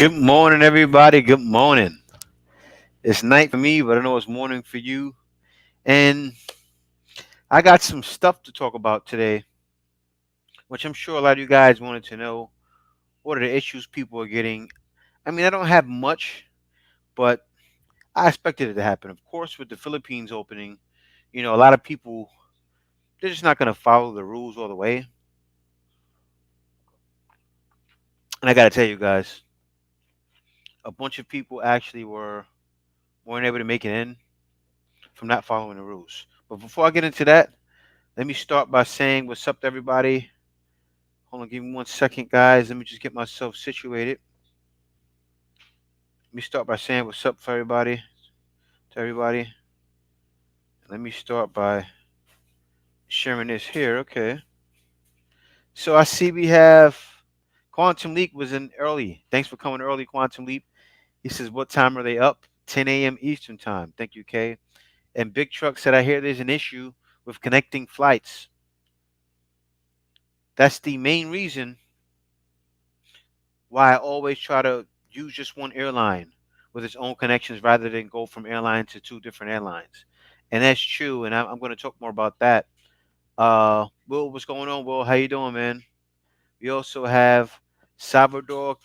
Good morning, everybody. Good morning. It's night for me, but I know it's morning for you. And I got some stuff to talk about today, which I'm sure a lot of you guys wanted to know. What are the issues people are getting? I mean, I don't have much, but I expected it to happen. Of course, with the Philippines opening, a lot of people, they're just not going to follow the rules all the way. And I got to tell you guys, a bunch of people actually weren't able to make it in from not following the rules. But before I get into that, let me start by saying what's up to everybody. Hold on, give me 1 second, guys. Let me just get myself situated. Let me start by saying what's up for everybody. To everybody. Let me start by sharing this here. Okay. So I see we have Quantum Leap was in early. Thanks for coming early, Quantum Leap. He says, what time are they up? 10 a.m. Eastern time. Thank you, Kay. And Big Truck said, I hear there's an issue with connecting flights. That's the main reason why I always try to use just one airline with its own connections rather than go from airline to two different airlines. And that's true. And I'm going to talk more about that. Will, what's going on, Will? How you doing, man? We also have Salvador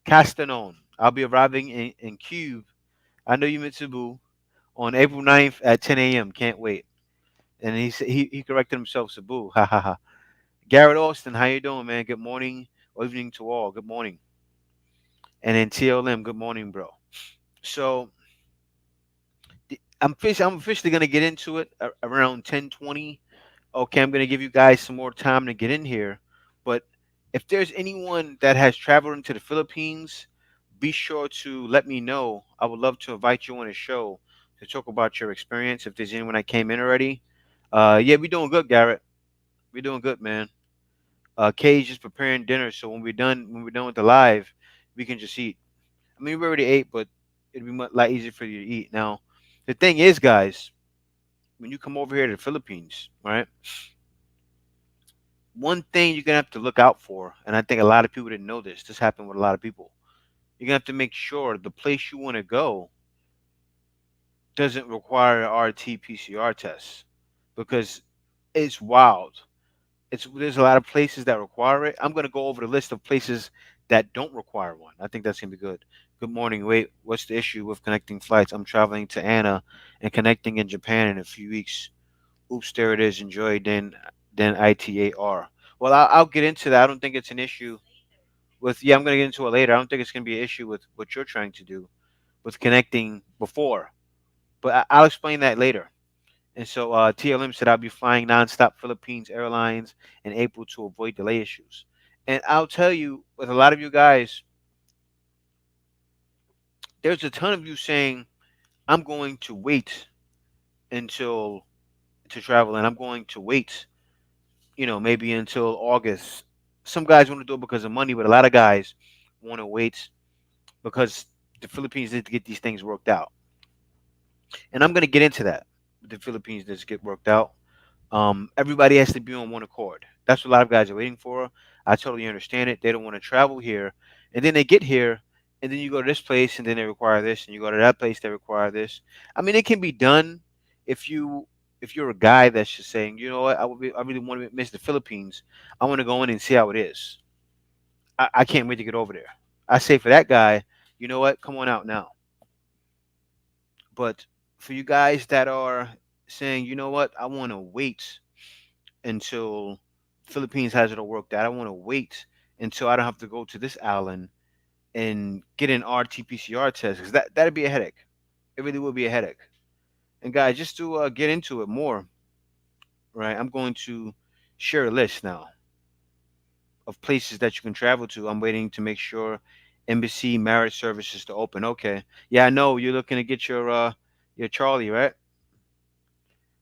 Castanon. I'll be arriving in Cube. I know you meant Cebu on April 9th at 10 a.m. Can't wait. And he corrected himself, Cebu. Ha ha ha. Garrett Austin, how you doing, man? Good morning or evening to all. Good morning. And then TLM, good morning, bro. So I'm officially gonna get into it around 10:20. Okay, I'm gonna give you guys some more time to get in here. But if there's anyone that has traveled into the Philippines, be sure to let me know. I would love to invite you on a show to talk about your experience. If there's anyone that came in already, yeah, we're doing good, Garrett. We're doing good, man. Kay's just preparing dinner, so when we're done with the live, we can just eat. I mean, we already ate, but it'd be a lot easier for you to eat. Now, the thing is, guys, when you come over here to the Philippines, right? One thing you're gonna have to look out for, and I think a lot of people didn't know this. This happened with a lot of people. You're gonna have to make sure the place you want to go doesn't require an RT-PCR test because it's wild. There's a lot of places that require it. I'm gonna go over the list of places that don't require one. I think that's gonna be good. Good morning. Wait, what's the issue with connecting flights? I'm traveling to Anna and connecting in Japan in a few weeks. Oops, there it is. Enjoy then ITAR. Well, I'll get into that. I don't think it's an issue with. Yeah, I'm gonna get into it later. I don't think it's gonna be an issue with what you're trying to do with connecting before, but I'll explain that later. And so TLM said I'll be flying nonstop Philippines Airlines in April to avoid delay issues. And I'll tell you, with a lot of you guys, there's a ton of you saying I'm going to wait until to travel, and I'm going to wait, maybe until August. Some guys want to do it because of money, but a lot of guys want to wait because the Philippines need to get these things worked out. And I'm going to get into that. The Philippines needs to get worked out. Everybody has to be on one accord. That's what a lot of guys are waiting for. I totally understand it. They don't want to travel here, and then they get here, and then you go to this place, and then they require this, and you go to that place, they require this. I mean, it can be done if you're a guy that's just saying, you know what, I really want to miss the Philippines. I want to go in and see how it is. I can't wait to get over there. I say for that guy, you know what, come on out now. But for you guys that are saying, you know what, I want to wait until Philippines has it all worked out. I want to wait until I don't have to go to this island and get an RT-PCR test because that'd be a headache. It really would be a headache. And guys, just to get into it more, right? I'm going to share a list now of places that you can travel to. I'm waiting to make sure embassy marriage services to open. Okay, yeah, I know you're looking to get your Charlie, right?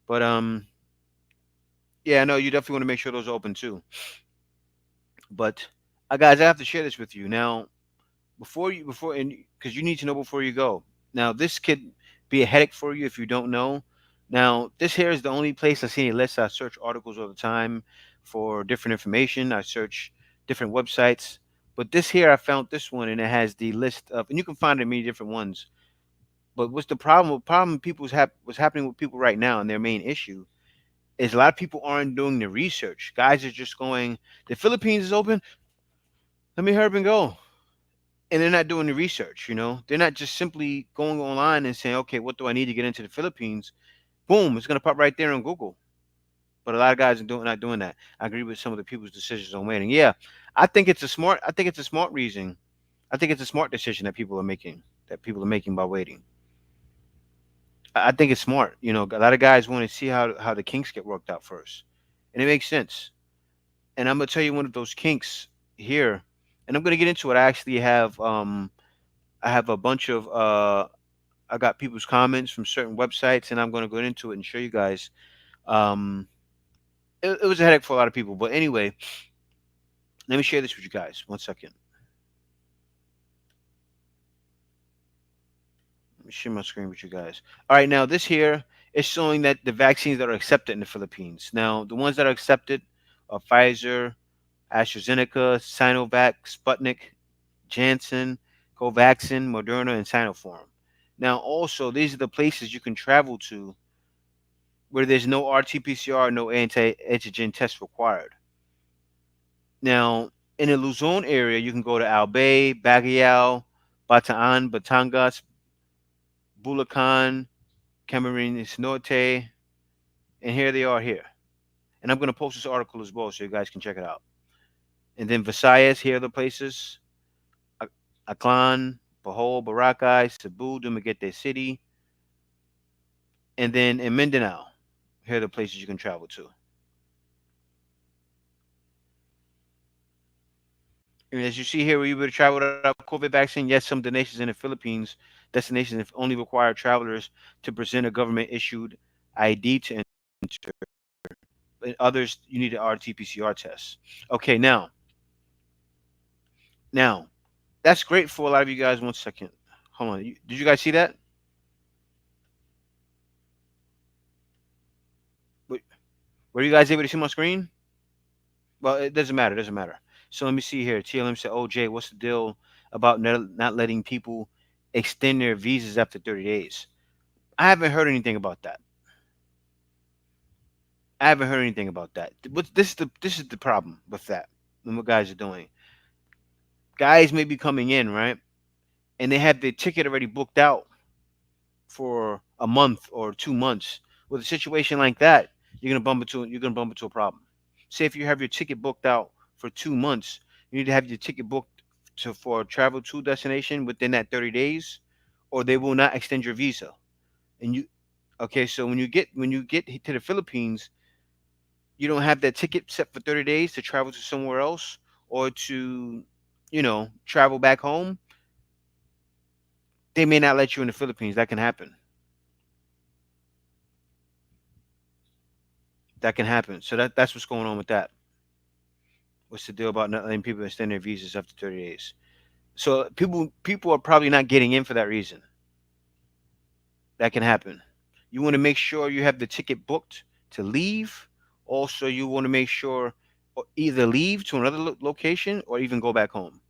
But yeah, I know you definitely want to make sure those are open too. But guys, I have to share this with you now. Before and because you need to know before you go. Now this could be a headache for you if you don't know. Now this here is the only place I see any lists. I search articles all the time for different information. I search different websites, But this here, I found this one, and it has the list of, and you can find it in many different ones. But what's the problem? Problem people's what's happening with people right now, and their main issue is a lot of people aren't doing the research. Guys are just going, the Philippines is open. Let me hurry up and go. And they're not doing the research. They're not just simply going online and saying, okay, what do I need to get into the Philippines? Boom, it's gonna pop right there on Google. But a lot of guys are not doing that. I agree with some of the people's decisions on waiting. Yeah, I think it's a smart reason. I think it's a smart decision that people are making by waiting. I think it's smart. A lot of guys want to see how the kinks get worked out first, and it makes sense. And I'm gonna tell you one of those kinks here, and I'm gonna get into it. I have a bunch of I got people's comments from certain websites, and I'm gonna go into it and show you guys. Um, it was a headache for a lot of people, but anyway, let me share this with you guys. One second. Let me share my screen with you guys. All right, now this here is showing that the vaccines that are accepted in the Philippines. Now, the ones that are accepted are Pfizer, AstraZeneca, Sinovac, Sputnik, Janssen, Covaxin, Moderna, and Sinopharm. Now, also, these are the places you can travel to where there's no RT-PCR, no anti-antigen test required. Now, in the Luzon area, you can go to Albay, Baguio, Bataan, Batangas, Bulacan, Camarines Norte, and here they are here. And I'm going to post this article as well so you guys can check it out. And then Visayas, here are the places. Aklan, Bohol, Boracay, Cebu, Dumaguete City. And then in Mindanao, here are the places you can travel to. And as you see here, were you able to travel without COVID vaccine? Yes, some destinations in the Philippines, destinations only require travelers to present a government issued ID to enter. In others, you need an RT-PCR test. Okay, now that's great for a lot of you guys. One second, hold on. Did you guys see that? Wait, were you guys able to see my screen? Well, it doesn't matter. It doesn't matter. So let me see here. TLM said, "Oh, Jay, what's the deal about not letting people extend their visas after 30 days?" I haven't heard anything about that. I haven't heard anything about that. This is the problem with that. And what guys are doing? Guys may be coming in, right, and they have their ticket already booked out for a month or 2 months. With a situation like that, you're gonna bump into a problem. Say if you have your ticket booked out for 2 months, you need to have your ticket booked for travel to destination within that 30 days, or they will not extend your visa. And you okay, so when you get to the Philippines, you don't have that ticket set for 30 days to travel to somewhere else or to travel back home, they may not let you in the Philippines. That can happen. That can happen. So that's what's going on with that. What's the deal about not letting people extend their visas after 30 days? So people are probably not getting in for that reason. That can happen. You want to make sure you have the ticket booked to leave. Also, you want to make sure either leave to another location or even go back home.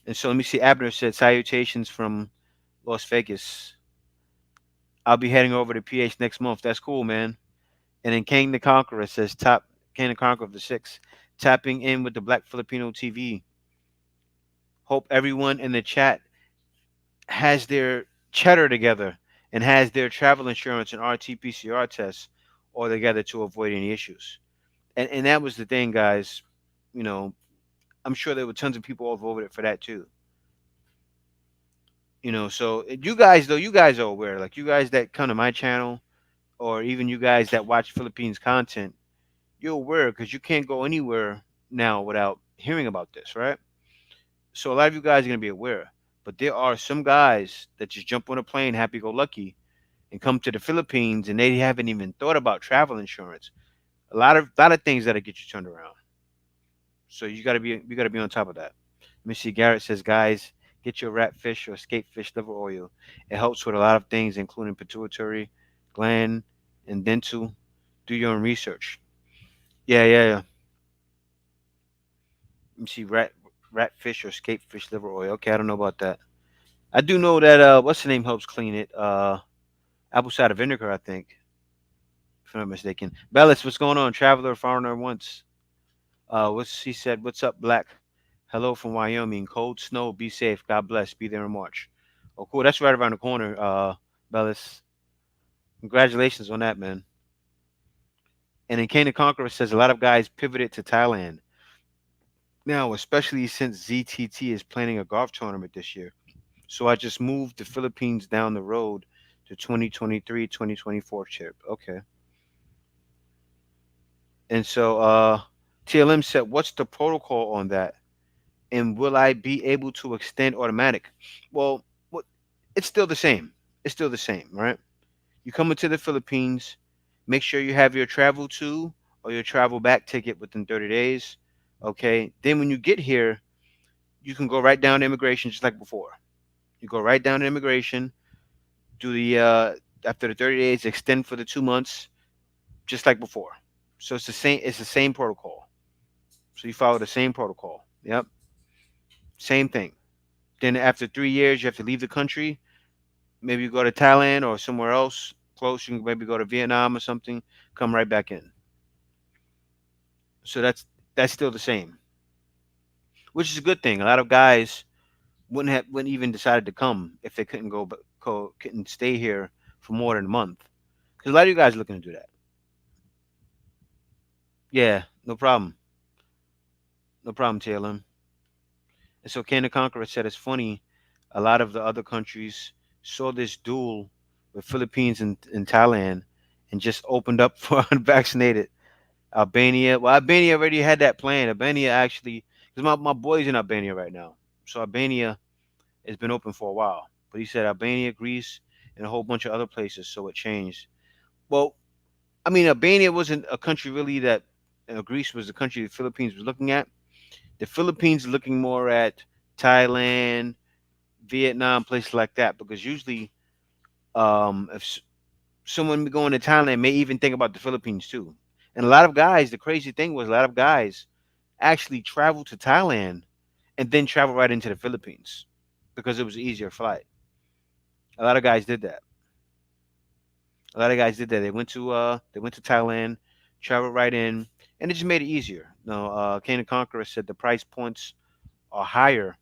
And so let me see. Abner said, "Salutations from Las Vegas. I'll be heading over to PH next month." That's cool, man. And then King the Conqueror says, "Top King the Conqueror of the Six, tapping in with the Black Filipino TV. Hope everyone in the chat has their cheddar together and has their travel insurance and RT-PCR tests all together to avoid any issues." And that was the thing, guys. You know, I'm sure there were tons of people all voted for that too. So you guys, though, you guys are aware. Like you guys that come to my channel, or even you guys that watch Philippines content, you're aware because you can't go anywhere now without hearing about this, right? So a lot of you guys are gonna be aware. But there are some guys that just jump on a plane, happy go lucky, and come to the Philippines, and they haven't even thought about travel insurance. A lot of things that'll get you turned around. So you gotta be on top of that. Missy Garrett says, "Guys, get your rat fish or escape fish liver oil. It helps with a lot of things, including pituitary gland and dental. Do your own research." Yeah, yeah, yeah. Let me see, rat. Ratfish or scapefish liver oil. Okay, I don't know about that. I do know that what's the name helps clean it. Apple cider vinegar, I think, if I'm not mistaken. Bellis, what's going on? Traveler, foreigner once. What's he said? What's up, Black? Hello from Wyoming. Cold snow. Be safe. God bless. Be there in March. Oh, cool. That's right around the corner, Bellis. Congratulations on that, man. And then Kane the Conqueror says a lot of guys pivoted to Thailand now, especially since ZTT is planning a golf tournament this year. So I just moved the Philippines down the road to 2023-2024 trip. Okay. And so TLM said, what's the protocol on that? And will I be able to extend automatic? Well, what it's still the same. It's still the same, right? You come into the Philippines, make sure you have your travel to or your travel back ticket within 30 days. Okay. Then when you get here, you can go right down to immigration just like before. You go right down to immigration, do the after the 30 days, extend for the 2 months, just like before. So it's the same. It's the same protocol. So you follow the same protocol. Yep, same thing. Then after 3 years, you have to leave the country. Maybe you go to Thailand or somewhere else close. You can maybe go to Vietnam or something. Come right back in. So that's still the same, which is a good thing. A lot of guys wouldn't even decided to come if they couldn't couldn't stay here for more than a month. Because a lot of you guys are looking to do that. Yeah, no problem. No problem, TLM. And so Ken the Conqueror said it's funny. A lot of the other countries saw this duel with Philippines and Thailand and just opened up for unvaccinated. Albania. Well, Albania already had that plan. Albania actually, because my boy's in Albania right now. So Albania has been open for a while. But he said Albania, Greece, and a whole bunch of other places. So it changed. Well, I mean, Albania wasn't a country really that Greece was the country the Philippines was looking at. The Philippines looking more at Thailand, Vietnam, places like that, because usually, if someone going to Thailand may even think about the Philippines too. And a lot of guys, the crazy thing was a lot of guys actually traveled to Thailand and then travel right into the Philippines because it was an easier flight. A lot of guys did that. A lot of guys did that. They went to Thailand, traveled right in, and it just made it easier. No, Kane the Conqueror said the price points are higher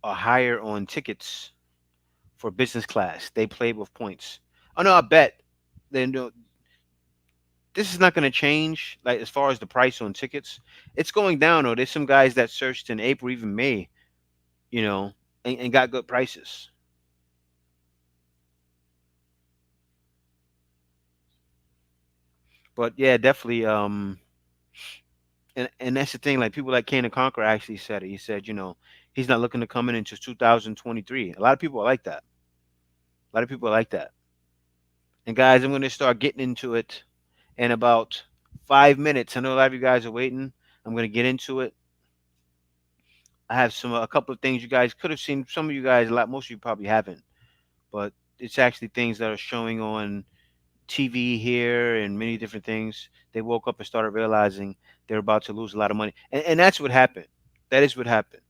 on tickets for business class. They play with points. Oh no, I bet. Then this is not going to change. Like as far as the price on tickets, it's going down. Or there's some guys that searched in April, even May, you know, and got good prices. But yeah, definitely. And that's the thing. Like people like Kane and Conquer actually said it. He said, he's not looking to come in until 2023. A lot of people are like that. A lot of people are like that. And guys, I'm going to start getting into it in about 5 minutes. I know a lot of you guys are waiting. I'm going to get into it. I have a couple of things you guys could have seen. Some of you guys, a lot, most of you probably haven't, but it's actually things that are showing on TV here and many different things. They woke up and started realizing they're about to lose a lot of money, and that's what happened. That is what happened.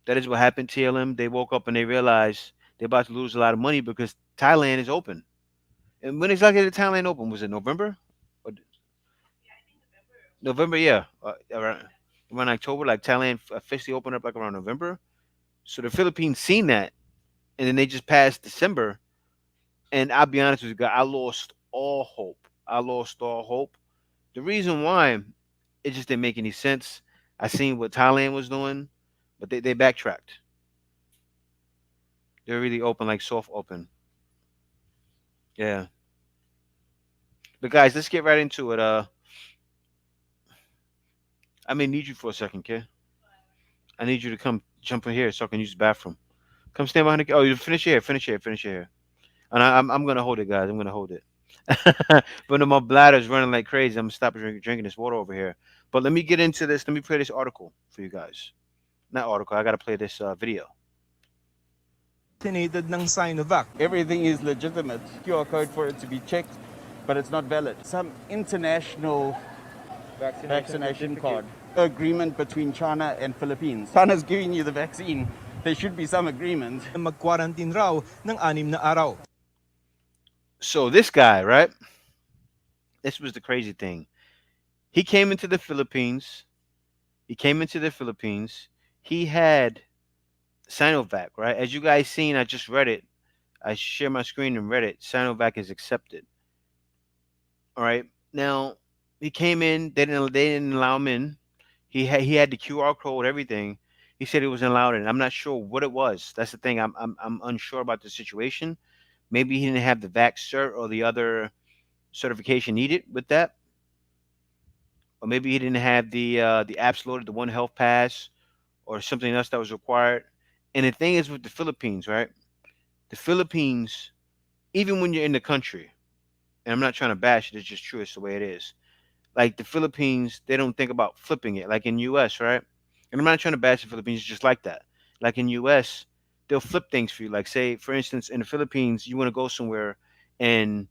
That is what happened. TLM. They woke up and they realized they're about to lose a lot of money because Thailand is open. And when exactly did Thailand open? Was it November? Or November, yeah. Around October, like Thailand officially opened up like around November. So the Philippines seen that, and then they just passed December. And I'll be honest with you, guys, I lost all hope. I lost all hope. The reason why it just didn't make any sense. I seen what Thailand was doing, but they backtracked. They're really open, like soft open. Yeah. But guys, let's get right into it. I may need you for a second, kid. I need you to come jump in here so I can use the bathroom. Come stand behind the. Oh, you finish here. Finish here. Finish here. And I'm gonna hold it, guys. I'm gonna hold it. But no, my bladder's running like crazy. I'm gonna stop drinking this water over here. But let me get into this. Let me play this article for you guys. Not article. I gotta play this video. Vaccinated ng Sinovac. Everything is legitimate. QR code for it to be checked, but it's not valid. Some international vaccination card. agreement between China and Philippines. China's giving you the vaccine. There should be some agreement. Na mag-quarantine raw ng 6 na araw. So this guy, right? This was the crazy thing. He came into the Philippines. He came into the Philippines. He had Sinovac, right? As you guys seen, I just read it. I share my screen and read it. Sinovac is accepted. All right. Now he came in. They didn't allow him in. He had the QR code, everything. He said he wasn't allowed in. I'm not sure what it was. That's the thing. I'm unsure about the situation. Maybe he didn't have the vac cert or the other certification needed with that, or maybe he didn't have the apps loaded, the One Health Pass, or something else that was required. And the thing is with the Philippines, right? The Philippines, even when you're in the country, and I'm not trying to bash it, it's just true. It's the way it is. Like the Philippines, they don't think about flipping it. Like in U.S., right? And I'm not trying to bash the Philippines. It's just like that. Like in U.S., they'll flip things for you. Like say, for instance, in the Philippines, you want to go somewhere, and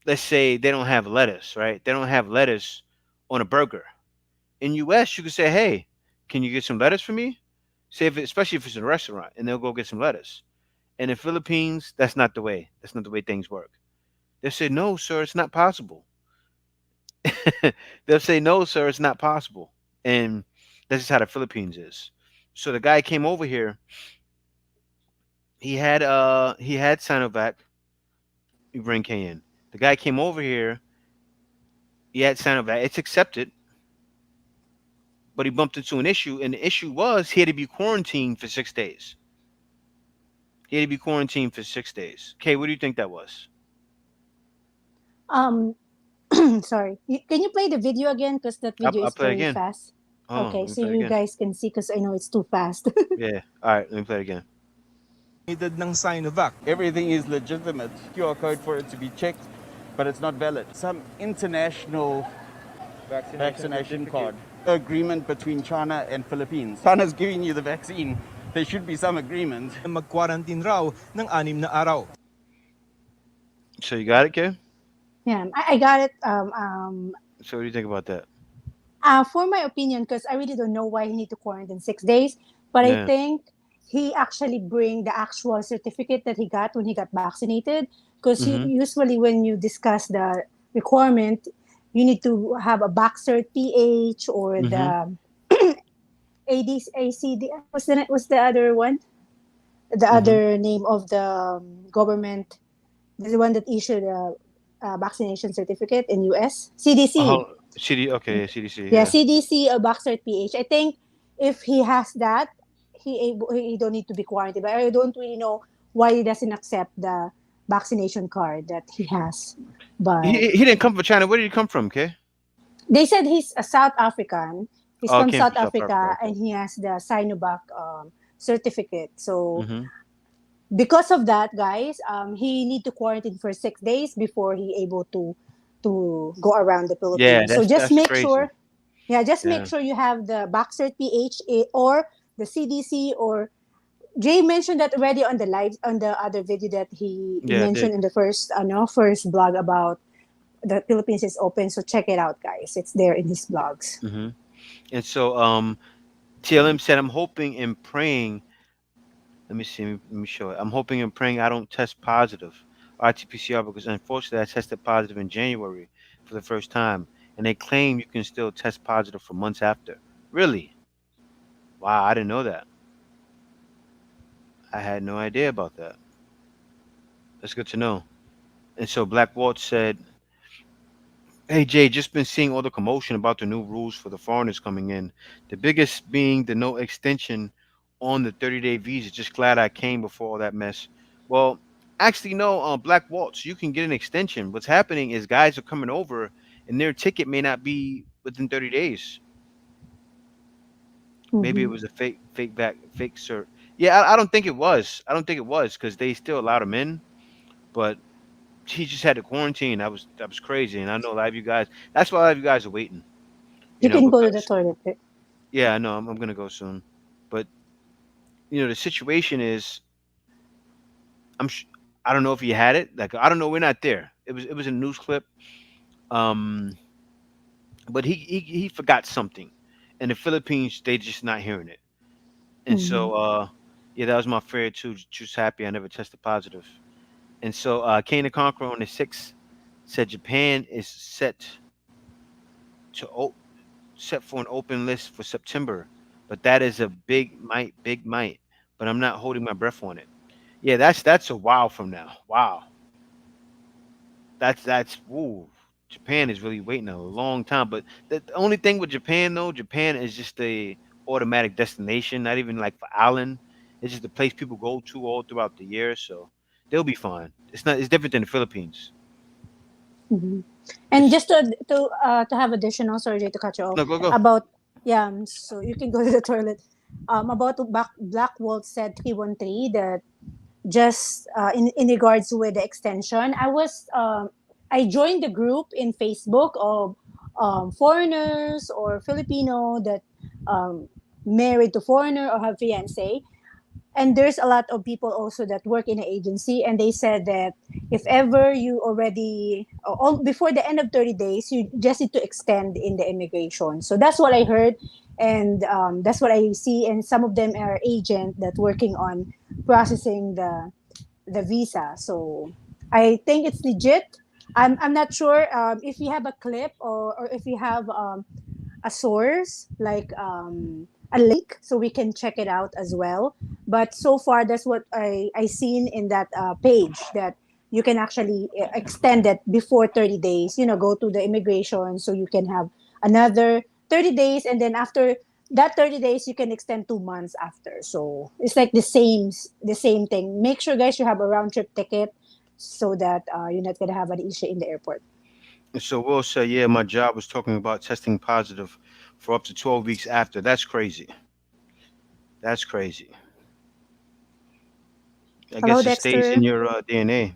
let's say they don't have lettuce, right? They don't have lettuce on a burger. In U.S., you could say, "Hey, can you get some lettuce for me?" Say, especially if it's in a restaurant, and they'll go get some lettuce. And in Philippines, that's not the way. That's not the way things work. They'll say, "No, sir, it's not possible." They'll say, "No, sir, it's not possible." And that's just how the Philippines is. So the guy came over here. He had Sinovac. You bring K in. The guy came over here. He had Sinovac. It's accepted, but he bumped into an issue, and the issue was he had to be quarantined for 6 days. He had to be quarantined for 6 days. Kay, what do you think that was? Um, sorry. Can you play the video again? Because that I'll, video I'll is play it very again. fast. Hold on, Okay, let me so play it you again. guys can see because I know it's too fast. Yeah. All right, let me play it again. Needed ng Sinovac. Everything is legitimate. QR code for it to be checked, but it's not valid. Some international vaccination card. Agreement between China and Philippines. China's giving you the vaccine. There should be some agreement. Na mag-quarantine raw ng 6 na araw. So you got it, Kay? Yeah, I got it. So what do you think about that? For my opinion, because I really don't know why he need to quarantine 6 days, but I Yeah. think he actually bring the actual certificate that he got when he got vaccinated. Because Mm-hmm. usually when you discuss the requirement, you need to have a back cert PH or Mm-hmm. the ACD. What's the other one? The Mm-hmm. other name of the government, the one that issued a vaccination certificate in US, CDC. Oh, CD. Okay, yeah, CDC. Yeah, Yeah. CDC or Boxer PH. I think if he has that, he don't need to be quarantined. But I don't really know why he doesn't accept the vaccination card that he has. But He didn't come from China. Where did he come from, Kay? they said he's a South African. He's Oh, it from came South from South Africa. Africa Okay. and he has the Sinovac certificate. So Mm-hmm. because of that, guys, he need to quarantine for 6 days before he able to go around the Yeah, Philippines. So that's just that's make crazy. sure, yeah, just make Yeah. sure you have the Boxer PH or the CDC or Jay mentioned that already on the live on the other video that he Yeah, I mentioned did. in the first no first blog about the Philippines is open. So check it out, guys. It's there in his blogs. Mm-hmm. And so TLM said, "I'm hoping and praying." Let me see. Let me show it. I'm hoping and praying I don't test positive RT-PCR because unfortunately I tested positive in January for the first time, and they claim you can still test positive for months after. Really? Wow, I didn't know that. I had no idea about that. That's good to know. And so Black Walt said, "Hey Jay, just been seeing all the commotion about the new rules for the foreigners coming in. The biggest being the no extension on the 30-day visa. Just glad I came before all that mess." Well, actually, no, Black Waltz, you can get an extension. What's happening is guys are coming over, and their ticket may not be within 30 days. Maybe it Mm-hmm. was a fake cert. Yeah, I don't think it was. I don't think it was because they still allowed him in, but he just had to quarantine. That was crazy, and I know a lot of you guys. That's why a lot of you guys are waiting. You can go to the Because toilet. yeah, I know I'm gonna go soon, but the situation is I'm sh- I don't know if he had it. Like I don't know. We're not there. It was a news clip. Um, but he forgot something. In the Philippines, they just not hearing it. And Mhm. so, yeah, that was my fear too. Just happy I never tested positive. And so, Kane the Conqueror on the 6th said Japan is to o- set for an open list for September, but that is a big might. But I'm not holding my breath on it. Yeah, that's a while from now. Wow, that's woo. Japan is really waiting a long time. But the only thing with Japan though, Japan is just a automatic destination, not even like for island. It's just a place people go to all throughout the year, so they'll be fine. It's not. It's different than the Philippines. Mhm. And It's just to have additional, sorry to cut you off no go. about, yeah, so you can go to the toilet. About Black Walt said 313 that just in regards with the extension, I joined the group in Facebook of foreigners or Filipino that um, married to foreigner or have fiance, and there's a lot of people also that work in an agency, and they said that if ever you already before the end of 30 days, you just need to extend in the immigration. So that's what I heard, and that's what I see, and some of them are agent that working on processing the visa. So I think it's legit. I'm not sure if you have a clip, or if you have a source like a link so we can check it out as well. But so far that's what I seen in that page, that you can actually extend it before 30 days, go to the immigration, so you can have another 30 days, and then after that 30 days you can extend 2 months after. So it's like the same thing. Make sure, guys, you have a round trip ticket so that you're not going to have an issue in the airport. And so Will said, yeah, my job was talking about testing positive for up to 12 weeks after. That's crazy. That's crazy. I Hello, guess it stays in Dexter. your DNA.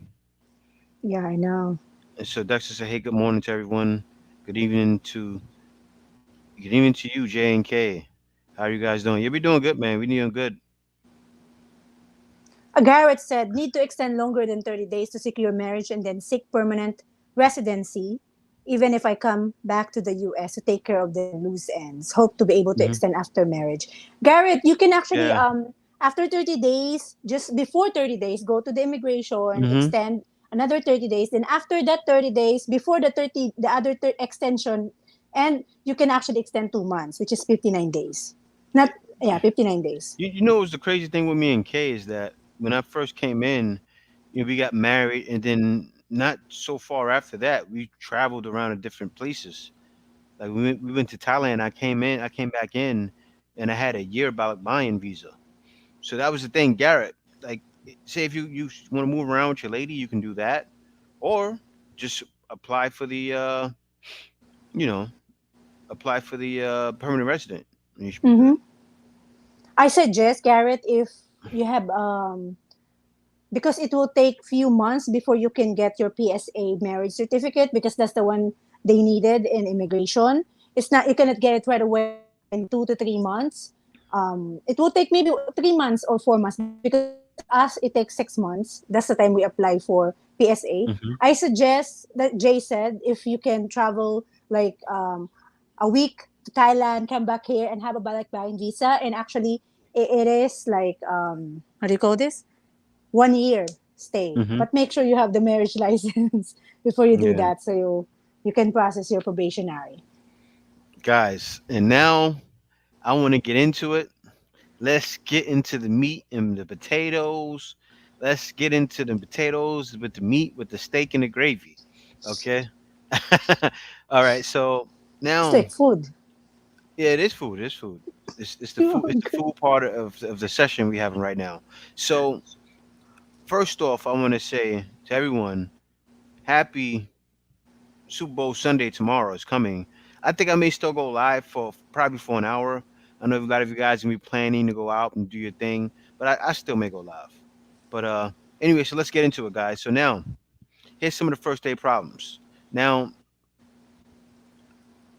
Yeah, I know. And so Dexter said, hey, good morning to everyone. Good evening to good evening to you, J and K. How are you guys doing? Yeah, we doing good, man. We doing good. Garrett said, need to extend longer than 30 days to secure marriage and then seek permanent residency, even if I come back to the US to take care of the loose ends. Hope to be able to Hmm. extend after marriage. Garrett, you can actually, Yeah. after 30 days, just before 30 days, go to the immigration, Hmm. extend another 30 days. Then after that 30 days, before the other extension, and you can actually extend 2 months, which is 59 days. Not, yeah, 59 days. You know what's the crazy thing with me and Kay is that when I first came in, we got married, and then not so far after that, we traveled around to different places. Like we went to Thailand. I came back in, and I had a year buy-in visa. So that was the thing, Garrett. Like, say if you want to move around with your lady, you can do that, or just apply for the you know permanent resident, and you should be good. Mm-hmm. I suggest, Garrett, if you have because it will take few months before you can get your PSA marriage certificate, because that's the one they needed in immigration. It's not, you cannot get it right away, like in 2 to 3 months. It will take maybe 3 months or 4 months, because us it takes 6 months. That's the time we apply for PSA. Hmm. I suggest that Jay said, if you can travel like a week to Thailand, come back here and have a balikbayan visa, and actually it is like how do you call this? 1 year stay. Hmm. But make sure you have the marriage license before you do Yeah, that, so you can process your probationary. guys, and now I want to get into it. Let's get into the meat and the potatoes. Let's get into the potatoes with the meat, with the steak and the gravy. Okay. All right. So It's now, like food. yeah, it is food. It's food. It's the Oh, food. It's the good. food part of the session we having right now. So first off, I want to say to everyone, happy Super Bowl Sunday tomorrow is coming. I think I may still go live for probably for an hour. I know a lot of you guys gonna be planning to go out and do your thing, but I still may go live. But anyway, so let's get into it, guys. So now here's some of the first day problems. Now,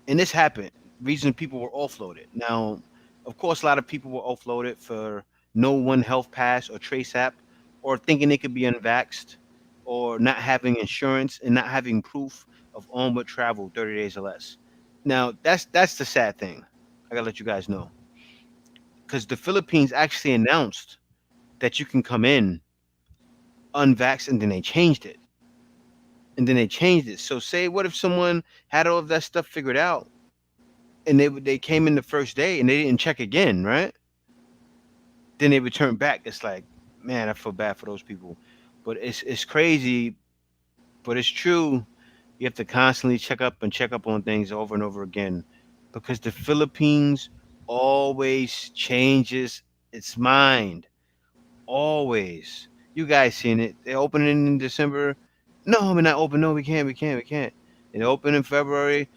and this happened. Reason people were offloaded. Now, of course, a lot of people were offloaded for no one health pass or trace app, or thinking they could be unvaxxed, or not having insurance and not having proof of onward travel 30 days or less. Now, that's the sad thing. I gotta let you guys know because the Philippines actually announced that you can come in unvaxxed, and then they changed it. And then they changed it. So say, what if someone had all of that stuff figured out, and they came in the first day and they didn't check again, right? Then they return back. It's like, man, I feel bad for those people, but it's crazy, but it's true. You have to constantly check up on things over and over again, because the Philippines always changes its mind. Always. You guys seen it. They open it in December. No, we're not open. No, we can't. They open in February.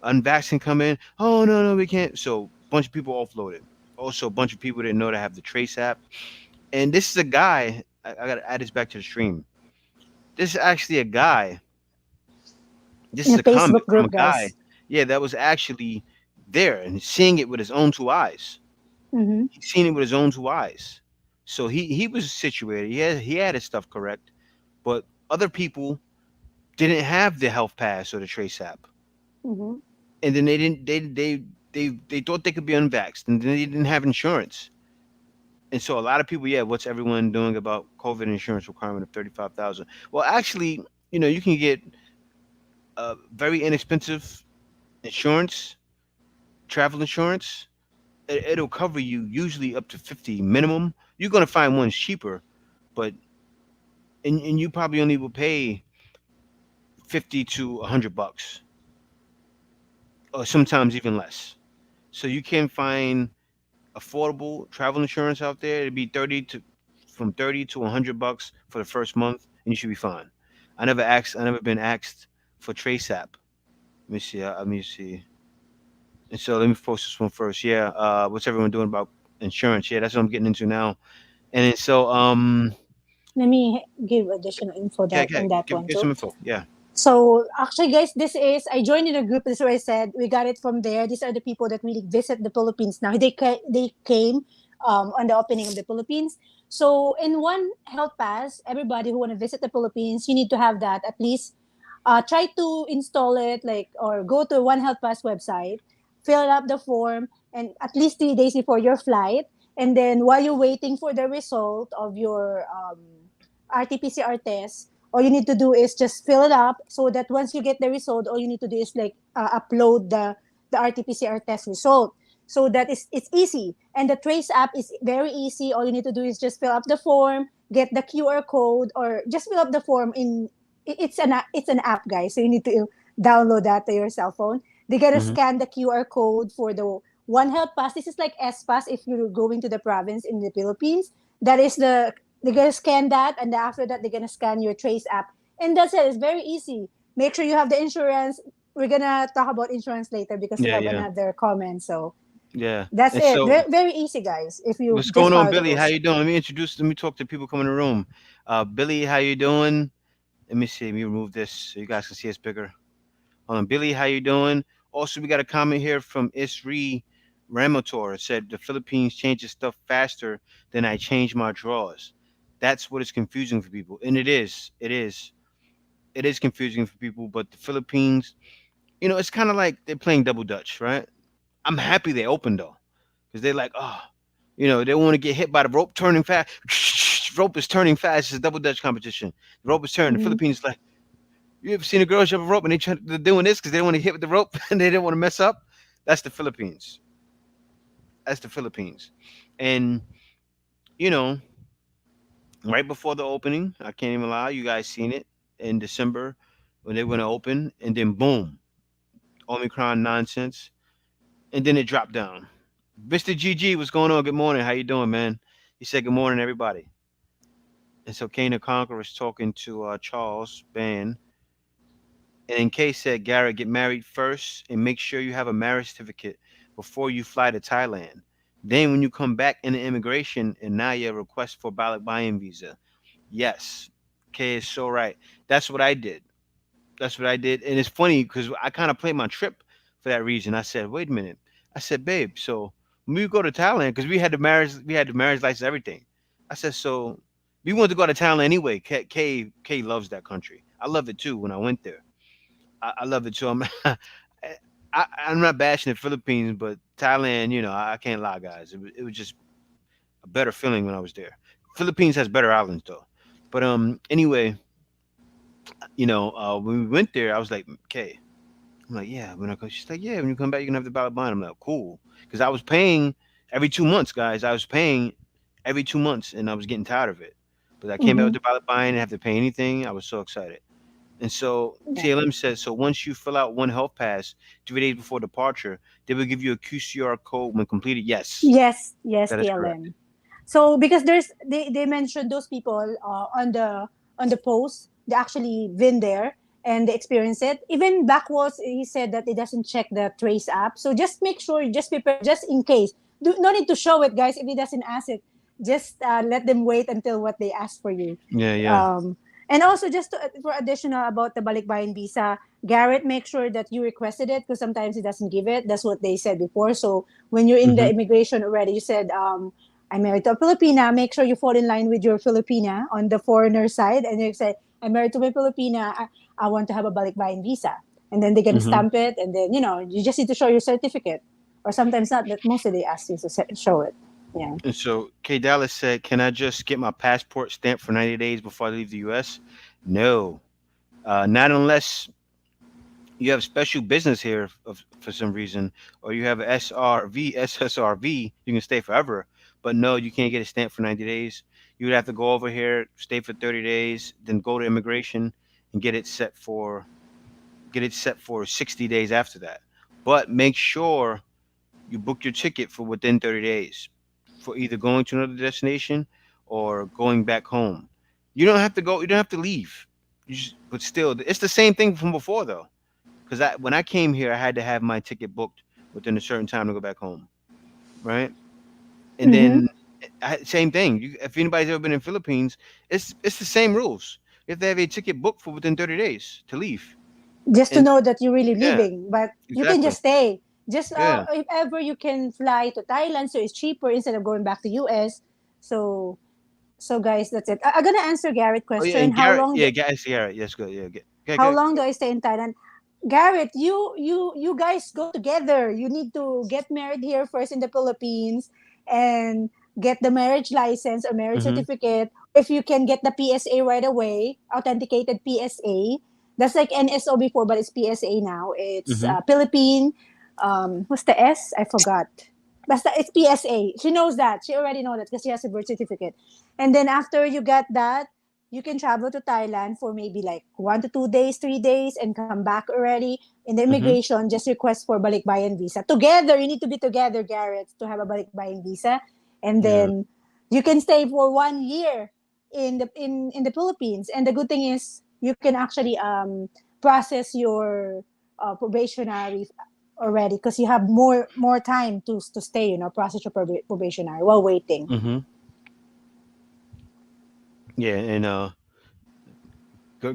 Unvaccinated come in. Oh no, no, we can't. So bunch of people offloaded. Also, a bunch of people didn't know to have the Trace app. And this is a guy. I gotta add this back to the stream. This is actually a guy. This In is a a comment Facebook from a group, guy. guys. Yeah, that was actually there and seeing it with his own two eyes. Mm-hmm. He's seen it with his own two eyes. So he was situated. He had his stuff correct, but other people didn't have the health pass or the Trace app, Mm-hmm. and then they didn't. They thought they could be unvaxxed, and then they didn't have insurance. And so a lot of people, yeah, what's everyone doing about COVID insurance requirement of 35,000? Well, actually, you can get very inexpensive insurance, travel insurance. It'll cover you usually up to 50 minimum. You're gonna find ones cheaper, but and you probably only will pay 50 to $100, or sometimes even less. So you can find affordable travel insurance out there. It'd be 30 to from 30 to $100 for the first month, and you should be fine. I never been asked for Trace app. Let me see. Let me see. And so let me post this one first. Yeah. What's everyone doing about insurance? Yeah, that's what I'm getting into now. And then so Let me give additional info yeah, that yeah, on that give one give too. some info. Yeah. So actually, guys, this is I joined in a group. This is where I said we got it from there. These are the people that really visit the Philippines now. They came on the opening of the Philippines. So in one health pass, everybody who want to visit the Philippines, you need to have that at least. Try to install it like or go to One Health Pass website, fill up the form, and at least 3 days before your flight, and then while you're waiting for the result of your RT-PCR test, all you need to do is just fill it up so that once you get the result, all you need to do is like upload the RT-PCR test result. So that is it's easy, and the Trace app is very easy. All you need to do is just fill up the form, get the QR code, or just fill up the form in. It's an app, guys. So you need to download that to your cell phone. They gotta Hmm. scan the QR code for the One Health Pass. This is like S Pass if you're going to the province in the Philippines. That is they're gonna scan that, and then after that they're gonna scan your Trace app, and that's it. It's very easy. Make sure you have the insurance. We're gonna talk about insurance later because we Yeah, have yeah, another comment. So yeah. that's And it. so Very, very easy, guys. If you what's just going on, follow the Billy? How rules. you doing? Let me talk to people coming in the room. Billy, how you doing? Let me see. Let me remove this so you guys can see us bigger. Billy, how you doing? Also, we got a comment here from Isri Ramator. It said the Philippines changes stuff faster than I change my drawers. That's what is confusing for people, and it is. It is confusing for people. But the Philippines, it's kind of like they're playing double dutch, right? I'm happy they opened though, because they're like, oh, they want to get hit by the rope turning fast. Rope is turning fast. It's a double dutch competition. The rope is turning. The Mm-hmm. Philippines is like, you ever seen a girl jump a rope and they're doing this because they don't want to hit with the rope and they don't want to mess up? That's the Philippines. That's the Philippines. And you know, right before the opening, I can't even lie, you guys seen it in December when they went to open, and then boom, Omicron nonsense, and then it dropped down. Mr. GG, what's going on? Good morning. How you doing, man? He said good morning, everybody. And so Kane the Conqueror is talking to Charles Ban. And in case said, Garrett, get married first and make sure you have a marriage certificate before you fly to Thailand. Then when you come back in the immigration and now you request for ballot buy-in visa. Yes. Kay is so right. That's what I did. That's what I did. And it's funny because I kind of played my trip for that reason. I said, wait a minute. I said, babe, so when we go to Thailand, because we had the marriage license, everything. I said, so we wanted to go to Thailand anyway. Kay loves that country. I love it too when I went there. I love it too. I'm not bashing the Philippines, but Thailand, I can't lie, guys. It was just a better feeling when I was there. Philippines has better islands though. But anyway, when we went there, I was like, okay. I'm like, yeah. When I go, she's like, yeah. When you come back, you can have the ballot bond. I'm like, cool, because I was paying every 2 months, guys. I was paying every 2 months, and I was getting tired of it. But I came back with Mm-hmm. the ballot bond and have to pay anything. I was so excited. And so Yeah. TLM says, so once you fill out one health pass 3 days before departure, they will give you a QCR code when completed. Yes, Yes, yes, that is correct. TLM. So because they mentioned those people on the post, they actually been there and they experience it. Even backwards, he said that he doesn't check the trace app. So just make sure, just prepare, just in case. No need to show it, guys. If he doesn't ask it, just let them wait until what they ask for you. Yeah, yeah. Um, and also just for additional about the balikbayan visa, Garrett, make sure that you requested it because sometimes he doesn't give it. That's what they said before. So when you're in the Hmm. immigration already, you said, I'm married to a Filipina. Make sure you fall in line with your Filipina on the foreigner side. And you say, I'm married to my Filipina. I want to have a balikbayan visa. And then they're going to Hmm. stamp it. And then, you just need to show your certificate. Or sometimes not, but mostly they ask you to show it. Yeah. And so K Dallas said, can I just get my passport stamped for 90 days before I leave the US? No. Not unless you have special business here for some reason, or you have a SSRV, you can stay forever. But no, you can't get it stamped for 90 days. You would have to go over here, stay for 30 days, then go to immigration and get it set for 60 days after that. But make sure you book your ticket for within 30 days for either going to another destination or going back home. You don't have to leave. But still, it's the same thing from before though. Because when I came here, I had to have my ticket booked within a certain time to go back home, right? And Mm-hmm. then same thing. If anybody's ever been in Philippines, it's the same rules. You have to have a ticket booked for within 30 days to leave. Just to And know that you're really yeah, leaving, but you can exactly. just stay. Just Yeah. if ever you can fly to Thailand, so it's cheaper instead of going back to US. So guys, that's it. I'm gonna answer Garrett's Oh yeah, question. and Garrett. Yeah, Garrett. Yes, good. Yeah, How get. long do I stay in Thailand? Garrett, you guys go together. You need to get married here first in the Philippines and get the marriage license or marriage Mm-hmm. certificate. If you can get the PSA right away, authenticated PSA. That's like NSO before, but it's PSA now. It's Mm-hmm. Philippine. What's the S? I forgot. Basta it's PSA. She knows that. She already knows that because she has a birth certificate. And then after you get that, you can travel to Thailand for maybe like 1 to 2 days, 3 days, and come back already. In the Mm-hmm. immigration, just request for balikbayan visa. Together, you need to be together, Garrett, to have a balikbayan visa. And Yeah. then you can stay for 1 year in the Philippines. And the good thing is you can actually process your probationary already because you have more time to stay, process your probationary while waiting. Mm-hmm. Yeah, and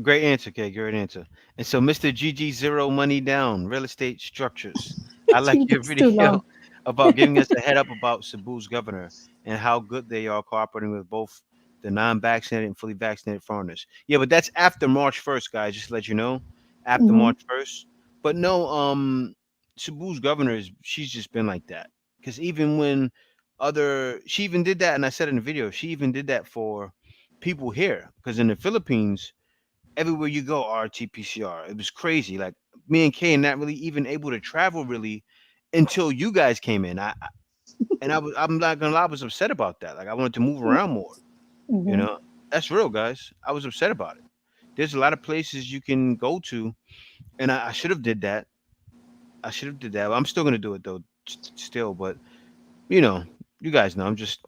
great answer, Kay. Great answer. And so, Mr. GG Zero Money Down, Real Estate Structures. I like your That's too video long. about giving us a head up about Cebu's governor and how good they are cooperating with both the non-vaccinated and fully vaccinated foreigners. Yeah, but that's after March 1st, guys. Just to let you know, after Mm-hmm. March 1st. But no, Cebu's governor she's just been like that. Because even when she even did that, and I said in the video, she even did that for people here. Because in the Philippines everywhere you go, RT-PCR. It was crazy. Like me and Kay not really even able to travel really until you guys came in. I'm not gonna lie, I was upset about that. Like I wanted to move around more. You Mm-hmm. know, that's real, guys. I was upset about it. There's a lot of places you can go to, and I should have did that. I should have did that. I'm still gonna do it though, still. But you know, you guys know. I'm just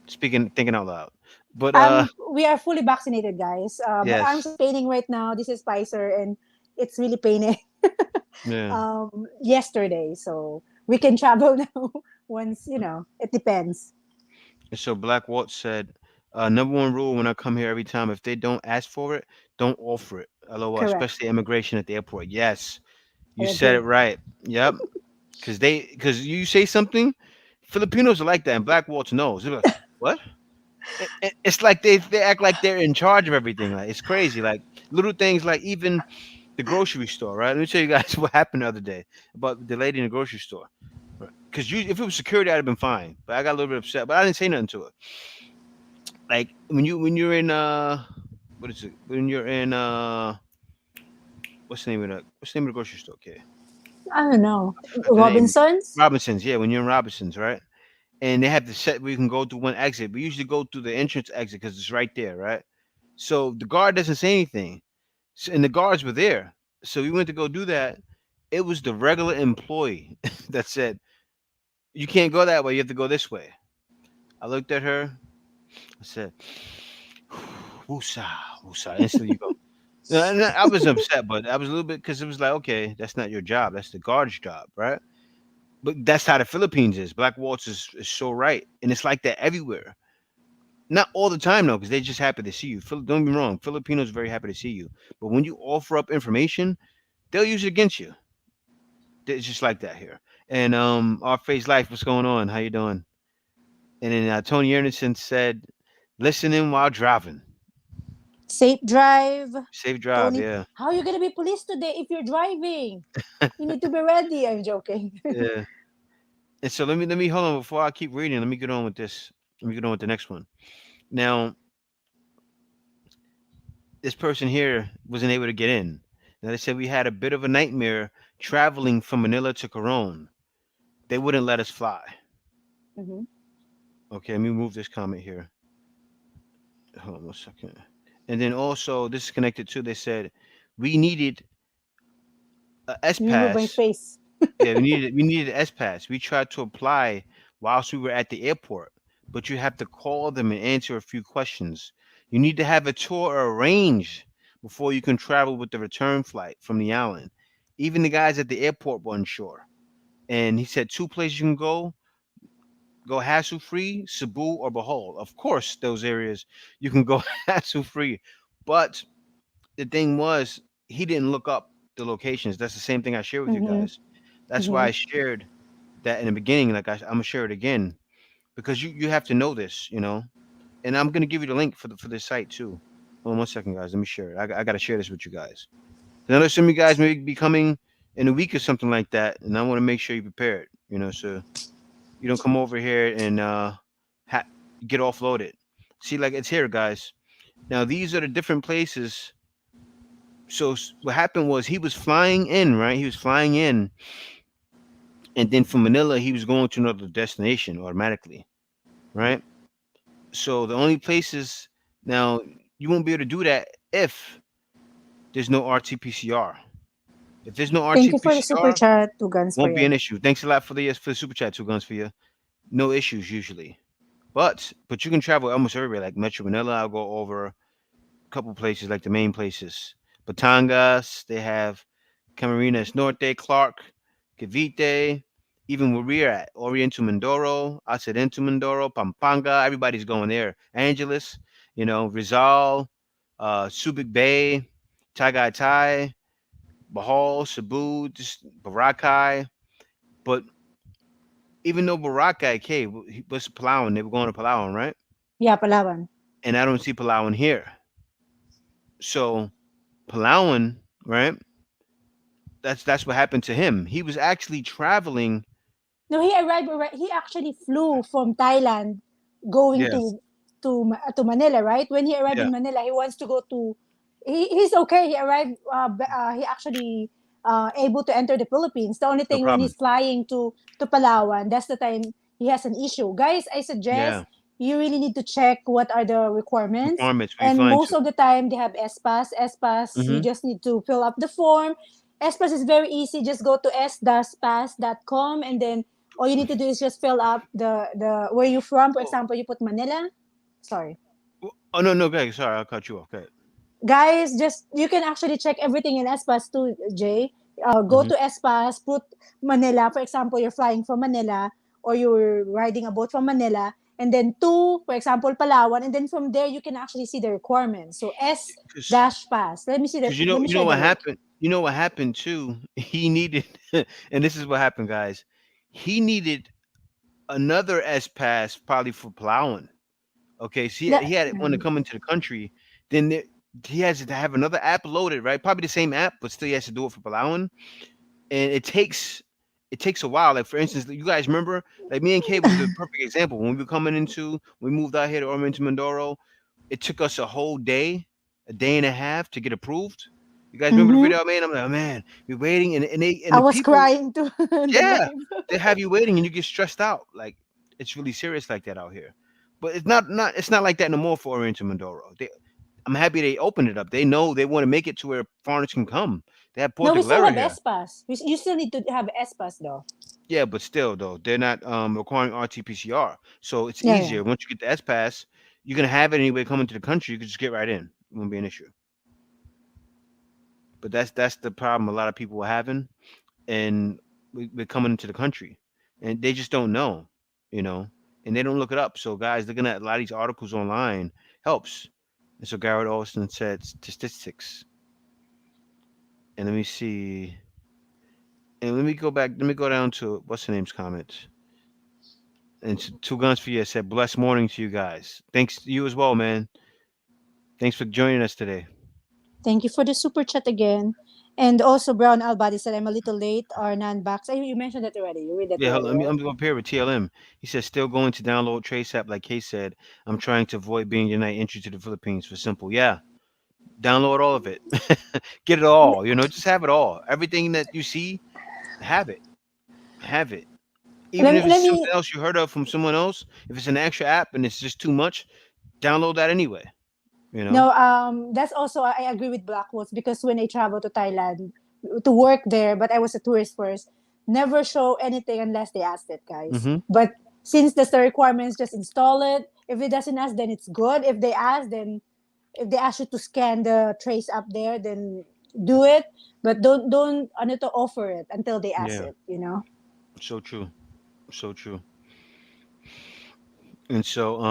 thinking out loud. But We are fully vaccinated, guys. My arms yes, are paining right now. This is Pfizer, and it's really paining. yeah. Yesterday, so we can travel now. Once it depends. And so Black Walt said, number one rule when I come here every time, if they don't ask for it, don't offer it. LOL, Correct. especially immigration at the airport. Yes, I you said it agree. right. Yep. Because you say something, Filipinos are like that, and Black Waltz knows. They're like, what? It's like they act like they're in charge of everything. Like it's crazy. Like little things, like even the grocery store, right? Let me tell you guys what happened the other day about the lady in the grocery store. Because if it was security, I'd have been fine. But I got a little bit upset. But I didn't say nothing to her. Like when you're in what is it? When you're in what's the name of the grocery store? Okay, I don't know. I forgot the name. Robinsons? Robinsons. Yeah, when you're in Robinsons, right? And they have the set where you can go through one exit. We usually go through the entrance exit because it's right there, right? So the guard doesn't say anything, and the guards were there. So we went to go do that. It was the regular employee that said, "You can't go that way. You have to go this way." I looked at her. I said, "Woosah, woosah." Instantly, you go. And I was upset, but I was a little bit because it was like, okay, that's not your job. That's the guard's job, right? But that's how the Philippines is. Black Waltz is so right, and it's like that everywhere. Not all the time though, because they're just happy to see you. Don't be wrong, Filipinos are very happy to see you. But when you offer up information, they'll use it against you. It's just like that here. And our face life, what's going on? How you doing? And then Tony Anderson said, listening while driving. Safe drive. Safe drive, Tony, yeah. how are you going to be police today if you're driving? You need to be ready. I'm joking. Yeah. And so let me hold on before I keep reading. Let me get on with this. Let me get on with the next one. Now, this person here wasn't able to get in. Now they said we had a bit of a nightmare traveling from Manila to Coron. They wouldn't let us fly. Mhm. Okay, let me move this comment here. Hold on one second. And then also, this is connected to. They said we needed a S Remember my pass. face. Yeah, we needed an S pass. We tried to apply whilst we were at the airport, but you have to call them and answer a few questions. You need to have a tour arranged before you can travel with the return flight from the island. Even the guys at the airport weren't sure. And he said two places you can go hassle free, Cebu or Bohol. Of course, those areas you can go hassle free, but the thing was he didn't look up the locations. That's the same thing I shared with you Mm-hmm. guys. That's why Mm-hmm. I shared that in the beginning. Like I'm gonna share it again because you have to know this, And I'm gonna give you the link for this site too. Hold on one second, guys. Let me share it. I gotta share this with you guys. I know some of you guys may be coming in a week or something like that, and I want to make sure you're prepared. So you don't come over here and ha- get offloaded. See, like it's here, guys. Now these are the different places. So what happened was he was flying in, right? He was flying in, and then from Manila he was going to another destination automatically, right? So the only places now you won't be able to do that if there's no RT-PCR. If there's no Thank you for the super RT-PCR, chat. Two guns for won't be you. an issue. Thanks a lot for the super chat, two guns for you. No issues usually, but you can travel almost everywhere. Like Metro Manila, I'll go over a couple places, like the main places. Batangas, they have Camarines Norte, Clark, Cavite, even where we're at, Oriental Mindoro, Occidental Mindoro, Pampanga, everybody's going there. Angeles, Rizal, Subic Bay, Tagaytay, Bohol, Cebu, just Boracay. But even though Boracay, okay, was Palawan, they were going to Palawan, right? Yeah, Palawan. And I don't see Palawan here. So Palawan, right? That's what happened to him. He was actually traveling. No, he arrived. He actually flew from Thailand, going Yeah, to Manila. Right when he arrived yeah, in Manila, he wants to go to. He's okay. He arrived. He actually able to enter the Philippines. The only no thing when problem. he's flying to Palawan, that's the time he has an issue. Guys, I suggest Yeah, you really need to check what are the requirements. requirements where you And flying most to. of the time they have S-Pass. S-Pass, you Hmm. just need to fill up the form. S-Pass is very easy. Just go to s-pass.com, and then all you need to do is just fill up the where you from. For Oh, example, you put Manila. Sorry, oh no, no, okay, sorry, I'll cut you off. Okay. guys, just you can actually check everything in Espas too, Jay. Go Hmm. to Espas, put Manila. For example, you're flying from Manila or you're riding a boat from Manila, and then to, for example, Palawan, and then from there you can actually see the requirements. So S Because dash pass. Let me see that. you know Let me you know share the what link. happened. You know what happened too. He needed, and this is what happened, guys. He needed another S pass probably for plowing. Okay, so he That, he had it want to come into the country. Then he has to have another app loaded, right? Probably the same app, but still he has to do it for Palawan, and it takes a while. Like for instance, you guys remember, like me and Kay was the perfect example when we were coming into we moved out here to Ormond Mindoro. It took us a day and a half to get approved. You guys remember the Mm-hmm. video I made? I'm like, oh man, we're waiting, and I the was people, crying to the yeah, live. they have you waiting, and you get stressed out. Like it's really serious like that out here. But it's not like that no more for Oriental Mindoro. I'm happy they opened it up. They know they want to make it to where foreigners can come. They have No, Puerto we still Galera have here. S-Pass. You still need to have S-Pass though. Yeah, but still though, they're not requiring RT-PCR. So it's Yeah, yeah. easier. Once you get the S pass, you're gonna have it anyway coming to the country. You can just get right in. It won't be an issue. But that's the problem a lot of people are having, and we're coming into the country, and they just don't know, you know, and they don't look it up. So guys, looking at a lot of these articles online helps. And so Garrett Austin said statistics, and let me see, and let me go back. Let me go down to what's the name's comments. And two guns for you. I said, blessed morning to you guys. Thanks to you as well, man. Thanks for joining us today. Thank you for the super chat again. And also, Brown Albadi said, I'm a little late. Our non-backs. You mentioned that already. You read that Yeah, hold already, on, right? I'm up here with TLM. He says, still going to download Trace app, like Kay said. I'm trying to avoid being denied entry to the Philippines for simple. Yeah, download all of it. Get it all. Just have it all. Everything that you see, have it. Have it. Even if Let it's me something else you heard of from someone else, if it's an extra app and it's just too much, download that anyway. You know? No, that's also I agree with Blackwoods because when I traveled to Thailand to work there, but I was a tourist first, never show anything unless they asked it, guys. Mm-hmm. But since that's the requirements, just install it. If it doesn't ask, then it's good. If they ask, then if they ask you to scan the trace up there, then do it. But don't ano to offer it until they ask Yeah. it. You know. So true. So true. And so,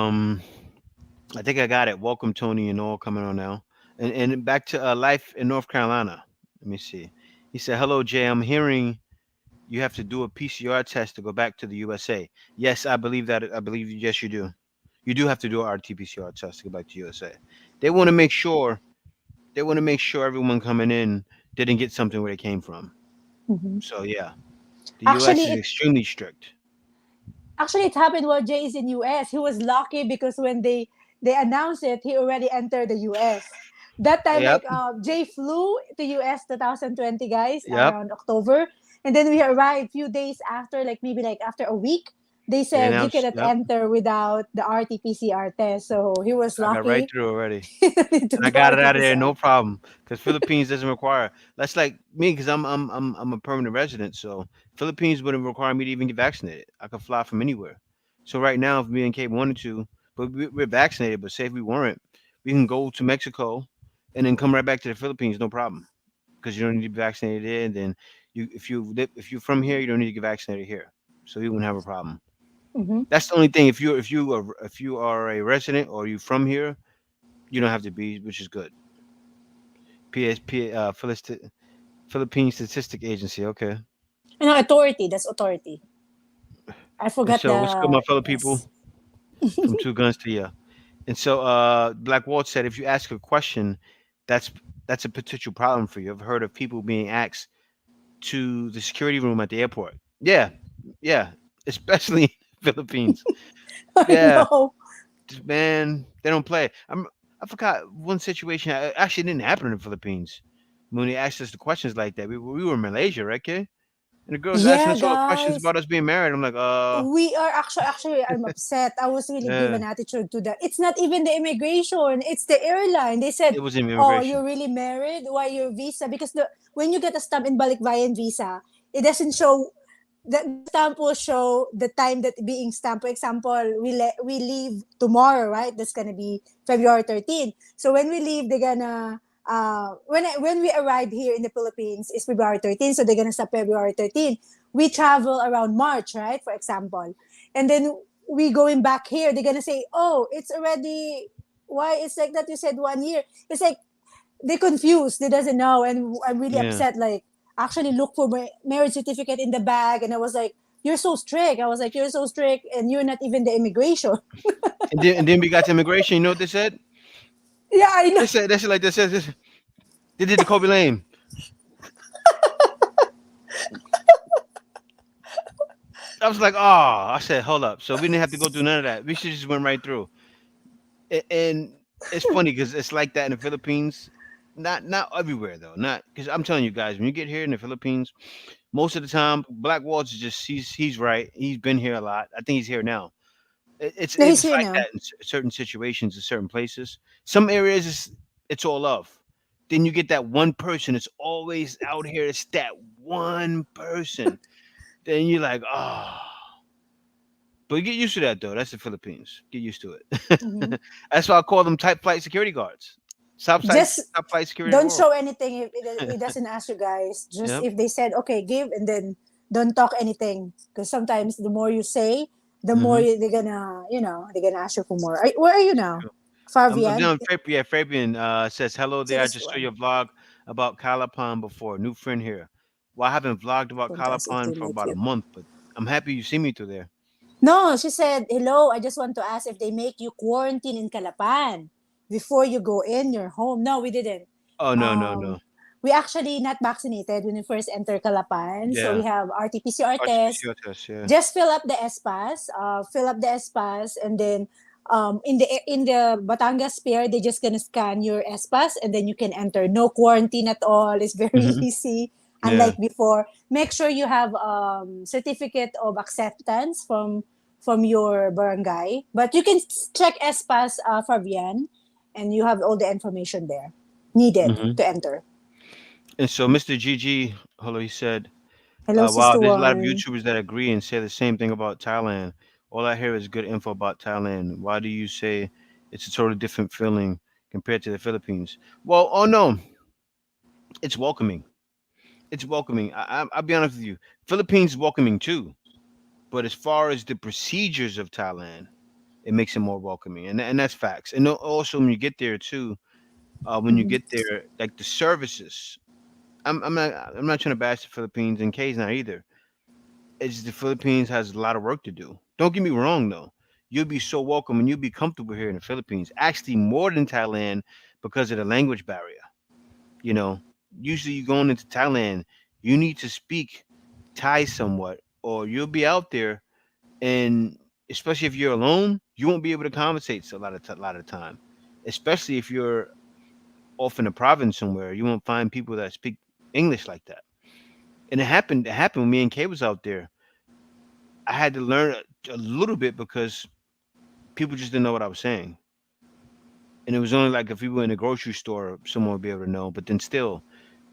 I think I got it. Welcome, Tony, and all coming on now. And back to life in North Carolina. Let me see. He said, "Hello, Jay. I'm hearing you have to do a PCR test to go back to the USA." Yes, I believe that. I believe yes, you do. You do have to do an RT-PCR test to go back to USA. They want to make sure. They want to make sure everyone coming in didn't get something where they came from. Mhm. So yeah, the U.S. Actually, is extremely strict. Actually, it happened while Jay is in US. He was lucky because when they announced it, he already entered the US. That time, Yep. like Jay flew to US 2020, guys, Yep. around October, and then we arrived few days after, like maybe like after a week. They They said you announced. cannot Yep. enter without the RT-PCR test. So he was I got right lucky. through already. He didn't need to And I do got it out of there, no RT-PCR. problem. Because Philippines doesn't require. That's like me, because I'm a permanent resident. So Philippines wouldn't require me to even get vaccinated. I could fly from anywhere. So right now, if me and Kate wanted to, but we're vaccinated. But say if we weren't, we can go to Mexico, and then come right back to the Philippines, no problem. Because you don't need to be vaccinated there. And then if you're from here, you don't need to get vaccinated here. So you wouldn't have a problem. Hmm. That's the only thing. If you are a resident or you from here, you don't have to be, which is good. PSP, Philippine Statistic Agency. Okay. No, authority. That's authority. I And forgot so, what's good, my the fellow people? S. From Two Guns to Ya. And so, Black Walt said, if you ask a question, that's that's a potential problem for you. I've heard of people being asked to the security room at the airport. Yeah, yeah, especially in the Philippines. I Yeah, know. man, they don't play. I forgot one situation. Actually didn't happen in the Philippines. When they asked us the questions like that, we were in Malaysia, right, kid? And the girl's asking Yeah, us all the questions guys. about us being married. I'm like, We are actually I'm upset. I was really give yeah, an attitude to that. It's not even the immigration, it's the airline. They said, it was in oh, immigration. you're really married, why your visa? Because the when you get a stamp in balikbayan visa, it doesn't show the stamp will show the time that being stamped. For example, we leave tomorrow, right? That's gonna be February 13th. So when we leave, they're gonna when we arrive here in the Philippines is February 13th, so they're gonna stop February 13th. We travel around March, right? For example, and then we going back here, they're gonna say, oh, it's already why it's like that. You said 1 year. It's like they confused. They doesn't know, and I'm really Yeah, upset. Like actually look for my marriage certificate in the bag, and I was like, "You're so strict." I was like, "You're so strict, and you're not even the immigration." and then we got to immigration. You know what they said? Yeah, I know. They said that shit like this. They did the Kobe Lane. I was like, oh, I said, hold up. So we didn't have to go through none of that. We should just went right through. And it's funny because it's like that in the Philippines. Not everywhere though. Not because I'm telling you guys, when you get here in the Philippines, most of the time, Black Waltz is just he's right. He's been here a lot. I think he's here now. No, he's It's here like now. that in certain situations in certain places. Some areas it's all love. Then you get that one person. It's always out here. It's that one person. Then you're like, oh. But get used to that though. That's the Philippines. Get used to Hmm. it. That's why I call them type flight security guards. Just Top flight security in the don't world. show anything if it doesn't ask you guys. Just Yep. if they said, okay, give, and then don't talk anything. Because sometimes the more you say, the more Hmm. they're gonna, they're gonna ask you for more. Where are you now? I'm Fabian? down. Yeah, Fabian says hello So there. I this just saw one. your vlog about Calapan before. New friend here. Well, I haven't vlogged about Fantastic to Calapan for meet about a you. month, but I'm happy you see me through there. No, she said, hello, I just want to ask if they make you quarantine in Calapan before you go in your home. No, we didn't. Oh no, no, no. Um, we actually not vaccinated when we first enter Calapan. So we Yeah, have RT-PCR test. RT-PCR test. Yeah. Just fill up the espas, and then in the Batangas Pier, they're just gonna scan your espas, and then you can enter. No quarantine at all. It's very Hmm. easy. Yeah. Unlike before, make sure you have certificate of acceptance from your barangay. But you can check espas, Fabian, and you have all the information there needed Hmm. to enter. And so Mr. GG, hello, he said, Hello, wow, sister there's a lot of one. YouTubers that agree and say the same thing about Thailand. All I hear is good info about Thailand. Why do you say it's a totally different feeling compared to the Philippines? Well, oh no, it's welcoming. It's welcoming. I'll be honest with you. Philippines is welcoming too, but as far as the procedures of Thailand, it makes it more welcoming, and that's facts. And also when you get there too, when you Mhm. get there, like the services. I'm not trying to bash the Philippines, and K's not either. It's the Philippines has a lot of work to do. Don't get me wrong though. You'll be so welcome and you'll be comfortable here in the Philippines. Actually, more than Thailand because of the language barrier. You know, usually you going into Thailand, you need to speak Thai somewhat, or you'll be out there, and especially if you're alone, you won't be able to conversate a lot of time. Especially if you're off in a province somewhere, you won't find people that speak English like that. And it happened when me and Kay was out there. I had to learn a little bit because people just didn't know what I was saying. And it was only like if we were in a grocery store, someone would be able to know. But then still,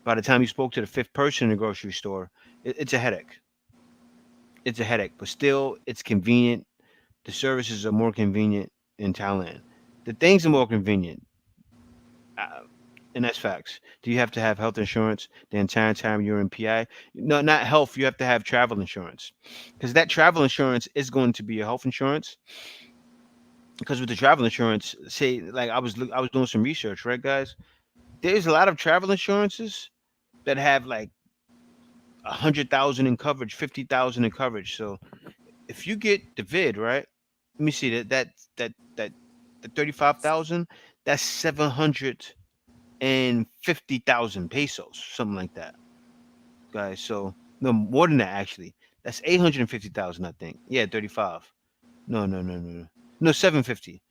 by the time you spoke to the fifth person in the grocery store, it's a headache. It's a headache. But still, it's convenient. The services are more convenient in Thailand. The things are more convenient. Uh, and that's facts. Do you have to have health insurance the entire time you're in PI? No, not health. You have to have travel insurance because that travel insurance is going to be your health insurance. Because with the travel insurance, say like I was doing some research, right, guys? There's a lot of travel insurances that have like 100,000 in coverage, 50,000 in coverage. So if you get the vid, right? Let me see that the 35,000. That's 750,000 pesos, something like that, guys. So no more than that actually. That's 850,000, I think. Yeah, 35. No, 750.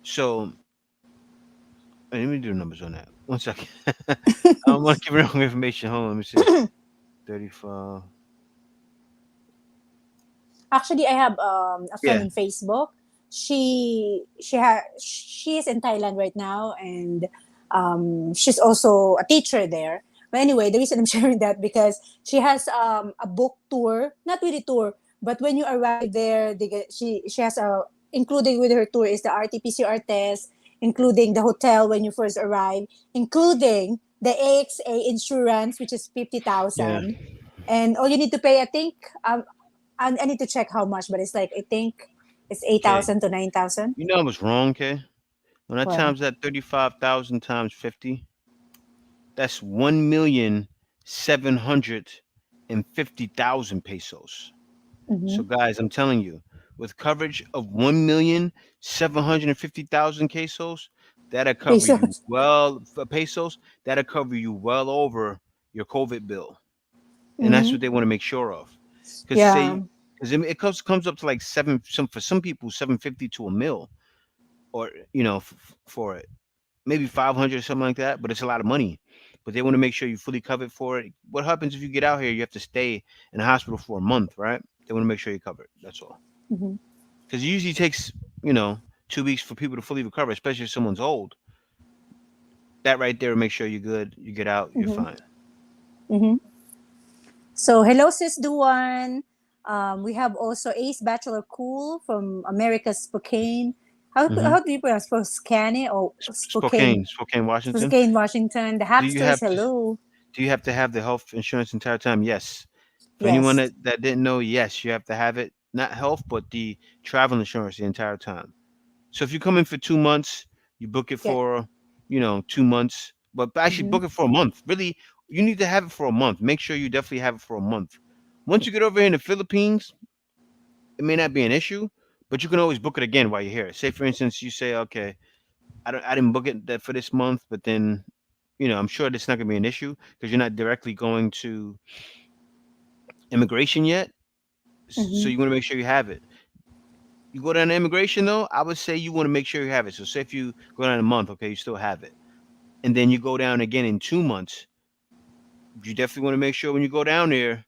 So let me do the numbers on that. One second. I don't want to give wrong information. Hold on, let me see. 35. Actually, I have a friend Yeah, in Facebook. She is in Thailand right now, and she's also a teacher there. But anyway, the reason I'm sharing that because she has a book tour, not really tour, but when you arrive there, she has a including with her tour is the RT-PCR test, including the hotel when you first arrive, including the AXA insurance, which is fifty yeah, thousand, and all you need to pay, I think, I need to check how much, but it's like I think it's eight okay. thousand to 9,000. You know I was wrong, okay? When I Why? times that 35,000 times 50, that's 1,750,000 pesos. So, Mm-hmm. guys, I'm telling you, with coverage of 1,750,000 pesos, That'll cover you Pesos. well for pesos. That'll cover you well over your COVID bill, and that's Mm-hmm. what they want to make sure of. Because Yeah. say, because it comes up to like some for some people 750 to a mil, or for it maybe 500 or something like that. But it's a lot of money. But they want to make sure you're fully covered for it. What happens if you get out here? You have to stay in the hospital for a month, right? They want to make sure you're covered. That's all. Mm-hmm. Because it usually takes you know 2 weeks for people to fully recover, especially if someone's old. That right there will make sure you're good. You get out, you're Mm-hmm. fine. Mm-hmm. So hello, sis Duan. We have also Ace Bachelor Cool from America's Spokane. Hmm. How do you pronounce Spokane or Spokane? Spokane, Washington. Spokane, Washington. The Do you Hapsters, have to hello. do you have to have the health insurance entire time? Yes. For anyone Yes. that didn't know, yes, you have to have it. Not health, but the travel insurance the entire time. So if you come in for 2 months, you book it Yeah. for 2 months, but actually Mm-hmm. book it for a month. Really, you need to have it for a month. Make sure you definitely have it for a month. Once you get over here in the Philippines, it may not be an issue, but you can always book it again while you're here. Say for instance, you say, okay, I didn't book it that for this month, but then I'm sure it's not gonna be an issue because you're not directly going to immigration yet. So Mm-hmm. you want to make sure you have it. You go down to immigration though, I would say you want to make sure you have it. So say if you go down a month, okay, you still have it, and then you go down again in 2 months, you definitely want to make sure when you go down there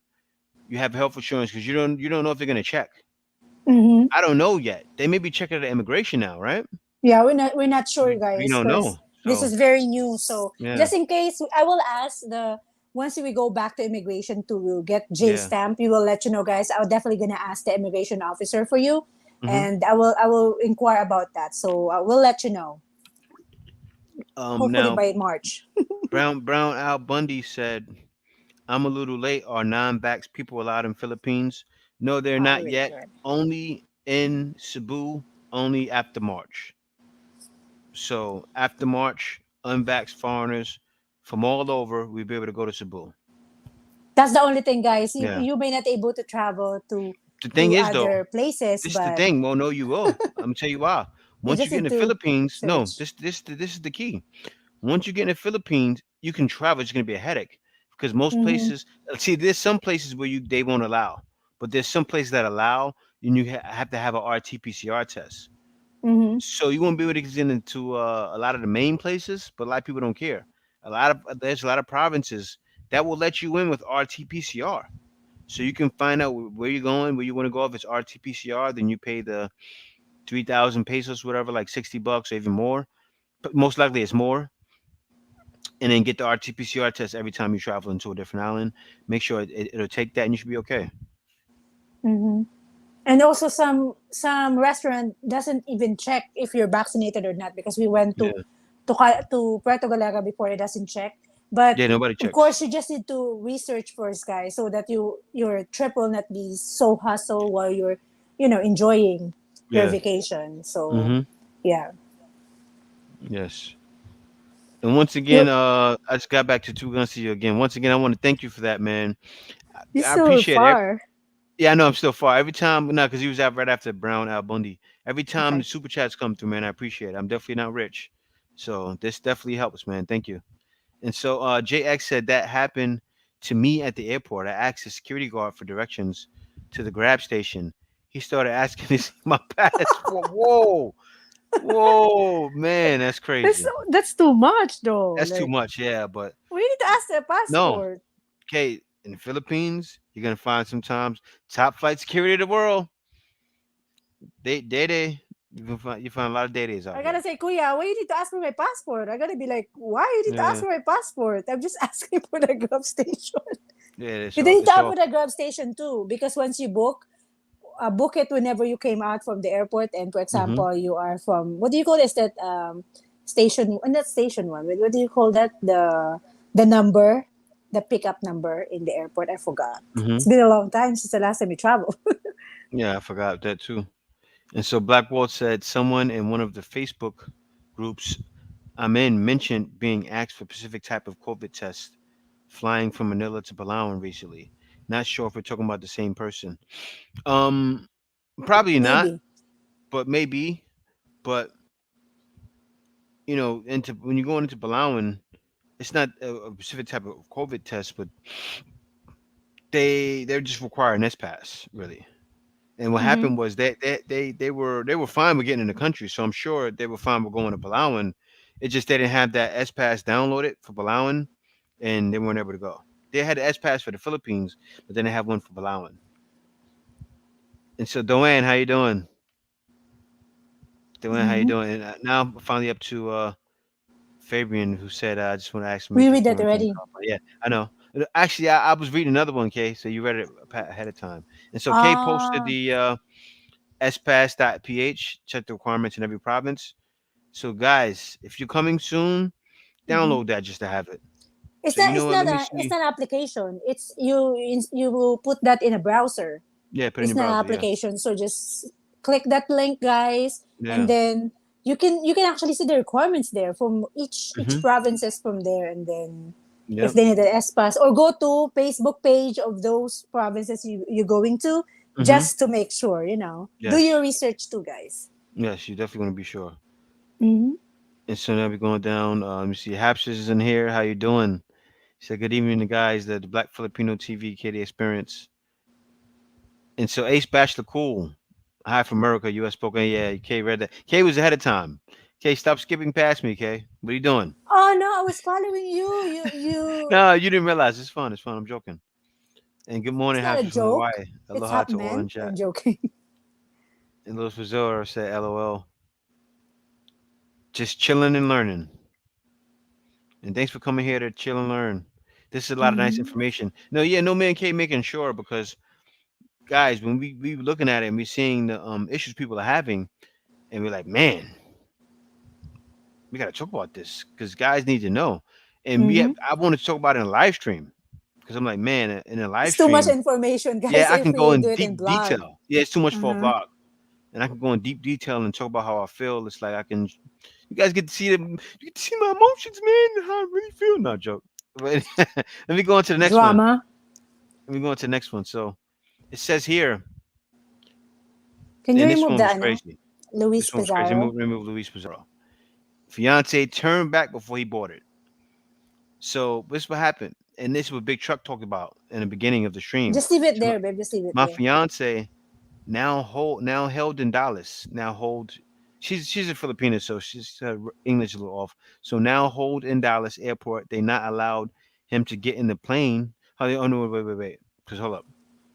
you have health insurance because you don't know if they're gonna check. Mm-hmm. I don't know yet. They may be checking at immigration now, right? Yeah, we're not sure, We guys, don't know. because this So is very new. So yeah, just in case, I will ask the once we go back to immigration to get J yeah. stamp. We will let you know, guys. I'm definitely gonna ask the immigration officer for you, Hmm. and I will inquire about that. So we'll let you know. Hopefully Now by March. Brown Al Bundy said, "I'm a little late. Are non-vax people allowed in Philippines? No, they're Oh, not yet. Richard. Only in Cebu. Only after March. So after March, unvaxxed foreigners from all over, we'll be able to go to Cebu. That's the only thing, guys. You Yeah. you may not able to travel The thing to is, though, other places, this is the but thing. Well, no, you will. I'm gonna tell you why. you Once you just get in need the to Philippines, no, search. this is the key. Once you get in the Philippines, you can travel. It's gonna be a headache because most Mm-hmm. places. See, there's some places where they won't allow, but there's some places that allow, and you have to have a RT-PCR test. Mm-hmm. So you won't be able to get into a lot of the main places, but a lot of people don't care. There's a lot of provinces that will let you in with RT-PCR. So you can find out where you're going, where you want to go. If it's RT-PCR, then you pay the 3,000 pesos, whatever, like $60 or even more. But most likely it's more. And then get the RT-PCR test every time you travel into a different island. Make sure it'll take that, and you should be okay. Mm-hmm. And also some restaurant doesn't even check if you're vaccinated or not because we went Yeah, to Puerto Galera before. It doesn't check. But yeah. Nobody of checks. course, you just need to research first, guys, so that your trip will not be so hustle while you're enjoying your Yeah. vacation. So Mm-hmm. yeah, Yes. And once you again, I just got back to Two Guns to you again. Once again, I want to thank you for that, man. you I so appreciate it. far. Yeah, I know I'm still far. Every time, no, because he was out right after Brown Al Bundy. Every time the Okay. super chats come through, man, I appreciate it. I'm definitely not rich, so this definitely helps, man. Thank you. And so, JX said that happened to me at the airport. I asked the security guard for directions to the grab station. He started asking to see my passport. Whoa, whoa, man, that's crazy. That's too much though. That's too Like much, yeah. But we need to ask the no, passport. okay, in the Philippines, you're gonna find sometimes top flight security of the world. They you find a lot of days out I gotta here. say, Kuya, why you need to ask for my passport? I gotta be like, why you need to ask Yeah, for my passport? I'm just asking for the grub station. yeah, You need to it's ask all. for the grub station too, because once you book it whenever you came out from the airport, and for Hmm. example, you are from what do you call this? That station, not station one. What do you call that? The number, the pickup number in the airport. I forgot. Hmm. It's been a long time since the last time we traveled. Yeah, I forgot that too. And so Black Walt said someone in one of the Facebook groups I'm in mentioned being asked for a specific type of COVID test flying from Manila to Palawan recently. Not sure if we're talking about the same person. Um, Probably not, Maybe. but maybe. But into when you're going into Palawan, it's not a specific type of COVID test, but they're just requiring S pass really. And what Mm-hmm. happened was they were fine with getting in the country, so I'm sure they were fine with going to Palawan. It just they didn't have that S pass downloaded for Palawan, and they weren't able to go. They had the S pass for the Philippines, but then they have one for Palawan. And so, Doane, how you doing? Doane, how you Mm-hmm. doing? And now I'm finally up to Fabian, who said, "I just want to ask to We make your read that quarantine already. call." Yeah, I know. Actually, I was reading another one, Kay. So you read it ahead of time. And so Kay posted Ah. the spass.ph, check the requirements in every province. So guys, if you're coming soon, Mm-hmm. download that just to have it. It's So you not. know It's what? not Let me a. It's see. not an application. It's you. You will put that in a browser. Yeah, put it in It's your not an browser. Yeah, application. So just click that link, guys, and yeah. then you can actually see the requirements there from each Mhm. provinces from there, and then if Yep. they need an S pass, or go to Facebook page of those provinces you're going to, Mhm. just to make sure. Do Yes. your research too, guys. Yes. You definitely want to be sure. Mm-hmm. And so now we're going down. Let me see. Hapsis is in here. How you doing? He said, "Good evening, the guys. The Black Filipino TV KD Experience." And so Ace Bachelor Cool. Hi from America, U.S. spoken. Yeah, K read that. K was ahead of time. K, stop skipping past me, K. What are you doing? Oh no, I was following you. You. No, you didn't realize. It's fun. It's fun. I'm joking. And good It's morning, not a Hapsis from joke. Hawaii. It's Aloha half to all in meant. chat. I'm joking. And Louis Fazor said, LOL. Just chilling and learning. And thanks for coming here to chill and learn. This is a lot of nice Mm-hmm. information. No, yeah, no man K making sure because guys, when we looking at it and we're seeing the issues people are having, and we're like, man, we gotta talk about this because guys need to know. And Mm-hmm. I wanted to talk about it in a live stream because I'm like, man, in a live It's too much stream, information, yeah, guys. I If can go we in do it in deep blog. detail. Yeah, it's too much for a Uh-huh. vlog, and I can go in deep detail and talk about how I feel. It's like I can, you guys get to see them, you get to see my emotions, man, how I really feel. No joke. But let me go on to the next one. Drama. Let me go on to the next one. So it says here, Can you and this remove one the was ano? crazy. Luis This one was crazy. Pizarro? Remove Luis Pizarro. Fiance turned back before he bought it. So this is what happened, and this is what Big Truck talked about in the beginning of the stream. Just leave it So there, babe. Just leave it my there. fiance now held in Dallas. Now hold. She's a Filipina, so she's English a little off. So now hold in Dallas airport. They not allowed him to get in the plane. How they? Oh no! Wait. Because hold up.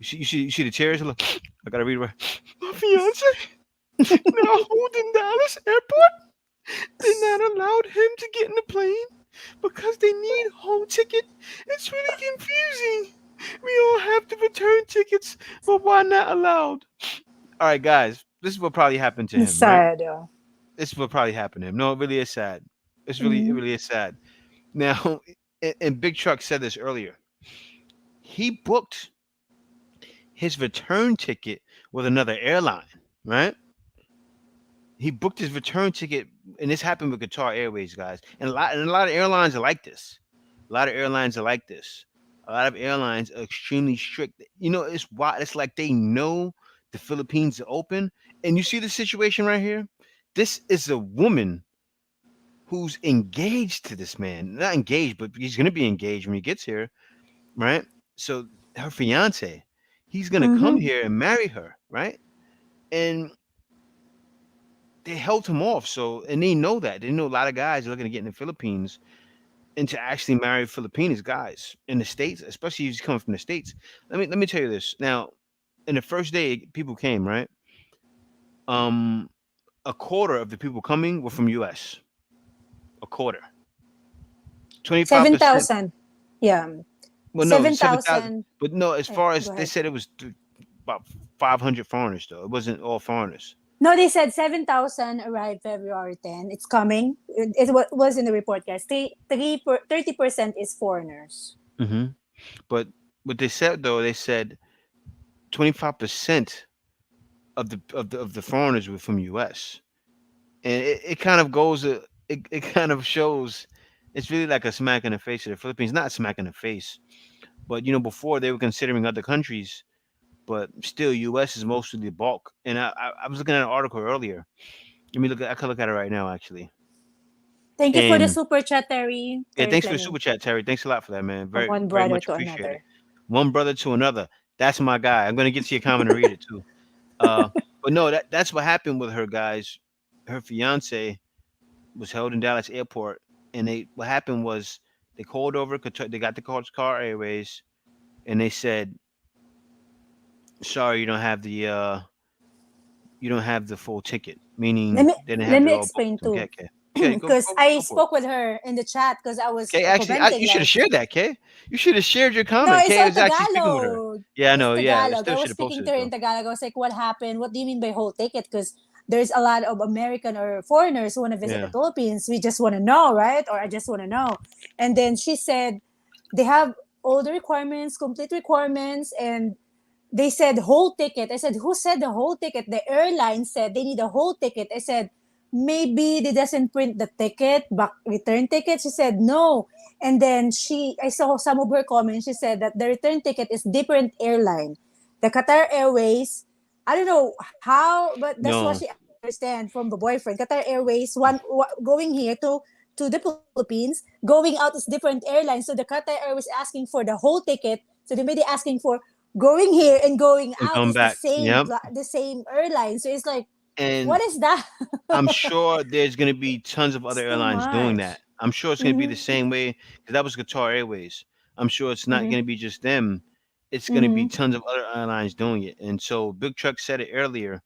You see the tears? Look, I gotta read. My fiance now hold in Dallas airport. They not allowed him to get in the plane because they need home ticket. It's really confusing. We all have the return tickets, but why not allowed? All right, guys, this is what probably happened to It's him, right? sad. This is what probably happened to him. No, it really is sad. It Mm-hmm. really is sad. Now, and Big Truck said this earlier. He booked his return ticket with another airline, right? He booked his return ticket, and this happened with Qatar Airways, guys. And a lot of airlines are like this. A lot of airlines are like this. A lot of airlines are extremely strict. It's why it's like they know the Philippines are open. And you see the situation right here. This is a woman who's engaged to this man. Not engaged, but he's gonna be engaged when he gets here, right? So her fiance, he's gonna come Mm-hmm. here and marry her, right? And they held him off. So, and they know that. They know a lot of guys are looking to get in the Philippines and to actually marry Filipinos guys in the States, especially if he's coming from the States. Let me tell you this. Now, in the first day people came, right? Um, a quarter of the people coming were from US. A quarter. 25%. 7,000. Yeah. Well, no, 7,000. 7,000. But no, as far Go as they ahead. said it was about 500 foreigners though. It wasn't all foreigners. No, they said 7,000 arrived February 10. It's coming. Was in the report, guys. 30% is foreigners. Hmm. But what they said though, they said 25% of the foreigners were from U.S. And it kind of goes, it kind of shows, it's really like a smack in the face of the Philippines. Not a smack in the face, but before they were considering other countries, but still U.S. is mostly the bulk. And I was looking at an article earlier. Let me look. I could look at it right now, actually. Thank you for the And super chat, Terry. yeah, Terry thanks for the Fleming. super chat, Terry. Thanks a lot for that, man. From Very, one very brother much to appreciated. another. One brother to another. That's my guy. I'm gonna get to your comment and read it too. Uh, but no, that's what happened with her, guys. Her fiance was held in Dallas airport, and they what happened was they called over. They got the car Airways, and they said, "Sorry, you don't have the full ticket," Let meaning me they didn't let have it me all explain booked on too. get. Okay, Because I go for it. spoke with her in the chat because I was Okay, actually, commenting you should have like, shared that, Kay. You should have shared your no, comment. it's Kay all was actually speaking with her. Tagalog. Yeah, I It's know. Yeah, I Tagalog. still I should was have speaking posted to it her in though. Tagalog. I was like, what happened? What do you mean by whole ticket? Because there's a lot of American or foreigners who want to visit the Yeah. Philippines. We just want to know, right? Or I just want to know. And then she said they have all the requirements, complete requirements, and they said whole ticket. I said, who said the whole ticket? The airline said they need a whole ticket. I said, maybe they doesn't print the ticket, back return ticket. She said no. And then I saw some of her comments. She said that the return ticket is different airline. The Qatar Airways, I don't know how, but that's what she No, understand from the boyfriend. Qatar Airways, going here to the Philippines, going out is different airlines. So the Qatar Airways asking for the whole ticket. So they may be asking for going here and going and out come is the back. same Yep. the same airline. So it's like, And what is that? I'm sure there's gonna be tons of It's other too airlines doing much. that. I'm sure it's gonna be the Mm-hmm. same way because that was Qatar Airways. I'm sure it's not Mm-hmm. gonna be just them. It's gonna be Mm-hmm. tons of other airlines doing it. And so Big Truck said it earlier,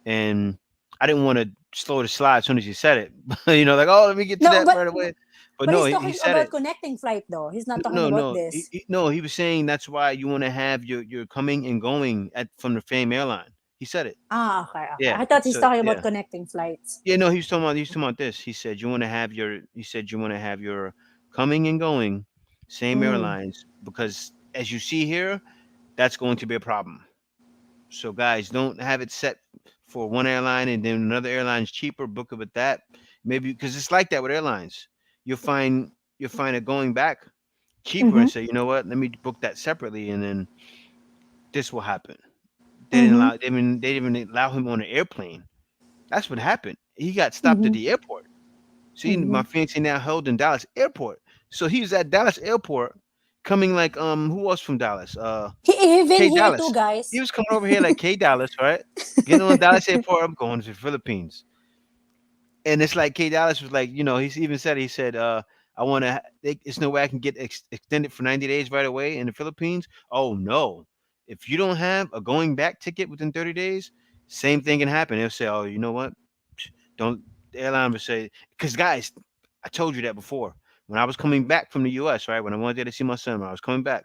and I didn't want to slow the slide as soon as he said it. Like, oh, let me get to No, that right away. But but no, he's he talking said about it. connecting flight though. He's not talking No, about no, this. no. He was saying that's why you want to have your coming and going from the same airline. He said it. Ah, okay, okay. Yeah. I thought he's So talking about yeah, connecting flights. yeah. No, he's talking about this. He said you want to have your. He said you want to have your coming and going same Mm. airlines because as you see here, that's going to be a problem. So guys, don't have it set for one airline and then another airline's cheaper. Book it with that. Maybe because it's like that with airlines. You'll find you'll find it going back cheaper Mm-hmm. and say, you know what, let me book that separately, and then this will happen. They didn't Mm-hmm. allow. I mean, they didn't even allow him on the airplane. That's what happened. He got stopped at Mm-hmm. the airport. See, Mm-hmm. my fiance now held in Dallas airport. So he was at Dallas airport, coming like who was from Dallas? He even K here too, Dallas. He guys. was coming over here like K Dallas, right? Getting on Dallas airport. I'm going to the Philippines. And it's like K Dallas was like, he's even said he said, I want to. It's no way I can get extended for 90 days right away in the Philippines. Oh no, if you don't have a going back ticket within 30 days, same thing can happen. They'll say, oh, you know what? Don't the airline will say because guys, I told you that before. When I was coming back from the U.S., right? When I went there to see my son, when I was coming back,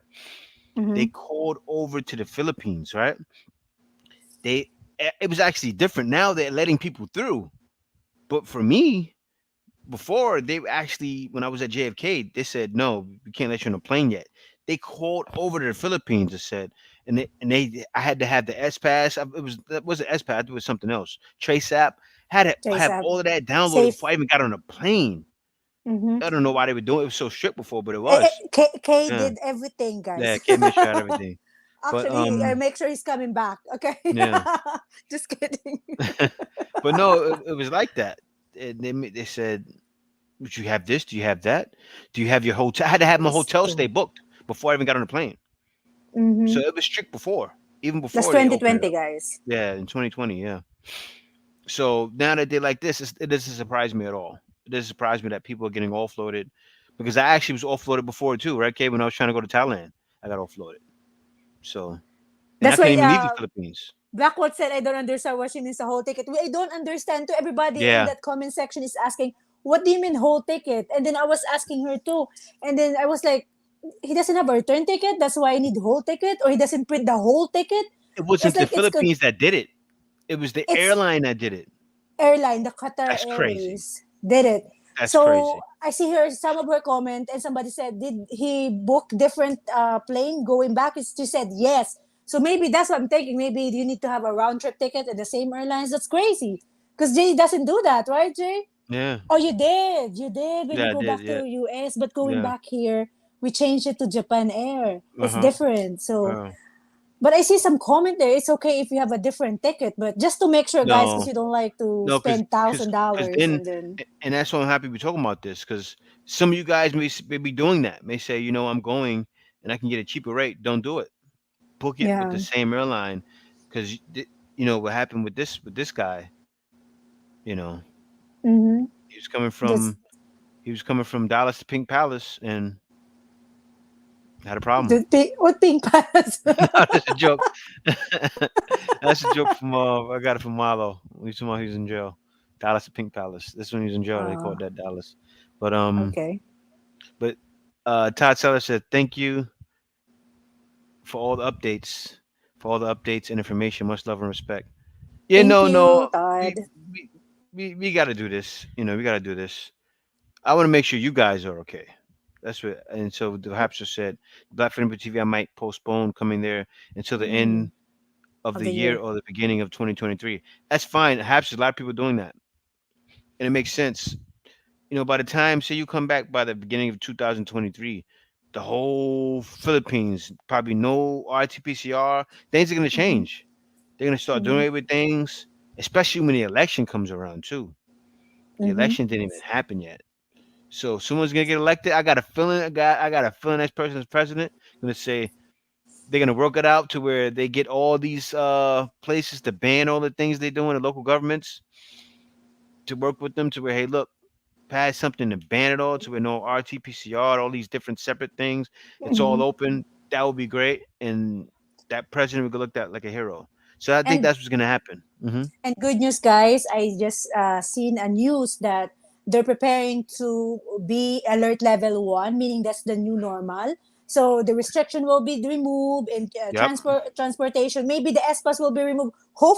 they Mm-hmm. called over to the Philippines, right? They it was actually different. Now they're letting people through, but for me, before they actually when I was at JFK, they said no, we can't let you on the plane yet. They called over to the Philippines and said, and they I had to have the S pass. That wasn't S pass. It was something else. Trace app had to Trace have up. all of that downloaded Safe. before I even got on the plane. Mm-hmm. I don't know why they were doing it. It was so strict before, but it was. K Yeah, did everything, yeah. guys. Can't make sure I had everything, but Actually, I make sure he's coming back. Okay. yeah. Just kidding. But no, it was like that. They said, "Would you have this? Do you have that? Do you have your hotel?" I had to have my It's hotel stay too. booked before I even got on the plane. So Mm-hmm. it was strict before, even That's before they opened it 2020, up. guys. Yeah, in 2020. Yeah. So now that they're like this, it doesn't surprise me at all. It doesn't surprise me that people are getting offloaded because I actually was offloaded before too, right? Okay, when I was trying to go to Thailand, I got offloaded. So, and I That's couldn't why even leave the Philippines. Blackwell said, I don't understand what she means the whole ticket. I don't understand too. Everybody in Yeah, that comment section is asking, what do you mean whole ticket? And then I was asking her too. And then I was like, he doesn't have a return ticket. That's why I need whole ticket. Or he doesn't print the whole ticket. it It's wasn't the like, Philippines that did it. It was the it's airline that did it. airline, the Qatar That's crazy. Airways did it. That's So crazy. I see her some of her comment, and somebody said, "Did he book different plane going back?" She said yes. So maybe that's what I'm thinking. Maybe you need to have a round trip ticket at the same airlines. That's crazy because Jay doesn't do that, right, Jay? Yeah, Oh, you did when you yeah, I go did. back Yeah, to US, but going yeah. back here, we changed it to Japan Air. Uh It's huh. different. So Oh, But I see some comment there. It's okay if you have a different ticket, but just to make sure, guys, because No, you don't like to no, spend thousand because dollars then, and then and that's why I'm happy we're talking about this, because some of you guys may be doing that. May say, I'm going and I can get a cheaper rate. Don't do it. Book it with yeah. the same airline, because what happened with this guy. You know, Mm-hmm. he was coming That's from he was coming from Dallas to Pink Palace and had a problem. the pink, what pink pants? No, that's a joke. That's a joke from I got it from Marlo. We talking about he was in jail. Dallas to Pink Palace. This when he was in jail. They uh, called that Dallas. But okay. but Todd Seller said thank you for all the updates, and information. Much love and respect. Yeah, Thank no, you, no, Todd. we we we got to do this. We got to do this. I want to make sure you guys are okay. That's what. And so the Hapster said, Black Film TV, I might postpone coming there until the Mm, end of of the the year year. or the beginning of 2023. That's fine. Hapster, a lot of people doing that, and it makes sense. By the time, say you come back by the beginning of 2023, the whole Philippines probably no RT-PCR. Things are gonna Mm-hmm. change. They're gonna start doing Mm-hmm. away with things, especially when the election comes around too. The Mm-hmm. election didn't even happen yet. So someone's gonna get elected. I got a feeling. I got a feeling next person is president. Gonna say they're gonna work it out to where they get all these places to ban all the things they do in the local governments to work with them to where, hey, look, pass something to ban it all to where no RT-PCR, all these different separate things. It's all Mm-hmm. open. That would be great, and that president would look at like a hero. So I think And that's what's gonna happen. And good news, guys. I just seen a news that they're preparing to be alert level one, meaning that's the new normal. So the restriction will be removed and Yep. transportation. Maybe the S pass will be removed.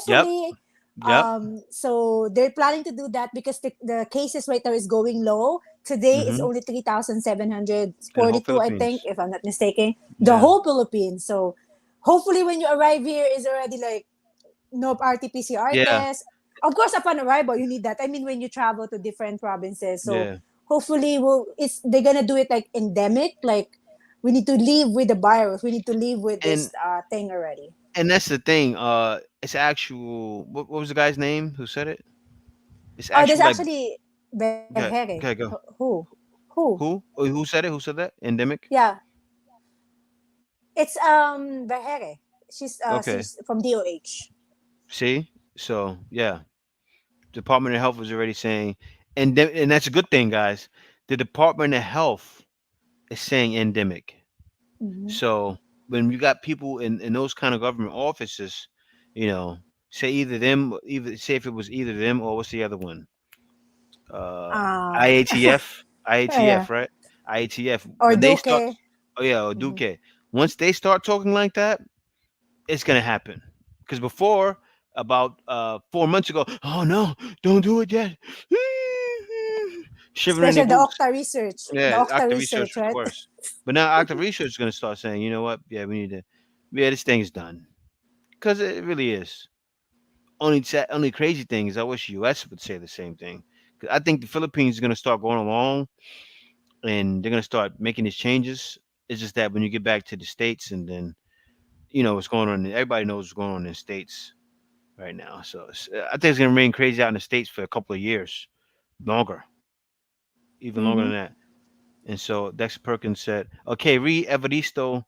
Yep. Hopefully, Yep. so they're planning to do that because the cases right now is going low. Today is hmm only And the whole 3,742, I think, Philippines. if I'm not mistaken. The Yeah. whole Philippines. So hopefully, when you arrive here, is already like no RT-PCR Yeah. test. Of course, upon arrival, you need that. I mean, when you travel to different provinces, so Yeah. hopefully, they're gonna do it like endemic. Like we need to live with the virus. We need to live with And this thing already. that's the thing. It's actual. What was the guy's name who said it? It's Oh, there's actual like. actually Okay. Behere. Okay. Go. Who? Who? Who said it? Who said that? Endemic. Yeah, it's Behere. Okay. She's from DOH. See. So yeah, Department of Health was already saying, and that's a good thing, guys. The Department of Health is saying endemic. Mm-hmm. So when you got people in those kind of government offices, you know, say either them, either say if it was either them or what's the other one? Uh, Uh, IATF, yeah. IATF, right? IATF. Or When they start, Duque. oh yeah, or Mm-hmm. Duque. Once they start talking like that, it's gonna happen. Because before, about 4 months ago, oh no, don't do it yet. Shivering in their Especially the boots. Octa research. The Yeah, Octa active research, research was the right? worst. But now active research is gonna start saying, you know what? Yeah, we need to. Yeah, this thing is done because it really is. Only crazy thing is I wish U.S. would say the same thing. 'Cause I think the Philippines is gonna start going along and they're gonna start making these changes. It's just that when you get back to the states and then what's going on. Everybody knows what's going on in the states right now. So I think it's gonna remain crazy out in the states for a couple of years, longer, even longer Mm-hmm. than that. And so Dex Perkins said, "Okay, read Evaristo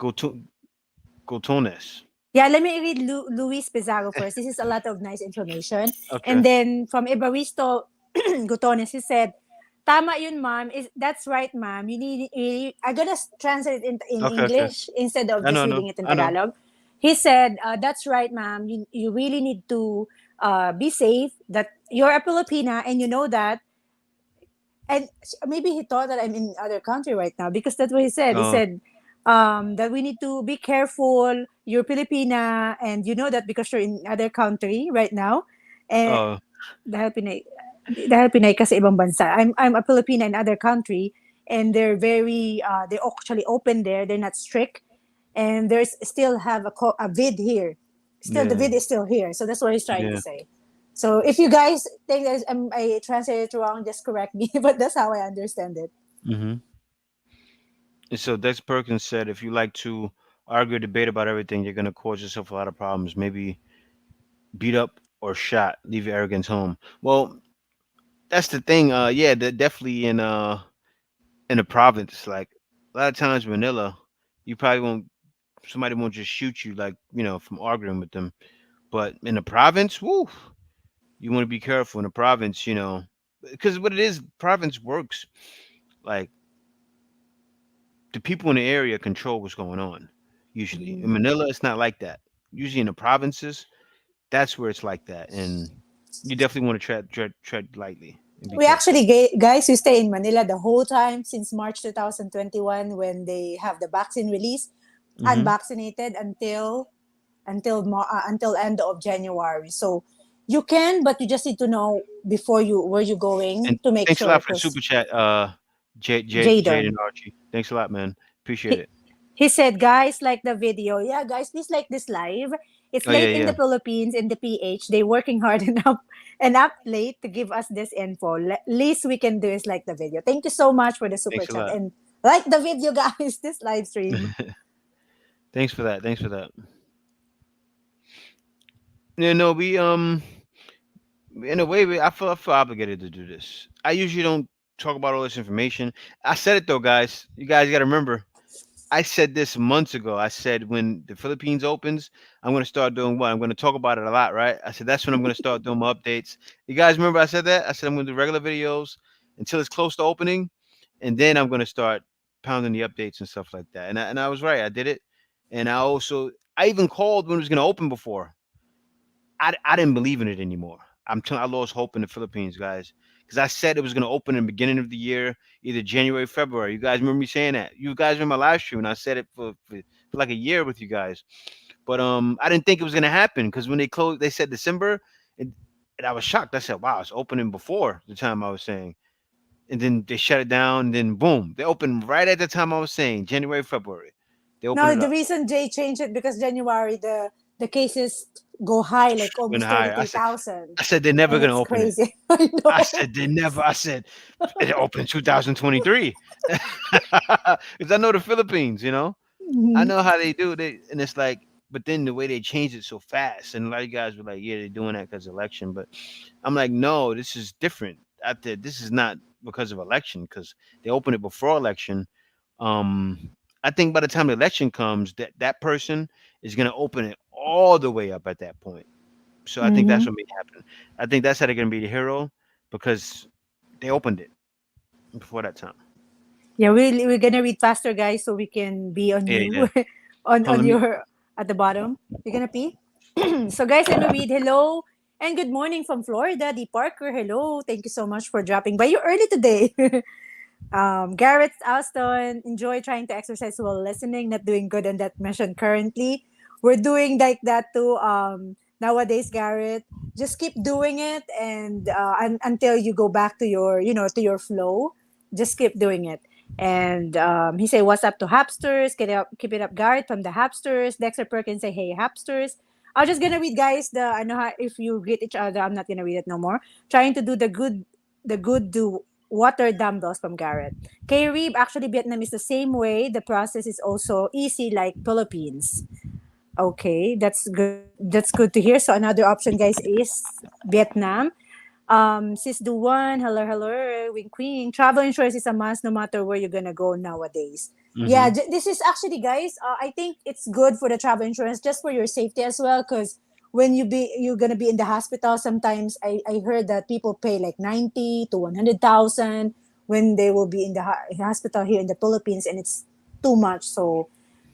Gotu- Gotones." Yeah, let me read Luis Pizarro first. This is a lot of nice information. And Okay, then from Evaristo Gutones, he said, Tama yun, ma'am. That's right, ma'am. I'm gonna translate it in okay. English instead of I just know, reading it in I know. Tagalog. He said, that's right, ma'am. You really need to be safe, that you're a Filipina and you know that. And maybe he thought that I'm in other country right now because that's what he said. He Oh, said that we need to be careful. You're Filipina, and you know that because you're in other country right now. And oh, dahil Pinay, dahil Pinay ka sa ibang bansa. I'm a Filipina in other country, and they're actually open there. They're not strict, and there's still have a vid here. Still, the yeah, vid is still here. So that's what he's trying to yeah. say. So if you guys think that I translated it wrong, just correct me. But that's how I understand it. hmm And so Dex Perkins said, if you like to argue or debate about everything, you're gonna cause yourself a lot of problems. Maybe beat up or shot, leave your arrogance home. Well, that's the thing. Yeah, definitely in a province, like a lot of times Manila, you probably won't. Somebody won't just shoot you, like from arguing with them. But in the province, woo, you want to be careful in the province, because what it is, province works like the people in the area control what's going on. Usually in Mhm. Manila, it's not like that. Usually in the provinces, that's where it's like that, and you definitely want to tread lightly and be We careful. actually, guys, we stay in Manila the whole time since March 2021 when they have the vaccine release, Hmm. unvaccinated until end of January. So you can, but you just need to know before you where you're going And to make thanks a sure. lot for the Because super chat, Jade Jadon, and Archie. Thanks a lot, man. Appreciate he, it. he said, guys, like the video. Yeah, guys, please like this live. It's Oh yeah, late in the yeah. Philippines in the PH. They working hard and up late to give us this info. Least we can do is like the video. Thank you so much for the super Thanks a chat lot. and like the video, guys. This live stream. Thanks for that. Thanks for that. Yeah, no, in a way, I feel obligated to do this. I usually don't talk about all this information. I said it though, guys. You guys got to remember. I said this months ago. I said when the Philippines opens, I'm going to start doing what? I'm going to talk about it a lot, right? I said that's when I'm going to start doing my updates. You guys remember I said that? I said I'm going to do regular videos until it's close to opening, and then I'm going to start pounding the updates and stuff like that. And I was right. I did it, and I even called when it was going to open before. I didn't believe in it anymore. I lost hope in the Philippines, guys, because I said it was going to open in the beginning of the year, either January, February. You guys remember me saying that? You guys remember my live stream, and I said it for like a year with you guys. But I didn't think it was going to happen because when they closed, they said December, and, and I was shocked. I said, "Wow, it's opening before the time I was saying." And then they shut it down. And then boom, they opened right at the time I was saying, January, February. They opened Now it the up. reason Jay changed it because January the cases go high, like Went almost thirty higher. three thousand, I said they're never and going to it's open it. crazy. I I know. said they never. I said it opened 2023. Because I know the Philippines, I Mhm. know how they do. And it's like, but then the way they changed it so fast, and a lot of guys were like, "Yeah, they're doing that because election." But I'm like, no, this is different. After this is not because of election, because they open it before election. Um, I think by the time the election comes, that person is gonna open it all the way up at that point. So I think that's Mhm. what made it happen. I think that's how they're gonna be the hero because they opened it before that time. Yeah, we're gonna read faster, guys, so we can be on Yeah, you, yeah. Hold on on, let me. your at the bottom. You're gonna pee. So, guys, let me read. Hello and good morning from Florida, D Parker. Hello, thank you so much for dropping by. You early today. Garrett Alston, enjoy trying to exercise while listening. Not doing good on that mission currently. We're doing like that too. Nowadays, Garrett, just keep doing it, and until you go back to your, to your flow. Just keep doing it. And he say, "What's up to Hapsters? Keep it up, Garrett from the Hapsters." Dexter Perkins say, "Hey, Hapsters." I'm just gonna read, guys. I know how if you greet each other, I'm not gonna read it no more. Trying to do the good do water dumbbells from Garrett. Kay Reeb, actually Vietnam is the same way. The process is also easy like Philippines. Okay, that's good. That's good to hear. So another option, guys, is Vietnam. Sis Duan, hello, hello, Wing Queen. Travel insurance is a must no matter where you're gonna go nowadays. Mm-hmm. Yeah, this is actually, guys. I think it's good for the travel insurance just for your safety as well, because when you're gonna be in the hospital, sometimes I heard that people pay like 90 to 100,000 when they will be in the hospital here in the Philippines, and it's too much. So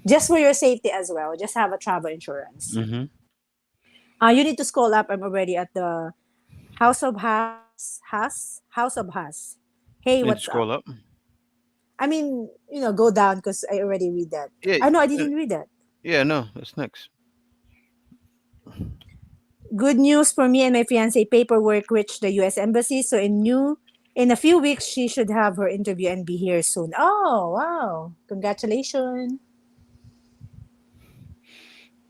just for your safety as well, just have a travel insurance. Mm-hmm. You need to scroll up. I'm already at the House of Has. Hey, Need to what's up? scroll up. I mean, go down because I already read that. Yeah, I know I uh, didn't read that. yeah. No, that's next. Good news for me and my fiance. Paperwork reached the U.S. embassy, so in a few weeks she should have her interview and be here soon. Oh wow! Congratulations.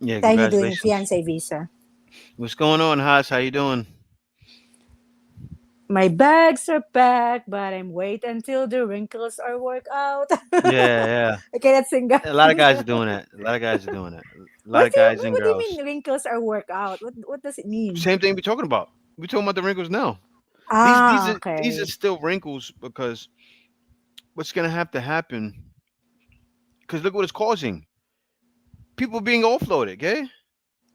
Yeah, What are you doing in congratulations. fiance visa? What's going on, Haas? How you doing? My bags are packed, but I'm wait until the wrinkles are worked out. Yeah, yeah. I cannot sing, A lot of guys. guys are doing that. A lot of guys are doing that. A lot of guys and What do you girls. mean wrinkles are worked out? What does it mean? Same thing we're talking about. We're talking about the wrinkles now. These these Ah, are these are okay. still wrinkles because what's gonna have to happen? Because look what it's causing. People being offloaded. Okay,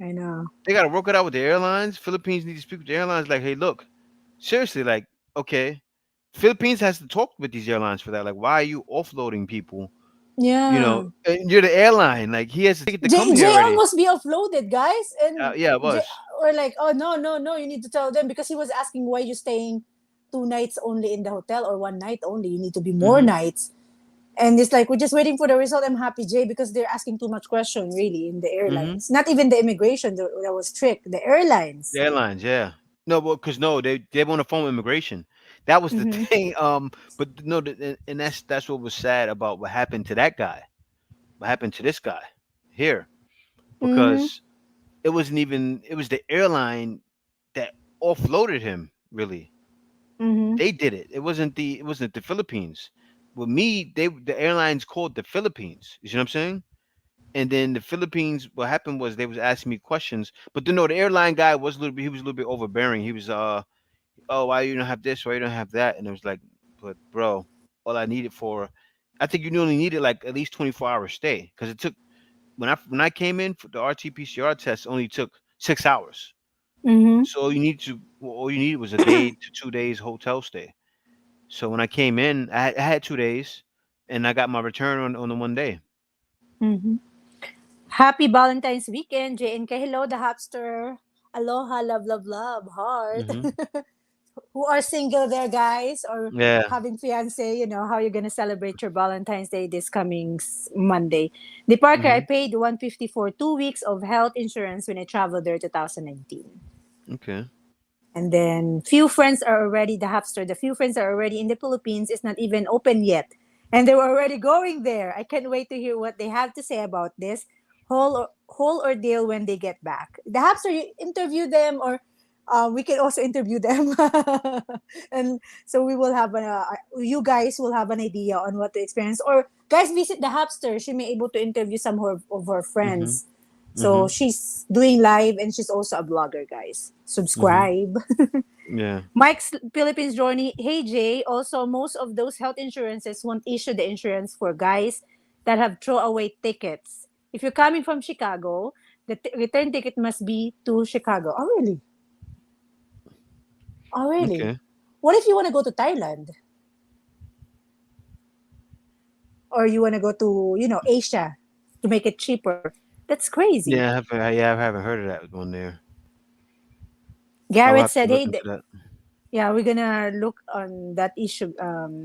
I know. they got to work it out with the airlines. Philippines need to speak with the airlines. Like, hey, look, seriously, like, okay, Philippines has to talk with these airlines for that. Like, why are you offloading people? Yeah. And you're the airline. Like, he has a ticket to come here Jay already. almost be offloaded, guys, and Yeah, it Jay was. or like, oh no, no, no, you need to tell them because he was asking why you staying 2 nights only in the hotel or 1 night only. You need to be more Hmm. nights. And it's like we're just waiting for the result. I'm happy, Jay, because they're asking too much question really in the Hmm. airlines. Not even the immigration that was strict. The The airlines. airlines, yeah. No, well, because no, they want to phone immigration. That was the Mm-hmm. thing. But no, and that's what was sad about what happened to that guy. What happened to this guy here? Mm-hmm. Because it wasn't even. It was the airline that offloaded him. Really, Mm-hmm. they did it. It wasn't the Philippines. With me, the airlines called the Philippines. You see what I'm saying? And then the Philippines, what happened was they was asking me questions, but no, the airline guy was a little bit. He was a little bit overbearing. He was oh, why you don't have this? Why you don't have that? And it was like, but bro, all I needed for, I think you only needed like at least 24 hour stay because it took when I came in for the RT-PCR test only took 6 hours. Mm-hmm. So all you needed was a day to 2 days hotel stay. So when I came in, I had 2 days, and I got my return on the one day. Mm-hmm. Happy Valentine's weekend, JNK. Hello, the Hopster. Aloha, love, love, love, heart. Hmm. Who are single there, guys, or Yeah. having fiance, how you're gonna celebrate your Valentine's Day this coming Monday. The Parker, I Hmm. paid 150 for 2 weeks of health insurance when I traveled there 2019. Okay. And then the few friends are already in the Philippines. It's not even open yet. And they were already going there. I can't wait to hear what they have to say about this whole ordeal when they get back. The Hapster, you interview them or we can also interview them. And so you guys will have an idea on what to experience. Or guys, visit the Hapster. She may able to interview some of her Hmm. friends. So Hmm. she's doing live and she's also a blogger, guys. Hmm. Subscribe. Yeah. Mike's Philippines journey. Hey Jay, also most of those health insurances won't issue the insurance for guys that have throwaway tickets. If you're coming from Chicago, the return ticket must be to Chicago. Oh really? Oh really? Okay. What if you want to go to Thailand or you want to go to Asia to make it cheaper? That's crazy. Yeah, I haven't heard of that one there. I will Garrett have to said, look "Hey, into that. yeah, we're gonna look on that issue,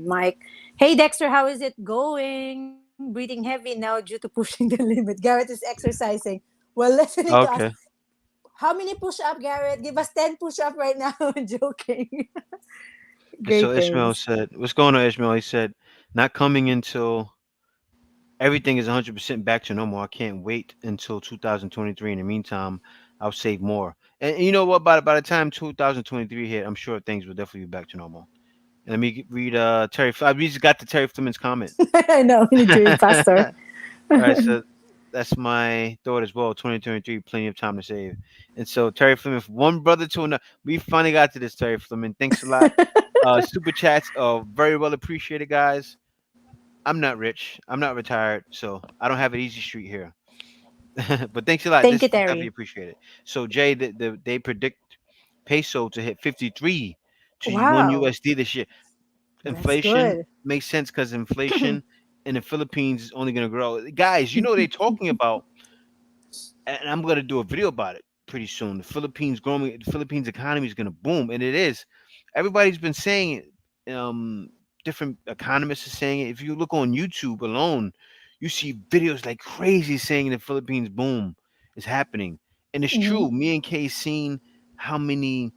Mike. Hey, Dexter, how is it going? Breathing heavy now due to pushing the limit. Garrett is exercising while listening to us. Okay. How many push up, Garrett? Give us 10 push up right now. Joking. So Great Ishmael things. said, "What's going on, Ishmael?" He said, "Not coming until everything is 100% back to normal. I can't wait until 2023. In the meantime, I'll save more." And you know what? By the time 2023 hit, I'm sure things will definitely be back to normal. And let me read Terry. We just got to Terry Fleming's comment. I know. We need to read faster. All right, so that's my thought as well. 2023, plenty of time to save. And so Terry Fleming, from one brother to another, we finally got to this. Terry Fleming, thanks a lot. Super chats are very well appreciated, guys. I'm not rich. I'm not retired, so I don't have an easy street here. But thanks a lot. Thank This you, is definitely Terry. appreciated. So Jay, they predict peso to hit 53 to one Wow. USD this year. That's Inflation good. makes sense because inflation in the Philippines is only going to grow. Guys, they're talking about, and I'm going to do a video about it pretty soon. The Philippines economy is going to boom, and it is. Everybody's been saying it. Different economists are saying it. If you look on YouTube alone, you see videos like crazy saying the Philippines boom is happening, and it's Hmm. true. Me and Kay seen how many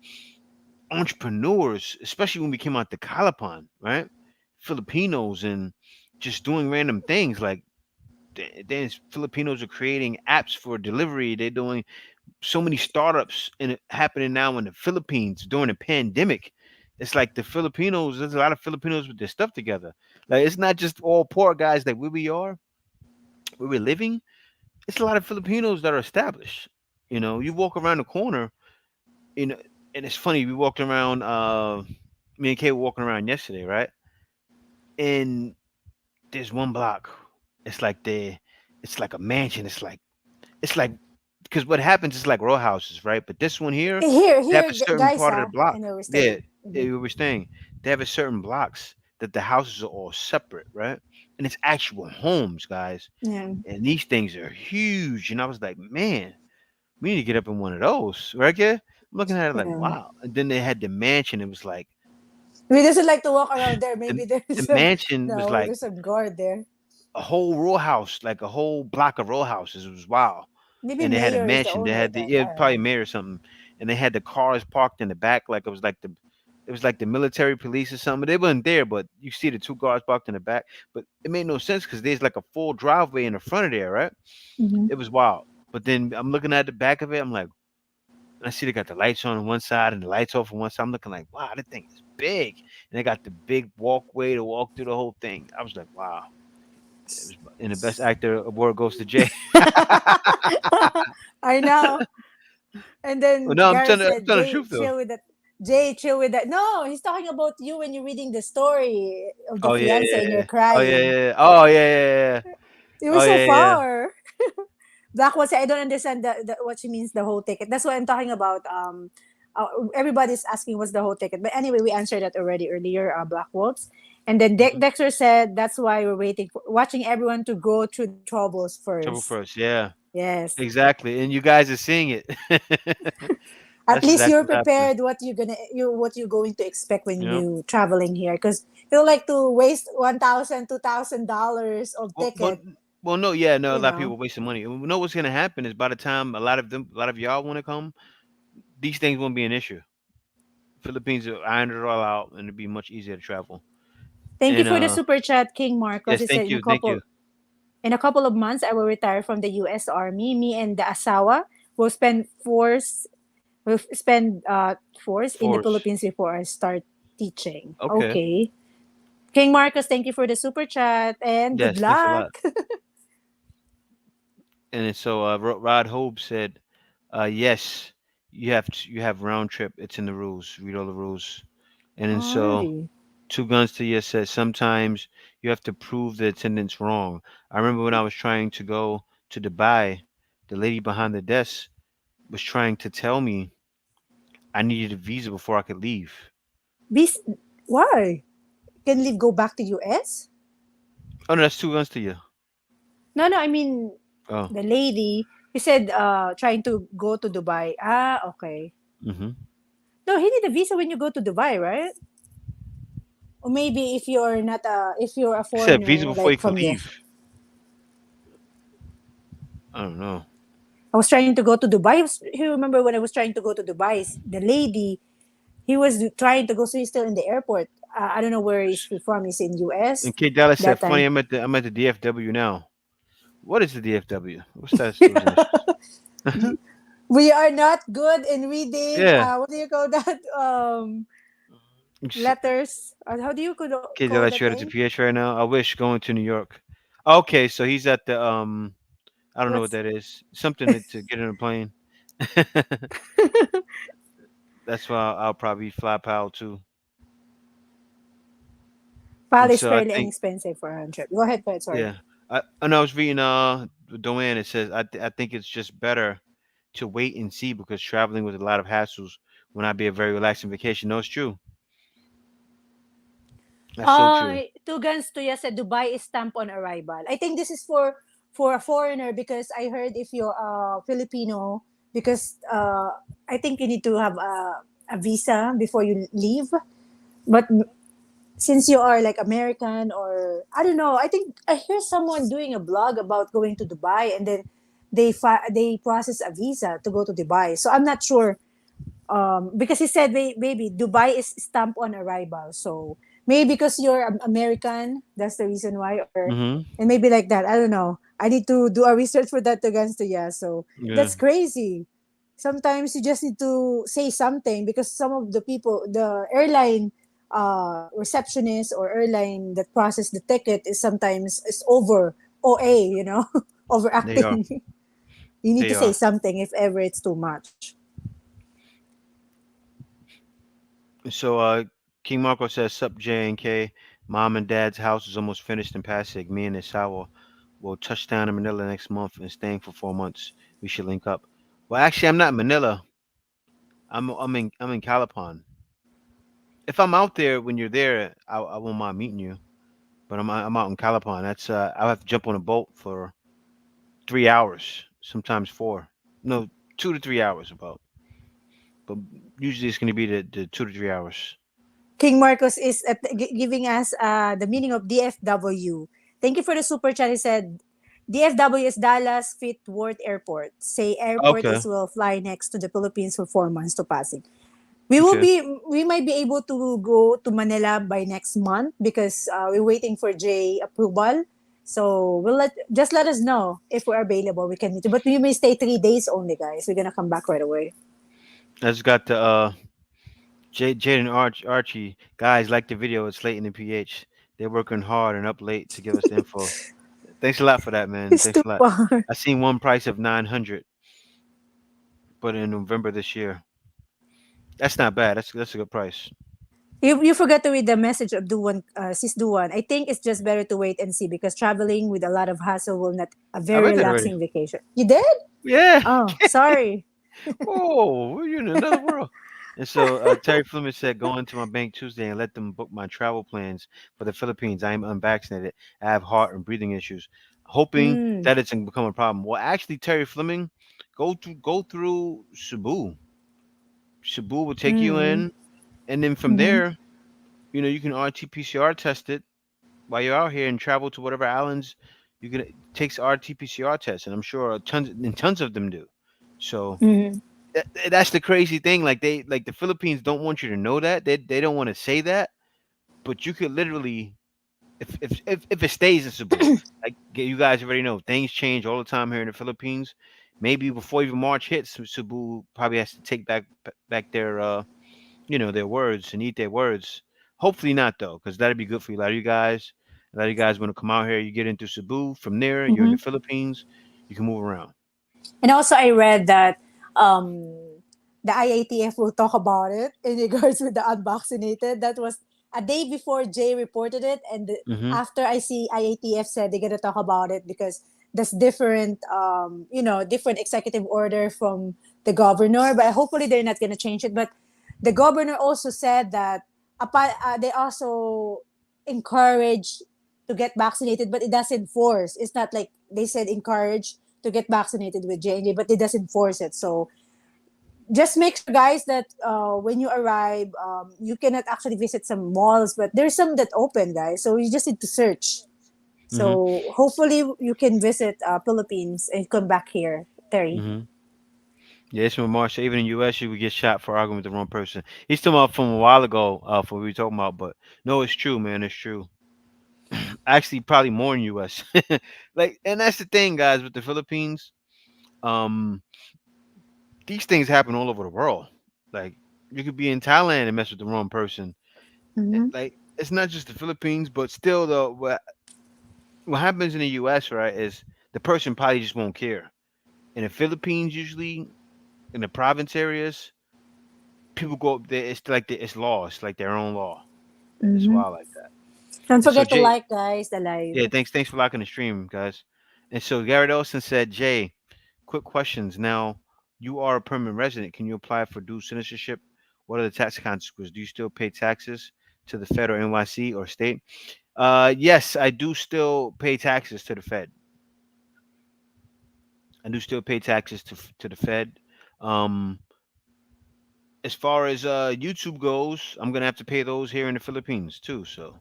entrepreneurs, especially when we came out to Calapan, right? Filipinos and just doing random things like then Filipinos are creating apps for delivery. They're doing so many startups and it happening now in the Philippines during the pandemic. it's like the Filipinos. There's a lot of Filipinos with their stuff together. Like it's not just all poor guys like where we are, where we're living. It's a lot of Filipinos that are established. You walk around the corner, you know, and it's funny. We walked around. Me and Kay were walking around yesterday, right? And there's one block. It's like it's like a mansion. It's like because what happens is like row houses, right? But this one here, they have a certain Guys, part of the block. and we're Yeah, staying. we were staying. They have a certain blocks that the houses are all separate, right? And it's actual homes, guys. Yeah. And these things are huge. And I was like, man, we need to get up in one of those, right? Yeah. I'm looking at it like, Yeah. wow. And then they had the mansion. It was like We doesn't like to walk around there. the Maybe the there's some mansion was no, like there's some guard there. a whole row house, like a whole block of row houses. It was wow. Maybe And they had a mayor is the mansion. They owner had of that. I don't probably know. mayor or something. And they had the cars parked in the back, like it was like the military police or something. They weren't there, but you see the two cars parked in the back. But it made no sense because there's like a full driveway in the front of there, right? Mm-hmm. It was wild. But then I'm looking at the back of it. I'm like, and I see they got the lights on one side and the lights off on one side. I'm looking like, wow, that thing is big. And they got the big walkway to walk through the whole thing. I was like, wow. It was, and the best actor award goes to Jay. I know. And Well, then no, I'm Gary telling, I'm said, telling the Jay, truth though. chill with that. Jay, chill with that. No, he's talking about you when you're reading the story of the Oh yeah, fiance yeah, and you're yeah. Oh yeah, crying. yeah. Yeah. Oh yeah, yeah, yeah. It Oh was so yeah, yeah. far. Black was, I don't understand what she means, the whole ticket. That's what I'm talking about. Everybody's asking what's the whole ticket. But anyway, we answered that already earlier, Black Wolves. And then Mhm. Dexter said that's why we're watching everyone to go through the troubles Trouble first. first, yeah. Yes. Exactly. And you guys are seeing it. At That's least exactly you're what happened. prepared what you're going to expect when You know? you traveling here, because you don't like to waste $1,000 $2,000 of Well, well, ticket, well, no, yeah, no. A you lot of know. people wasting money. You know what's gonna happen is by the time a lot of y'all want to come, these things won't be an issue. Philippines will iron it all out, and it'll be much easier to travel. Thank you And for the super chat, King Marcos. yes, He said thank you, thank you. in a couple of months I will retire from the US Army. Me and the asawa will spend force in the Force. Philippines before I start teaching. Okay. Okay. King Marcos, thank you for the super chat and good Yes, thanks a lot. luck. And then so Rod Hope said, yes, you have round trip. It's in the rules. Read all the rules. And then so Alrighty. Two Guns to You says sometimes you have to prove the attendance wrong. I remember when I was trying to go to Dubai, the lady behind the desk was trying to tell me I needed a visa before I could leave. Bis- why? Can leave go back to US? Oh no, that's Two Guns to You. No, no, I mean Oh, the lady. He said trying to go to Dubai. Ah, okay. mm-hmm. No, he need a visa when you go to Dubai, right? Or maybe if you're a It said visa foreigner before you like could from the leave. I don't know. I was trying to go to Dubai. You remember when I was trying to go to Dubai? The lady, he was trying to go, so he's still in the airport. I don't know where he's from. He's in US And Kate Dallas said, that "Funny, time. I'm at the DFW now. What is the DFW? What's that? Those initials? We are not good in reading. Yeah. What do you call that? Kate Letters. How do you call Dallas that showed it to thing? PH right now. I wish going to New York. Okay, so he's at the I don't know what What's that is. Something to get in a plane. That's why I'll probably fly PAL too. Pal And is so I fairly think, inexpensive for a round trip. Go ahead, Fred. Sorry. yeah. And I was reading Doan. It says I think it's just better to wait and see because traveling with a lot of hassles will not be a very relaxing vacation. No, it's true. That's so true. Two guns to yes said Dubai is stamp on arrival. I think this is for a foreigner, because I heard if you're Filipino, because I think you need to have a visa before you leave. But since you are like American, or I don't know, I think I hear someone doing a blog about going to Dubai, and then they process a visa to go to Dubai. So I'm not sure, because he said maybe Dubai is stamp on arrival. So maybe because you're American, that's the reason why, or Mm-hmm. and maybe like that. I don't know. I need to do a research for that against the yeah. So Yeah. that's crazy. sometimes you just need to say something because some of the people, the airline receptionist or airline that process the ticket is sometimes is over OA, They are. overacting. You need to They say are. something if ever it's too much. So King Marco says, "Sup J and K. Mom and Dad's house is almost finished in Pasig. Me and Isawa will touch down in Manila next month and staying for 4 months. We should link up." Well, actually, I'm not in Manila. I'm in Calapan. If I'm out there when you're there, I won't mind meeting you. But I'm out in Calapan. I'll have to jump on a boat for 3 hours, sometimes four. No, 2 to 3 hours about. But usually it's gonna be the 2 to 3 hours. King Marcos is giving us the meaning of DFW. Thank you for the super chat. He said, DFW is Dallas Fort Worth Airport. Say airport Okay. is will fly next to the Philippines for 4 months to Pasig. We will Okay. be we might be able to go to Manila by next month because we're waiting for J approval. So let us know if we're available. We can meet you. But we may stay 3 days only, guys. We're gonna come back right away. I just got the Jade and Archie guys like the video. It's late in the PH. They're working hard and up late to give us the info. Thanks a lot for that, man. It's Thanks too a lot. far. I seen one price of 900, but in November this year. That's not bad. That's a good price. You forgot to read the message of Duan, Sis Duan. I think it's just better to wait and see because traveling with a lot of hassle will not a I very read that already. relaxing vacation. You did? Yeah. Oh, sorry. Oh, you're in another world. And so Terry Fleming said, "Go into my bank Tuesday and let them book my travel plans for the Philippines. I am unvaccinated. I have heart and breathing issues, hoping Mm. that it's going to become a problem." Well, actually, Terry Fleming, go through Cebu. Cebu will take you Mm. in, and then from Mm-hmm. there, you can RT-PCR test it while you're out here and travel to whatever islands you can. It takes RT-PCR tests, and I'm sure tons of them do. So Mm-hmm. that's the crazy thing. Like the Philippines don't want you to know that. They don't want to say that, but you could literally, if it stays in Cebu, like you guys already know, things change all the time here in the Philippines. Maybe before even March hits, Cebu probably has to take back their their words and eat their words. Hopefully not though, because that'd be good for you. A lot of you guys, want to come out here. You get into Cebu. From there, you're in Mm-hmm. the Philippines. You can move around. And also, I read that um, the IATF will talk about it in regards with the unvaccinated. That was a day before Jay reported it, and Hmm. after I see IATF said they're gonna talk about it because there's different, different executive order from the governor. But hopefully they're not gonna change it. But the governor also said that they also encourage to get vaccinated, but it doesn't force. It's not like they said encourage to get vaccinated with J&J, but it doesn't force it. So just make sure, guys, that when you arrive, you cannot actually visit some malls, but there's some that open, guys. So you just need to search. Hmm. So hopefully you can visit Philippines and come back here, Terry. Hmm. Yeah, it's from Marsha. Even in U.S., you would get shot for arguing with the wrong person. He's talking about from a while ago, for what we were talking about. But no, it's true, man. It's true. Actually, probably more in U.S. And that's the thing, guys, with the Philippines. Um, these things happen all over the world. Like, you could be in Thailand and mess with the wrong person. Mm-hmm. Like, it's not just the Philippines, but still, though, what happens in the U.S. right is the person probably just won't care. In the Philippines, usually in the province areas, people go up there. It's like it's law. It's like their own law. It's Mm-hmm. wild like that. Don't And so forget to Jay, like, guys, the live. yeah, thanks for liking the stream, guys. And so Garrett Olson said, Jay, quick questions. Now, you are a permanent resident. Can you apply for dual citizenship? What are the tax consequences? Do you still pay taxes to the Fed or NYC or state? Yes, I do still pay taxes to the Fed. I do still pay taxes to the Fed. Um, as far as YouTube goes, I'm gonna have to pay those here in the Philippines too. So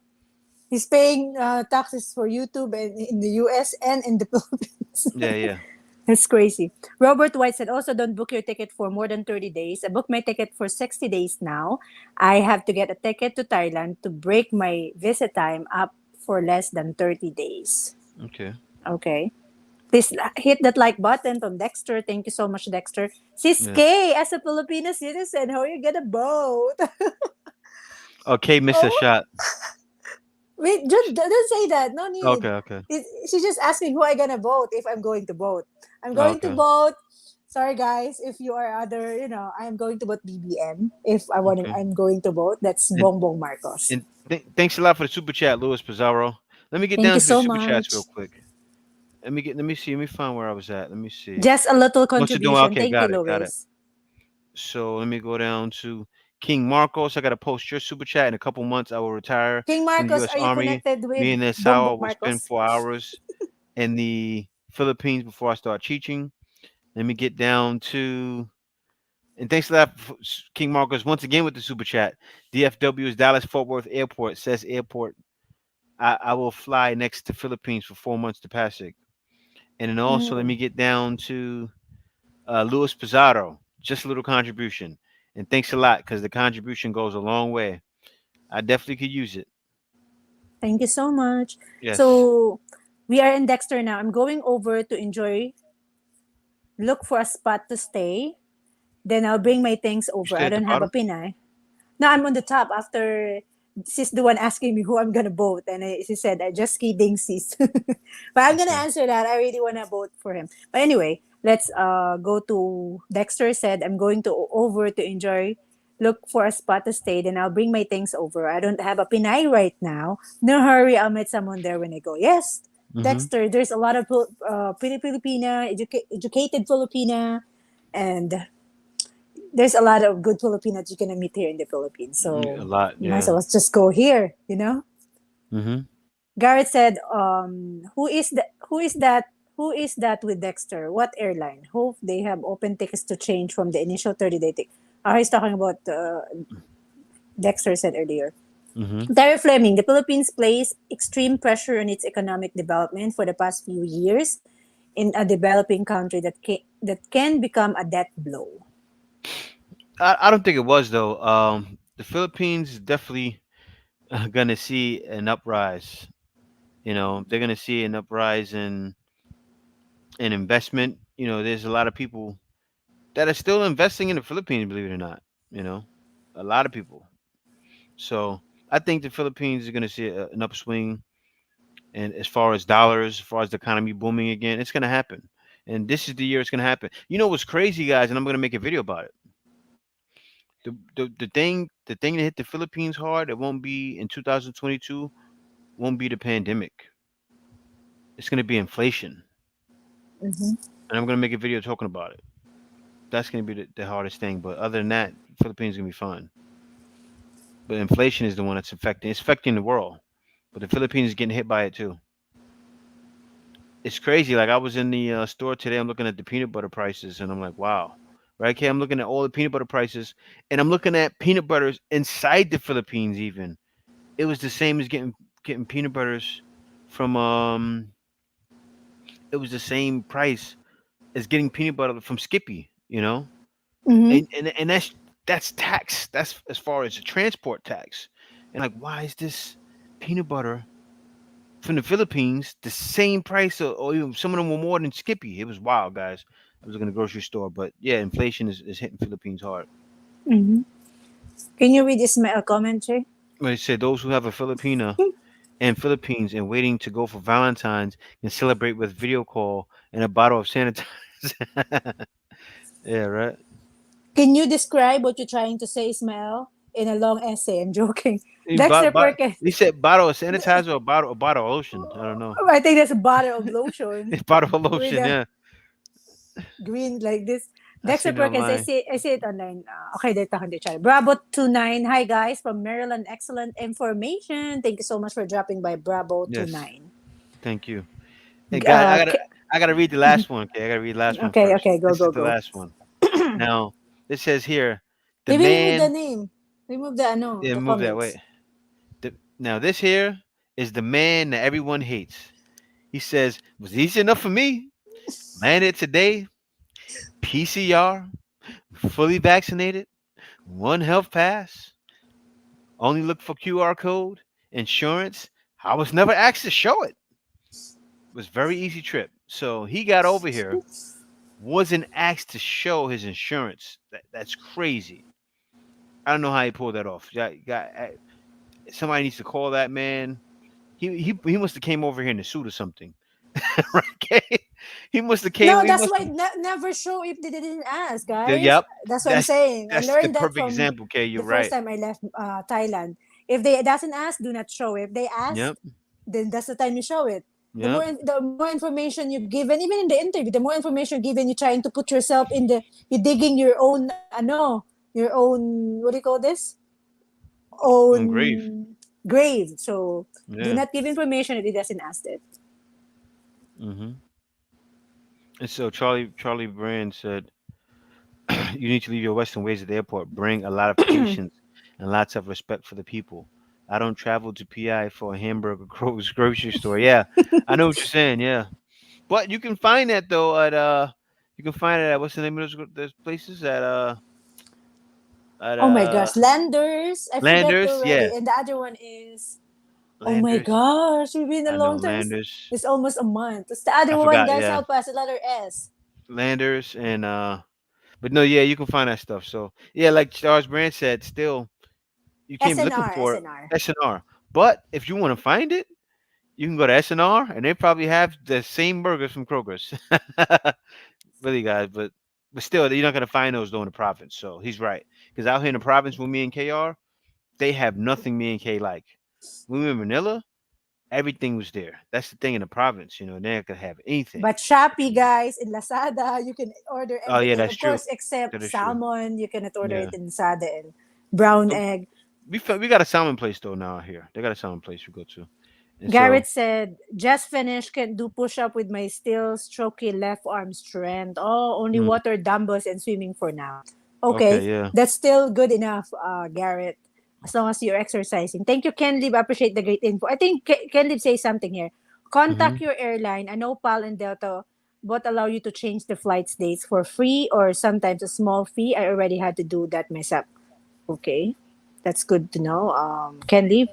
He's paying taxes for YouTube and in the US and in the Philippines. yeah, yeah. That's crazy. Robert White said, also don't book your ticket for more than 30 days. I booked my ticket for 60 days now. I have to get a ticket to Thailand to break my visit time up for less than 30 days. Okay. Okay. Please hit that like button from Dexter. Thank you so much, Dexter. Sis Yes. K, as a Filipino citizen, how are you gonna vote? Okay, missed a Oh, shot. wait, don't say that. No need. Okay, okay. She's just asking who I gonna vote if I'm going to vote. I'm Oh, going to okay. vote. Sorry guys, if you are other, I'm going to vote BBM. If Okay. I'm going to vote. That's And Bongbong Marcos. thanks a lot for the super chat, Louis Pizarro. Let me get Thank down you to the so super chats real much. quick. Let me see. Let me find where I was at. Let me see. Just a little What's it doing? contribution. Okay, Thank you, got it, got it. Louis. So let me go down to King Marcos. I got to post your super chat in a couple months. I will retire King from the Marcos, U.S. are you Army. connected with Me and Bongbong Nesao will spend Marcos? 4 hours in the Philippines before I start teaching. Let me get down to and thanks a lot, King Marcos, once again with the super chat. DFW's Dallas Fort Worth Airport says airport. I will fly next to Philippines for 4 months to Pasig. And then also let Mm, me get down to Luis Pizarro. Just a little contribution. And thanks a lot because the contribution goes a long way. I definitely could use it. thank you so much. Yes. So we are in Dexter now. I'm going over to enjoy, look for a spot to stay. Then I'll bring my things You over. stay I at the don't have a bottom? Pinay. No, I'm on the top after she's the one asking me who I'm gonna vote, and she said, "I just kidding, sis." But I'm gonna Okay. answer that. I really wanna vote for him. But anyway, let's go to Dexter said, "I'm going to over to enjoy, look for a spot to stay. Then I'll bring my things over. I don't have a Pinay right now. No hurry. I'll meet someone there when I go." Yes, Mm-hmm. Dexter. There's a lot of Filipina, educated Filipina, and there's a lot of good Filipinos you're gonna meet here in the Philippines. A So lot, you might as well yeah. just go here. Mm-hmm. Garrett said, who is that with Dexter? What airline? Hope they have open tickets to change from the initial 30-day ticket. He's talking about Dexter said earlier. Mm-hmm. Terry Fleming, the Philippines placed extreme pressure on its economic development for the past few years in a developing country that can become a death blow. I don't think it was though. The Philippines is definitely gonna see an uprise. They're gonna see an uprise in investment. There's a lot of people that are still investing in the Philippines, believe it or not. You know, a lot of people. So I think the Philippines is gonna see an upswing, and as far as dollars, as far as the economy booming again, it's gonna happen. And this is the year it's gonna happen. You know what's crazy, guys? And I'm gonna make a video about it. The thing that hit the Philippines hard, it won't be in 2022. Won't be the pandemic. It's gonna be inflation, Mm-hmm. and I'm gonna make a video talking about it. That's gonna be the hardest thing. But other than that, Philippines is gonna be fine. But inflation is the one that's affecting. It's affecting the world, but the Philippines is getting hit by it too. It's crazy. Like I was in the store today. I'm looking at the peanut butter prices, and I'm like, wow. Right, okay, I'm looking at all the peanut butter prices, and I'm looking at peanut butters inside the Philippines. Even it was the same as getting peanut butters from it was the same price as getting peanut butter from Skippy, Mm-hmm. and that's tax. That's as far as the transport tax. And like, why is this peanut butter from the Philippines the same price, or even some of them were more than Skippy? It was wild, guys. I was in a grocery store, but yeah, inflation is hitting Philippines hard. Mm-hmm. Can you read Ismail commentary? But it said those who have a Filipina and Philippines and waiting to go for Valentine's can celebrate with video call and a bottle of sanitizer. Yeah, right. Can you describe what you're trying to say, Ismail, in a long essay? I'm joking. He, Dexter Perkins. he said bottle of sanitizer or bottle of lotion. I don't know. I think that's a bottle of lotion It's bottle of with lotion. a Yeah, green like this. I Dexter seen it Perkins, online. I see it online. Okay, they're talking to each other. Bravo 29. Hi guys from Maryland. Excellent information. Thank you so much for dropping by Bravo Yes, 29. thank you. Hey guys, Uh, K- I gotta read the last one. Okay, I gotta read the last one okay, first. okay, go, This is go, the go. last one. Now it says here, the Remove the man. name. Remove the Yeah, the move that way. comments. Now this here is the man that everyone hates. He says, "Was easy enough for me. Landed today. PCR, fully vaccinated, one health pass. Only look for QR code, insurance. I was never asked to show it. It was very easy trip. So he got over here, wasn't asked to show his insurance. That's crazy. I don't know how he pulled that off. Somebody needs to call that man. He must have came over here in a suit or something. Right? Okay? He must have came. No, He that's must why have. never show if they didn't ask, guys. Yep. That's what I'm That's saying. I that's the learned that perfect from example. Okay, you're the first right. time I left Thailand. If they doesn't ask, do not show. If they ask, Yep. then that's the time you show it. Yep. The more information you given, even in the interview, the more information given, you're trying to put yourself in the, you're digging your own, your own, what do you call this? On grave. Own grave. So do Yeah. not give information if it doesn't ask it. Hmm. And so Charlie Brand said, "You need to leave your Western ways at the airport. Bring a lot of patience and lots of respect for the people. I don't travel to PI for a hamburger grocery store. Yeah, I know what you're saying. Yeah, but you can find that though at you can find it at what's the name of those places at Oh my gosh, Landers. I forget Landers. Yeah, already. And the other one is, oh my Landers. gosh, we've been a I know long time. Landers. It's almost a month. It's the other I one, forgot. guys. Yeah, Help us. The letter S. Landers and but no, yeah, you can find that stuff. So yeah, like Charles Brand said, still you can't be looking SNR. for SNR. SNR. But if you want to find it, you can go to SNR and they probably have the same burgers from Kroger's. Really, guys, but still, you're not gonna find those though in the province. So he's right. Because out here in the province with me and K are, they have nothing me and K like. When we were in Manila, everything was there. That's the thing in the province. They're not gonna have anything. But Shopee, guys, in Lazada, you can order Oh yeah, everything. that's Of true. course, except That is true. salmon. You cannot order Yeah. it in Lazada, and brown Oh, egg. we got a salmon place though now here. They got a salmon place we go to, and so Garrett said, just finished, can do push up with my still strokey left arm strength. Oh, only mm, water, dumbbells, and swimming for now. Okay, okay, yeah. that's still good enough, Garrett, as long as you're exercising. Thank you, Ken Lib. Appreciate the great info. I think Ken Lib says something here. Contact Hmm. your airline. I know PAL and Delta both allow you to change the flight's dates for free or sometimes a small fee. I already had to do that myself. Okay, that's good to know. Ken Lib.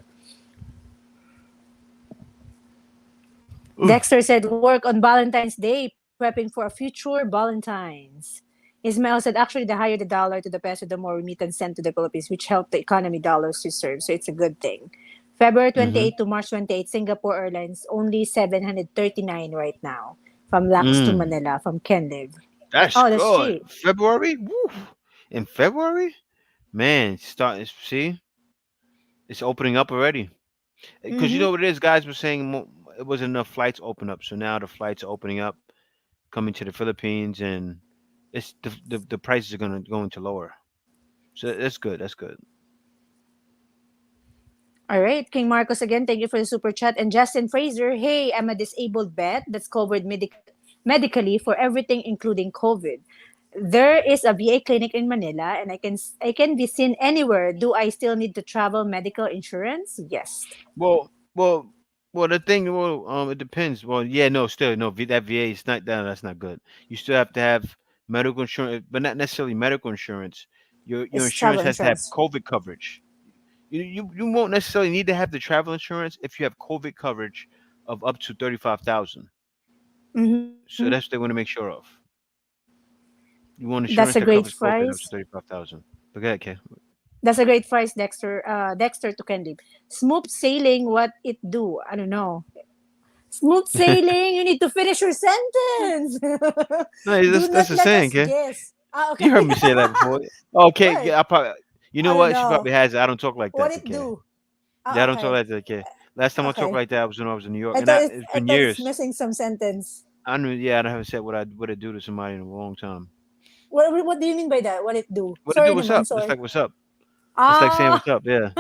Dexter said work on Valentine's Day, prepping for a future Valentine's. Ismail said actually the higher the dollar to the peso, the more remittance sent to the Philippines, which helped the economy dollars to serve. So it's a good thing. February Hmm. 28 to March 28, Singapore Airlines only 739 right now from Lax to Mm, Manila from Kenliv. that's Oh, that's good. cheap. February, woo. In February, man, see, it's opening up already. Because you Mm-hmm. know what it is, guys were saying it wasn't enough flights open up, so now the flights are opening up, coming to the Philippines, and it's the prices are gonna going to lower. So that's good. That's good. All right, King Marcos again, thank you for the super chat. And Justin Fraser, hey, I'm a disabled vet that's covered medically for everything, including COVID. There is a VA clinic in Manila, and I can be seen anywhere. Do I still need to travel medical insurance? Yes. Well, well, well. The thing, it depends. Well, yeah, no, still, no. That VA is not that. That's not good. You still have to have medical insurance, but not necessarily medical insurance. Your It's insurance travel has to have insurance. COVID coverage. You won't necessarily need to have the travel insurance if you have COVID coverage of up to 35,000. Mm-hmm. So that's what they want to make sure of. You want That's insurance a that great covers COVID up to price. 35,000. But go ahead, okay. That's a great price, Dexter. Dexter to Candy. Smooth sailing, what it do? I don't know. Smooth sailing, you need to finish your sentence. No, Do that's not the let saying, us okay. guess. Ah, You heard okay. me say that before. Okay, What? yeah, I probably. You know I don't what? She know. probably has it. I don't talk like What that, it okay. do? Yeah, I Ah, don't talk okay. like that, okay. Last time I talked Okay. like that was when I was in New York, I and thought it's it's I been thought it's years. missing some sentence. I knew, yeah, I haven't said what I do to somebody in a long time. What do you mean by that? What it do? What I do? Sorry What's naman, up? That's sorry. like what's up. It's like saying Ah, what's up. Yeah,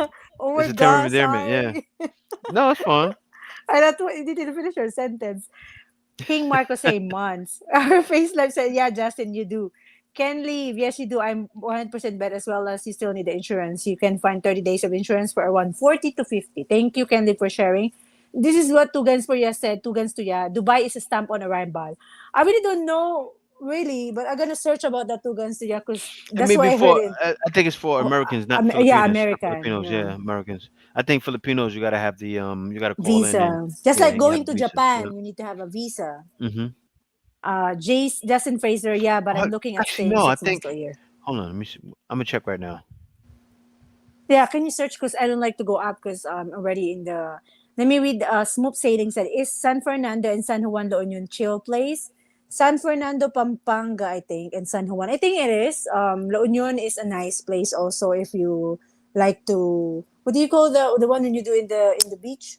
oh it's my a term of god, endearment. Yeah. sorry. No, it's fine. I thought you didn't finish your sentence. King Marco say months. Our face life said, yeah, Justin, you do. Can leave. Yes, you do. I'm 100% bet as well as you still need the insurance. You can find 30 days of insurance for around 40 to 50. Thank you, Ken Lee, for sharing. This is what Two Guns for Ya said. Two Guns to Ya. Dubai is a stamp on arrival. I really don't know, really, but I'm going to search about that Two Guns to Ya because And that's maybe why I heard for it. I think it's for Oh, Americans, not yeah, Filipinos. American. Filipinos, Yeah. yeah, Americans. I think Filipinos, you gotta have the you gotta call in and Visa. Just yeah, like and you have going a to visa. Yeah. Japan, you need to have a visa. Mm-hmm. Justin Fraser, yeah, but I'm Oh, looking at actually, staying no. I 6 months think. to a year. Hold on. Let me. See. I'm gonna check right now. Yeah, can you search? Because I don't like to go up because I'm already in the. Let me read. Smoop Sading said, "Is San Fernando and San Juan La Union chill place? San Fernando, Pampanga, I think, and San Juan. I think it is. La Union is a nice place also if you like to. What do you call the one when you do in the beach?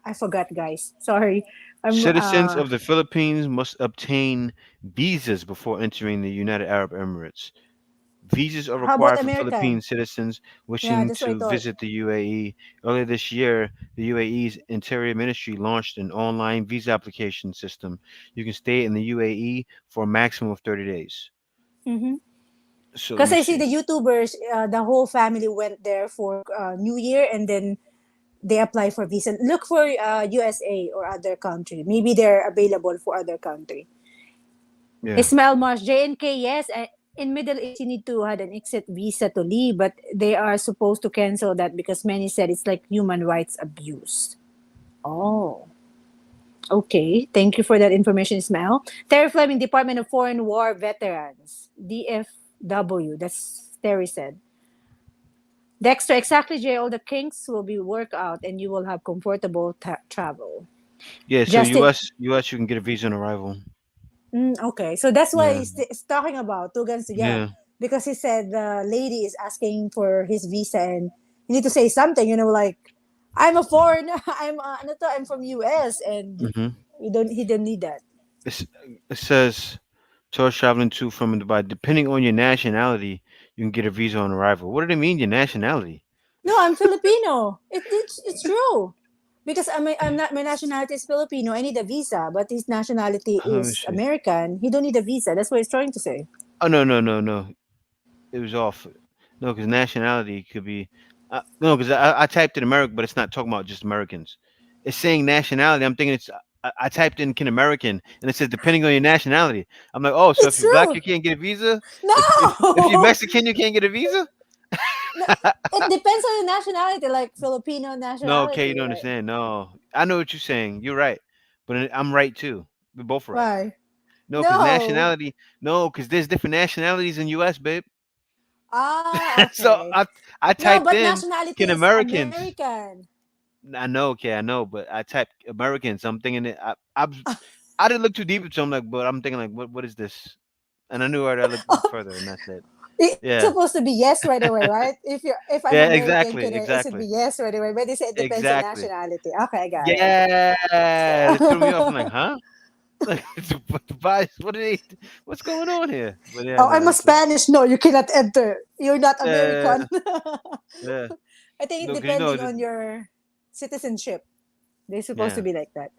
I forgot, guys. Sorry. I'm. Citizens of the Philippines must obtain visas before entering the United Arab Emirates. Visas are How about required for American? Philippine citizens Yeah, wishing that's what I to thought. visit the UAE. Earlier this year, the UAE's Interior Ministry launched an online visa application system. You can stay in the UAE for a maximum of 30 days. Mm-hmm. So let Because me I see see. the YouTubers, the whole family went there for New Year, and then they apply for visa. Look for USA or other country. Maybe they're available for other country. Yeah. Ismail Marsh, JNK, yes. In Middle East, you need to have an exit visa to leave, but they are supposed to cancel that because many said it's like human rights abuse. Oh, okay. Thank you for that information, Ismail. Terry Fleming, Department of Foreign War Veterans, DFW. That's Terry said. Dexter, exactly, Jay. All the kinks will be worked out, and you will have comfortable travel. Yeah, so Justin, US you can get a visa on arrival. okay. So that's why Yeah. he's talking about Tugan yeah, Yeah. because he said the lady is asking for his visa, and you need to say something. Like I'm a foreigner. Ano to, I'm from US, and Mhm. he don't need that. It's, it says tourist traveling to from Dubai, depending on your nationality, you can get a visa on arrival. What do they mean, your nationality? No, I'm Filipino. It's true. Because I'm not, my nationality is Filipino. I need a visa, but his nationality Let me is see. American. He don't need a visa. That's what he's trying to say. Oh no, no, no, no. It was off. No, because nationality could be. No, because I typed in American, but it's not talking about just Americans. It's saying nationality. I'm thinking it's. I typed in can American, and it says depending on your nationality. I'm like, oh, so if It's you're black, true. you can't get a visa. If you're No. Mexican, you can't get a visa. No, it depends on the nationality, like Filipino No, okay, you nationality, don't right? understand. No, I know what you're saying. You're right, but I'm right too. We're both right. Why? No, because No. nationality. No, because there's different nationalities in U.S., babe. Ah, So okay. I No, typed but in nationality can is Americans. American. I know, okay, I know, but I typed Americans. I'm thinking it. I didn't look too deep into. I'm like, but I'm thinking like, what is this? And I knew I look further, and that's it. It's Yeah, supposed to be yes right away, right? If I'm yeah, American, exactly, it should be exactly, yes right away. But they say it depends on exactly. nationality. Okay, I got it. Yeah, it threw me off. I'm like, huh? Like, what are they? What's going on here? But yeah, Oh, no, I'm a it's like, Spanish. No, you cannot enter. You're not yeah, American. yeah. I think it No, because you know, depending on your citizenship. They're supposed to yeah. be like that.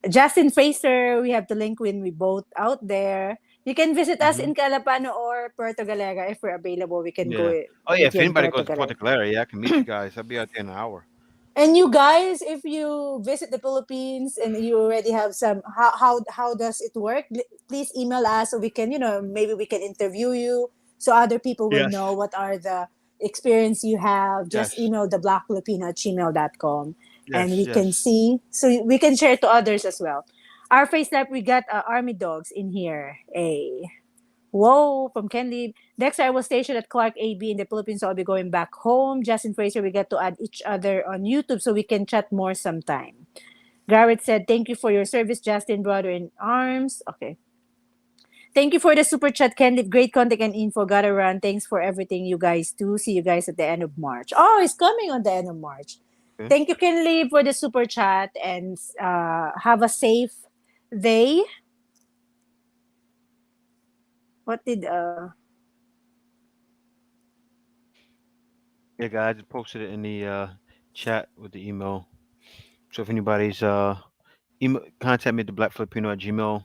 Justin Fraser, we have the link when we both out there. You can visit us Hmm. in Calapano or Puerto Galera if we're available. We can go Yeah. Oh yeah, meet if you in anybody Puerto goes to Galera. Puerto Clara, yeah, I can meet you guys. I'll be out there in an hour. And you guys, if you visit the Philippines and you already have some, how does it work? Please email us so we can, maybe we can interview you so other people will Yes. know what are the experience you have. Just Yes. email the blackfilipino@gmail.com and Yes. we can Yes. see so we can share to others as well. Our face lab, we got army dogs in here. Whoa, from Candy. Dexter, I was stationed at Clark AB in the Philippines, so I'll be going back home. Justin Fraser, we get to add each other on YouTube so we can chat more sometime. Garrett said, thank you for your service, Justin, brother in arms. Okay. Thank you for the super chat, Candy. Great content and info. Gotta run. Thanks for everything you guys do. See you guys at the end of March. Oh, it's coming on the end of March. Okay. Thank you, Kenley, for the super chat and have a safe day. What did Yeah, guys, I just posted it in the chat with the email. So if anybody's email, contact me at the Black Filipino at Gmail.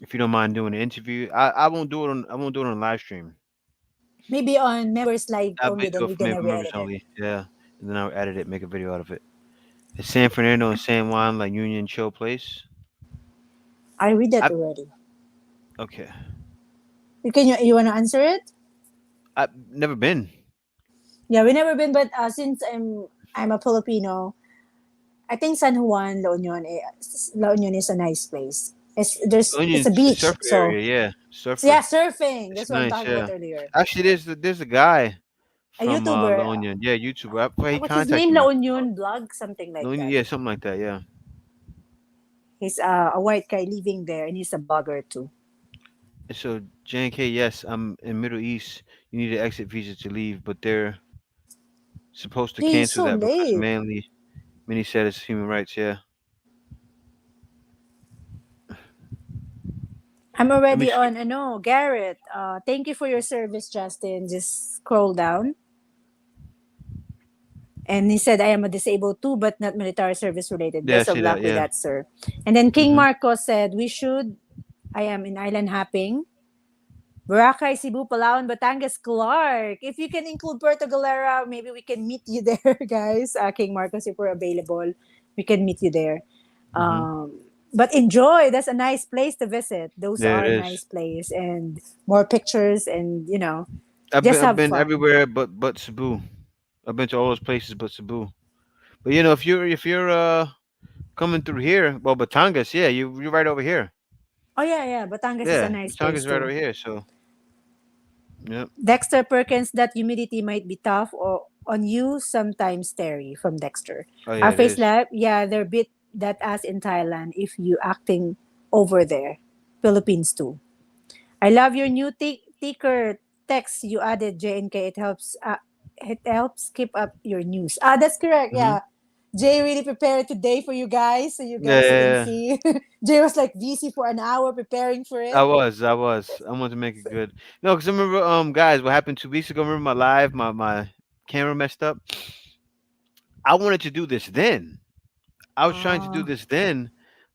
If you don't mind doing an interview, I won't do it on live stream. maybe on members live I'll only, then do it we're for me gonna for members re-edit it. only. Yeah, and then I'll edit it, make a video out of it. It's San Fernando and San Juan, like Union Chill Place. I read that I already. okay. You wanna answer it? I've never been. Yeah, we never been, but since I'm a Filipino, I think San Juan, La Union is a nice place. It's Onion a beach, surf so area, yeah, so yeah, surfer. surfing. It's That's what I'm nice, talking about yeah. earlier. Actually, there's a guy A from YouTuber. La Onion, yeah, YouTuber. He What's his name? contacted La me. Union blog, something La like Onion, that. yeah, something like that, yeah. He's a white guy living there, and he's a blogger too. And so JNK, yes, I'm in Middle East. You need an exit visa to leave, but they're supposed to He's cancel so that because late. mainly many said it's human rights. Yeah. I'm Let me already see. on. No, Garrett. Thank you for your service, Justin. Just scroll down. And he said, I am a disabled too, but not military service related. Yeah, I Best see of that. luck with Yeah. that, sir. And then King Mhm. Marcos said, I am in island hopping. Boracay, Cebu, Palawan, Batangas, Clark. If you can include Puerto Galera, maybe we can meet you there, guys. King Marcos, if we're available, we can meet you there. Mhm. Um, but enjoy. That's a nice place to visit. Those Yeah, it are is. nice place and more pictures and I've just been I've have been fun. everywhere but Cebu. I've been to all those places but Cebu. But if you're coming through here, well, Batangas, yeah, you're right over here. Oh yeah, yeah. Batangas is a Yeah, nice Batangas place is right over too. here. So yep. Dexter Perkins, that humidity might be tough or on you sometimes, Terry from Dexter. Oh yeah, Our it face is. lab, yeah, they're bit that as in Thailand if you acting over there. Philippines too. I love your new ticker text you added, JNK. It helps keep up your news. That's correct. Mhm. Yeah. Jay really prepared today for you guys, so you Yeah, guys yeah, you can yeah. see. Jay was like busy for an hour preparing for I it. was, I was. I wanted to make it good. No, because I remember, guys, what happened 2 weeks ago. Remember my live, my camera messed up. I wanted to do this then. I was trying to do Uh, this then,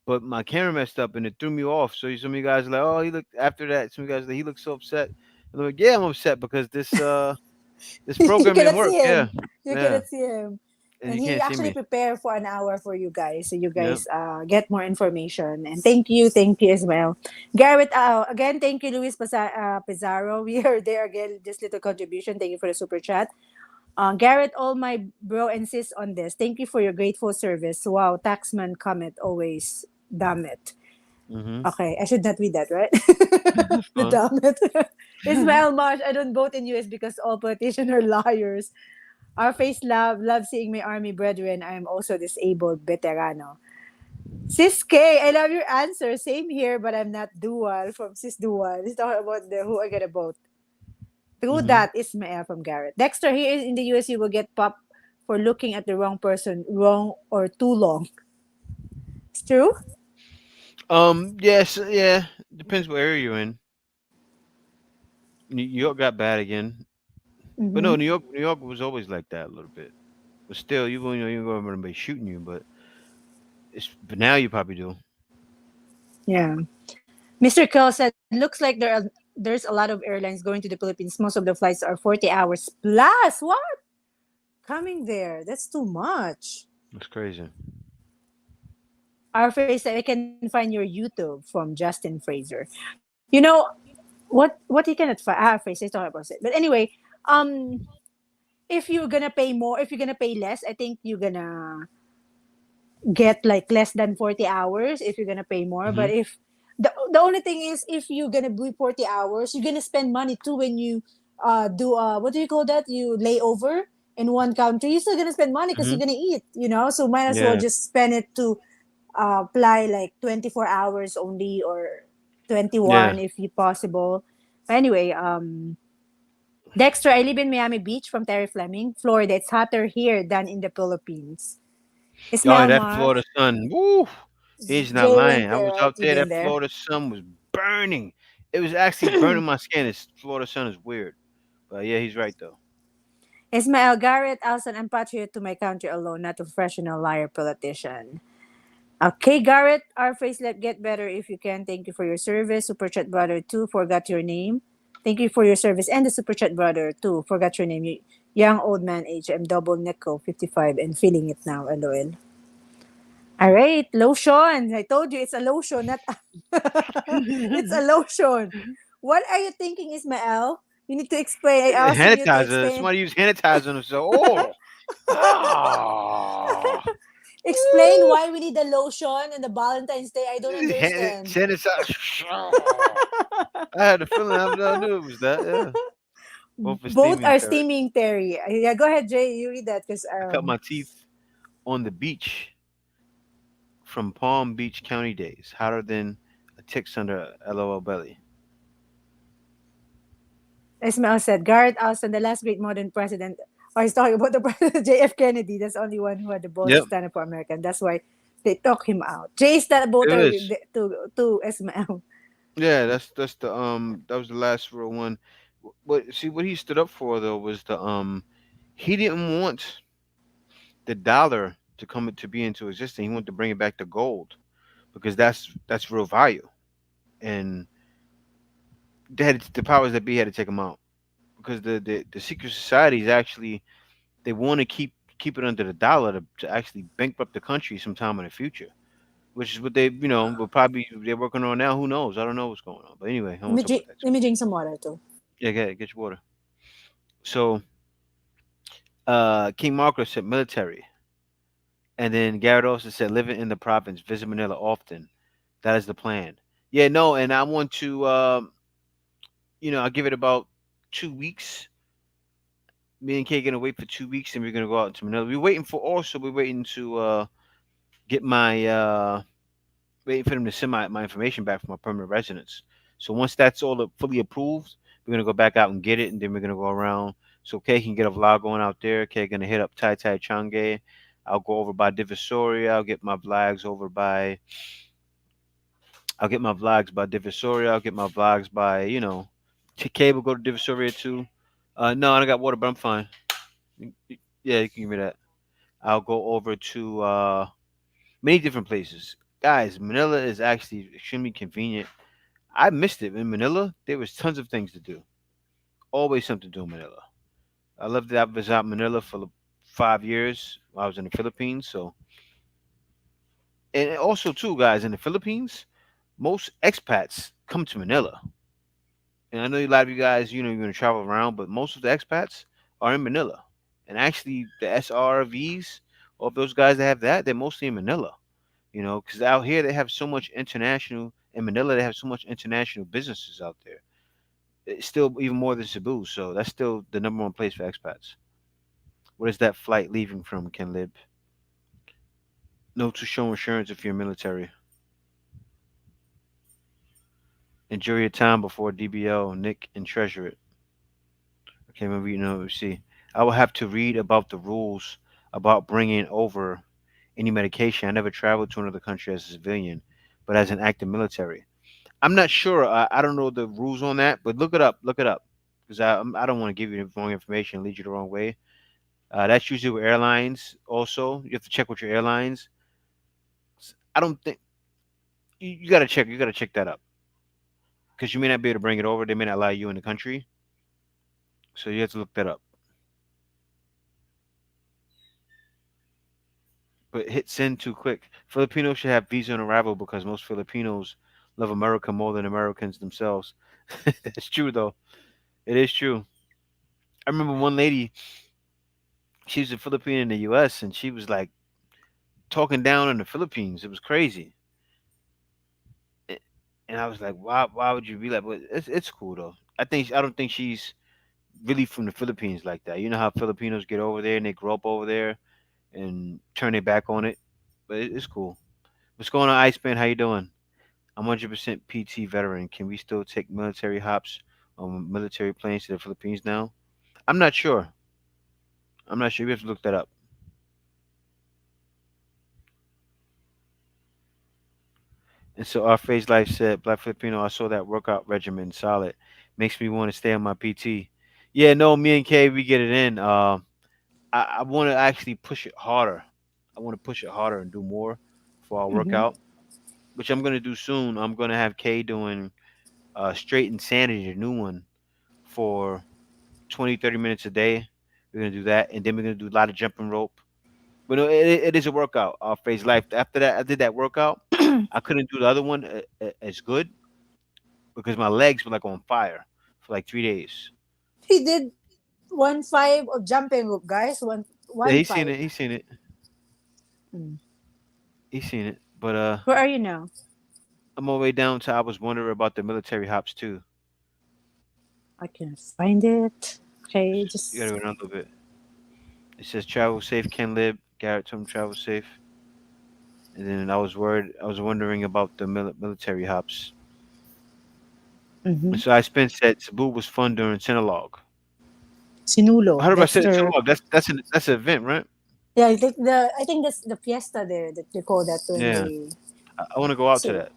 but my camera messed up and it threw me off. So some of you guys are like, oh, he looked after that. Some of you guys are like, he looked so upset. And I'm like, yeah, I'm upset because this you program didn't cannot work. see Yeah, him. You yeah, cannot see him. and And you he can't see actually me. prepared for an hour for you guys, so you Yeah. guys get more information. And thank you as well, Garrett. Again, thank you, Pizarro. We are there again. Just little contribution. Thank you for the super chat. Garrett, all my bro and sis on this. Thank you for your grateful service. Wow, taxman comment always. Damn it. Mm-hmm. Okay, I should not read that, right? That's The fun. damn it. Ismael Marsh, I don't vote in US because all politicians are liars. Our face love seeing my army brethren. I am also disabled veterano. Sis K, I love your answer. Same here, but I'm not dual from Sis Dual. Let's talk about the who I gotta vote. True Mm-hmm. that, Ismael from Garrett. Dexter, here in the US, you will get popped for looking at the wrong person, wrong or too long. It's true? Yes, yeah. Depends what area you're in. New York got bad again, but no, Mm-hmm. New York was always like that a little bit. But still, you go over and shooting you, but now you probably do. Yeah. Mr. Kill said, looks like there's a lot of airlines going to the Philippines. Most of the flights are 40 hours plus. What? Coming there. That's too much. That's crazy. Our face said, I can find your YouTube from Justin Fraser. You know, what you cannot find. Fraser, talk about it. But anyway, um, if you're gonna pay more, if you're gonna pay less, I think you're gonna get like less than 40 hours if you're gonna pay more. Mm-hmm. But if the only thing is if you're gonna do 40 hours, you're gonna spend money too when you do what do you call that, you lay over in one country. You're still gonna spend money because Mm-hmm. you're gonna eat, so might as well Yeah. just spend it to apply like 24 hours only or Yeah. 21 if you possible. But anyway, Dexter, I live in Miami Beach from Terry Fleming, Florida. It's hotter here than in the Philippines. Oh, Ismail that Mar, Florida sun. Woo! He's not Jay went lying. I there, was right? out You there. been That there. Florida sun was burning. It was actually burning my skin. This Florida sun is weird. But yeah, he's right though. Ismael Garrett, Alson, I'm patriot to my country alone, not a professional liar politician. Okay, Garrett, our face, let get better if you can. Thank you for your service. Super Chat Brother 2, forgot your name. Thank you for your service. And the Super Chat Brother 2, forgot your name. Young old man age. I'm double nickel, 55, and feeling it now, LOL. All right, lotion. I told you it's a lotion, not it's a lotion. What are you thinking, Ismael? You need to explain. I asking you to Sanitizer. explain. Somebody used sanitizer on himself. Oh. Ah. Explain why we need the lotion and the Valentine's Day. I don't understand. Send it I had a feeling I knew it was that. Yeah, both are Both steaming are Terry. steaming, Terry. Yeah, go ahead, Jay. You read that because I cut my teeth on the beach from Palm Beach County days, hotter than a tick under LOL belly. Ismail said Garrett Alston, the last great modern president. Or he's talking about the president J.F. Kennedy. That's the only one who had the balls to Yep, stand up for America. And that's why they took him out. Jay's that both it are is. to Ismail. Yeah, that's the that was the last real one. But see, what he stood up for though was the he didn't want the dollar to come to be into existence. He wanted to bring it back to gold because that's real value. And the powers that be had to take him out because the secret societies actually they want to keep it under the dollar to actually bankrupt the country sometime in the future, which is what they will probably they're working on now. Who knows? I don't know what's going on. But anyway, I won't talk about that too Let me much. drink some water too. Yeah, get your water. So King Marcos said military, and then Garrett also said living in the province, visit Manila often. That is the plan. Yeah, no, and I want to I'll give it about 2 weeks. Me and Kay gonna wait for 2 weeks, and we're gonna go out into Manila. We're waiting to get my waiting for them to send my information back for my permanent residence. So once that's all fully approved, we're gonna go back out and get it, and then we're gonna go around. So Kay can get a vlog going out there. Kay gonna hit up Tai Tai Change. I'll go over by Divisoria. I'll get my vlogs by Divisoria. I'll get my vlogs by Kay will go to Divisoria too. No, I don't got water, but I'm fine. Yeah, you can give me that. I'll go over to many different places. Guys, Manila is actually extremely convenient. I missed it in Manila. There was tons of things to do. Always something to do in Manila. I loved that I was out in Manila for 5 years while I was in the Philippines. So, and also too, guys, in the Philippines, most expats come to Manila. And I know a lot of you guys, you're going to travel around, but most of the expats are in Manila. And actually, the SRVs, all of those guys that have that, they're mostly in Manila. Because out here they have so much international. In Manila, they have so much international businesses out there. It's still even more than Cebu, so that's still the number one place for expats. What is that flight leaving from, Ken Lib? No to show insurance if you're military. Enjoy your time before DBL, Nick, and treasure it. Okay, maybe see. I will have to read about the rules about bringing over any medication. I never traveled to another country as a civilian, but as an active military. I'm not sure. I don't know the rules on that, but look it up. Look it up, because I don't want to give you the wrong information and lead you the wrong way. That's usually with airlines. Also, you have to check with your airlines. I don't think you got to check. You got to check that up because you may not be able to bring it over. They may not allow you in the country, so you have to look that up. But hit send too quick. Filipinos should have visa on arrival because most Filipinos love America more than Americans themselves. That's true though. It is true. I remember one lady. She was a Filipino in the U.S. and she was like talking down on the Philippines. It was crazy. A- And I was like, why would you be like? But it's cool though. I don't think she's really from the Philippines like that. You know how Filipinos get over there and they grow up over there and turn their back on it. But it's cool. What's going on, Iceman? How you doing? I'm 100% PT veteran. Can we still take military hops on military planes to the Philippines now? I'm not sure. I'm not sure. We have to look that up. And so our phase life said, Black Filipino, I saw that workout regimen solid. Makes me want to stay on my PT. Yeah, no, me and Kay, we get it in. I want to actually push it harder. I want to push it harder and do more for our Mm-hmm. workout, which I'm gonna do soon. I'm gonna have Kay doing straight insanity, the new one, for 20, 30 minutes a day. We're gonna do that, and then we're gonna do a lot of jumping rope. But no, it is a workout. Our phase life. After that, I did that workout. I couldn't do the other one as good because my legs were like on fire for like 3 days. He did 1.5 of jumping rope, guys. Yeah, One he's seen five. it. He's seen it. He's seen it, but Where are you now? I'm all the way down to I was wondering about the military hops too. I can't find it. Okay, You gotta just go down a little bit. It says travel safe, can live. Garrett told him travel safe, and then I was worried. I was wondering about the military hops. And mhm. so I spent said Cebu was fun during Sinulog. Sinulog. How do I That's say it? their Sinulog? That's an event, right? yeah. I think that's the fiesta there that they call that when Yeah. they I want to go out to so that.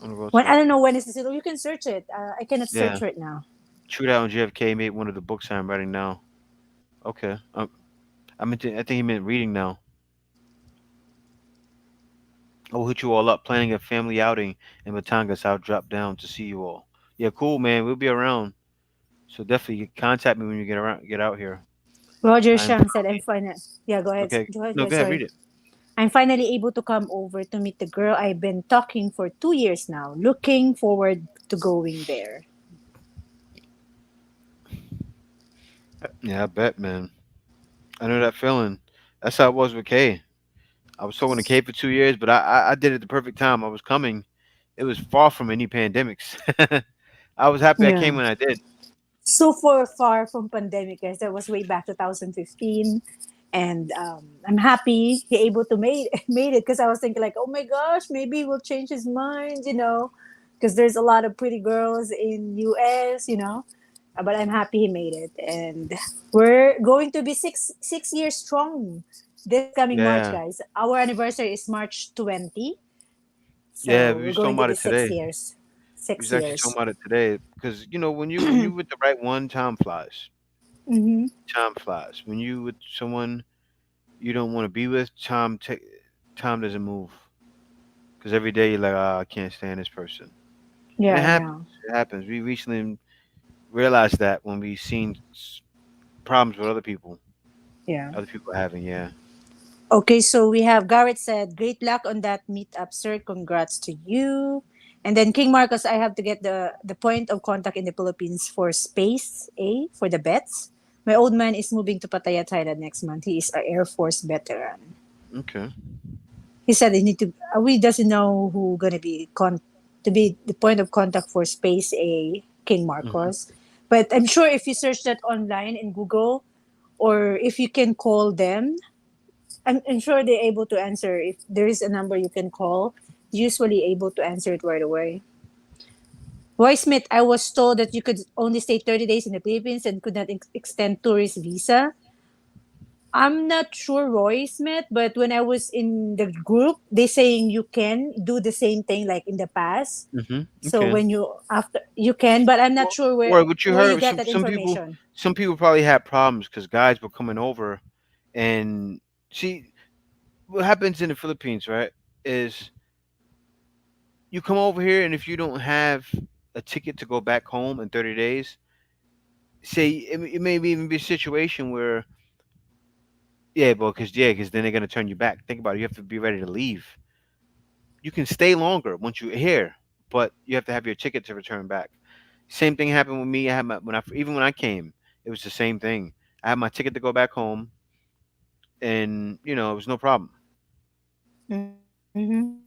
I want to go to when I that. don't know when is the Sinulog. You can search it. I cannot Yeah. search right now. Shootout on JFK made one of the books I'm writing now. Okay. I think he meant reading now. I will hit you all up. Planning a family outing in Batangas. I'll drop down to see you all. Yeah, cool, man. We'll be around. So definitely contact me when you get out here. Roger I'm Shang said, "I'm fine." Yeah, go ahead. okay. Go ahead. Go No, ahead. go ahead. Sorry. Read it. I'm finally able to come over to meet the girl I've been talking for 2 years now. Looking forward to going there. Yeah, I bet, man. I know that feeling. That's how it was with Kay. I was talking to Kay for 2 years, but I did it at the perfect time. I was coming. It was far from any pandemics. I was happy I came Yeah. when I did. So far from pandemic, guys. That was way back 2015. And I'm happy he able to made it because I was thinking like, oh my gosh, maybe he will change his mind, because there's a lot of pretty girls in US. But I'm happy he made it, and we're going to be six years strong this coming March, Yeah, guys. Our anniversary is March 20, yeah. so We we're was going talking to about be it six today. years. We Six was actually years. talking about it today because when you with the right one, time flies. Hmm. Time flies. When you with someone you don't want to be with, time doesn't move because every day you're like, I can't stand this person, and it Yeah, happens. yeah, It happens. We recently realized that when we seen problems with yeah. other people having. Yeah. Okay, so we have Garrett said, "Great luck on that meetup, sir. Congrats to you." And then King Marcos, I have to get the point of contact in the Philippines for Space A for the bets. My old man is moving to Pattaya, Thailand next month. He is an Air Force veteran. Okay. He said they need to. We doesn't know who gonna be to be the point of contact for Space A, King Hmm. Marcos. But I'm sure if you search that online in Google, or if you can call them, I'm sure they're able to answer. If there is a number you can call, usually able to answer it right away. Roy Smith, I was told that you could only stay 30 days in the Philippines and could not extend tourist visa. I'm not sure, Roy Smith, but when I was in the group, they saying you can do the same thing like in the past. Hmm. So Okay. when you after you can, but I'm not Well, sure where or what you where you heard, get that information. some people probably had problems because guys were coming over, and see what happens in the Philippines, right? Is you come over here, and if you don't have a ticket to go back home in 30 days, say it may even be a situation where because then they're gonna turn you back. Think about it. You have to be ready to leave. You can stay longer once you're here, but you have to have your ticket to return back. Same thing happened with me. I had my when I came, it was the same thing. I had my ticket to go back home, and it was no problem. Mm-hmm.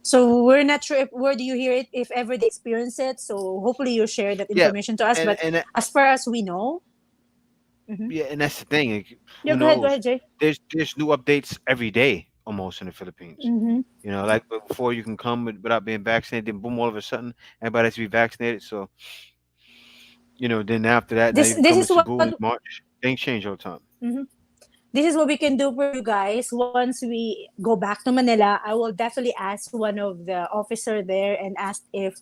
So we're not sure if where do you hear it if ever they experience it. So hopefully you share that Yeah, information to us. and But as far as we know, mm-hmm. yeah, and that's the thing. Like, Yeah, who go knows? ahead, Jay. There's new updates every day almost in the Philippines. Mm-hmm. Like before you can come without being vaccinated, then boom, all of a sudden everybody has to be vaccinated. So then after that, now you can This come is to what Cebu in March. Things change all the time. mhm. This is what we can do for you guys. Once we go back to Manila, I will definitely ask one of the officer there and ask if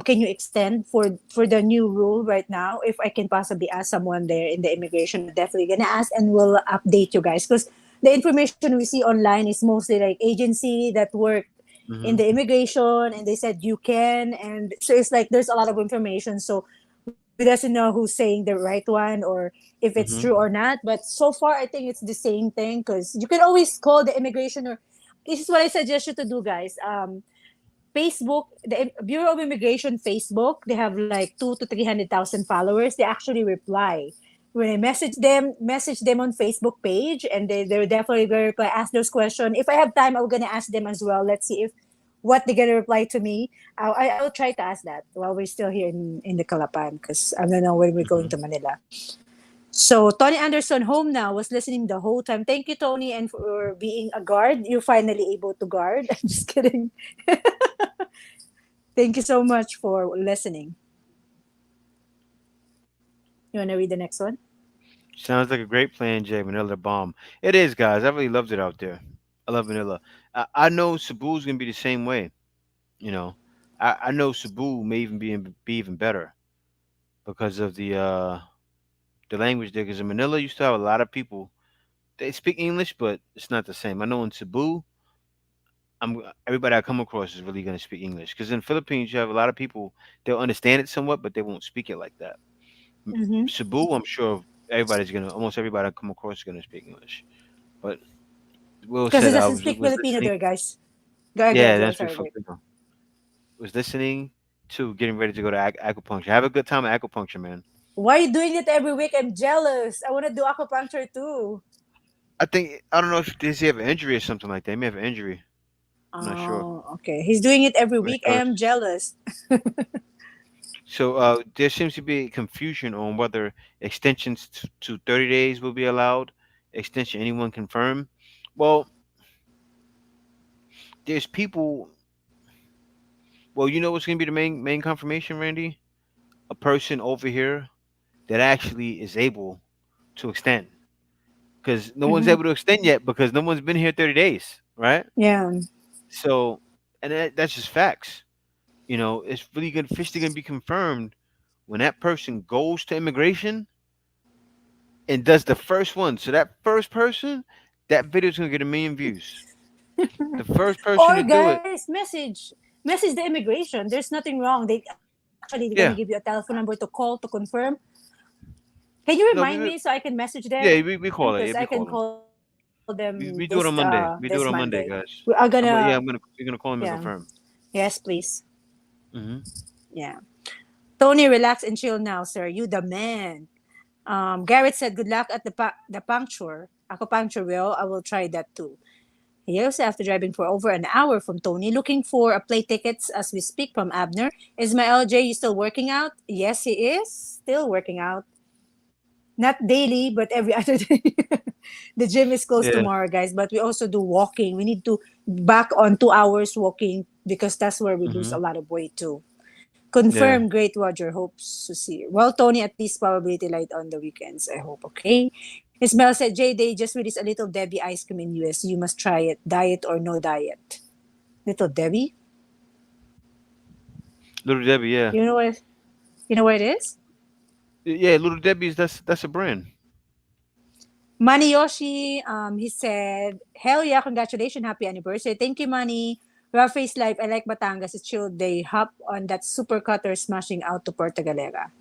can you extend for the new rule right now. If I can possibly ask someone there in the immigration, I'm definitely gonna ask and we'll update you guys because the information we see online is mostly like agency that work in Hmm. the immigration and they said you can, and so it's like there's a lot of information, so we doesn't know who's saying the right one or if it's true or Hmm. not, but so far I think it's the same thing because you can always call the immigration, or this is what I suggest you to do, guys. Facebook, the Bureau of Immigration Facebook, they have like 2 to 300,000 followers. They actually reply. when I message them on Facebook page, and they're definitely gonna reply, ask those questions. If I have time, I'm gonna ask them as well. Let's see if what they're gonna reply to me. I'll try to ask that while we're still here in the Calapan, because I don't know when we're going Hmm. to Manila. So Tony Anderson, home now, was listening the whole time. Thank you, Tony, and for being a guard. You're finally able to guard. I'm just kidding. Thank you so much for listening. You wanna read the next one? Sounds like a great plan, Jay. Manila bomb. It is, guys. I really loved it out there. I love Manila. I know Cebu's gonna be the same way. You know, I know Cebu may even be even better because of the language there. Because in Manila, you still have a lot of people. They speak English, but it's not the same. I know in Cebu, everybody I come across is really gonna speak English. Because in Philippines, you have a lot of people. They'll understand it somewhat, but they won't speak it like that. Mm-hmm. Cebu, I'm sure almost everybody I come across is gonna speak English. But Will Because he said I doesn't was speak was Filipino listening. there, guys. Go Yeah, ahead. Yeah, that's speak sorry, Greg. Filipino. Was listening to getting ready to go to acupuncture. Have a good time at acupuncture, man. Why are you doing it every week? I'm jealous. I want to do acupuncture too. I don't know if does he have an injury or something like that. He may have an injury. I'm not sure. Oh, okay. He's doing it every But week. he I goes. am jealous. So there seems to be confusion on whether extensions to 30 days will be allowed. Extension anyone confirm? Well, there's people. Well, you know what's going to be the main confirmation, Randy? A person over here that actually is able to extend, because no one's Mm-hmm. able to extend yet because no one's been here 30 days, right? Yeah. So, and that's just facts. It's really good officially going to be confirmed when that person goes to immigration and does the first one. So that first person, that video's going to get 1 million views. The first person Or to do it, guys, message the immigration. There's nothing wrong. They actually they're gonna give you a yeah. telephone number to call to confirm. Can you No, remind me so I can message them? we Because call I it. Yeah, can we call call them. them We do it on this Monday. We do it on Monday. Monday, We guys. are gonna Yeah, we're gonna call them and yeah. confirm. Yes, please. Hmm. Yeah. Tony, relax and chill now, sir. You the man. Garrett said, "Good luck at the puncture. Acupuncture will. I will try that too." Yes, after driving for over an hour from Tony, looking for a play tickets as we speak from Abner. Is my LJ you still working out? Yes, he is still working out. Not daily, but every other day. The gym is closed Yeah. tomorrow, guys, but we also do walking. We need to back on 2 hours walking because that's where we lose Hmm. a lot of weight too. Yeah. Confirm, great Roger. Hopes to see you. Well, Tony, at least probability light on the weekends. I hope. Okay. Ismail said, Jay, they just released a Little Debbie ice cream in US. You must try it. Diet or no diet. Little Debbie? Little Debbie, yeah. You know what? You know what it is? Yeah, Little Debbie's that's a brand. Manny Yoshi, he said, hell yeah, congratulations, happy anniversary. Thank you, Manny. Rafa's life, I like Batangas. It's chill. They hop on that super cutter smashing out to Puerto Galera.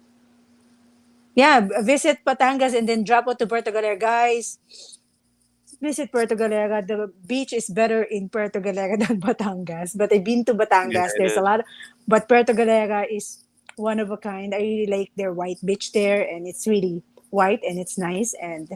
Yeah, visit Batangas and then drop out to Puerto Galera. Guys, visit Puerto Galera. The beach is better in Puerto Galera than Batangas. But I've been to Yeah, Batangas. it There's a is. lot, but Puerto Galera is one of a kind. I really like their white beach there, and it's really white and it's nice. And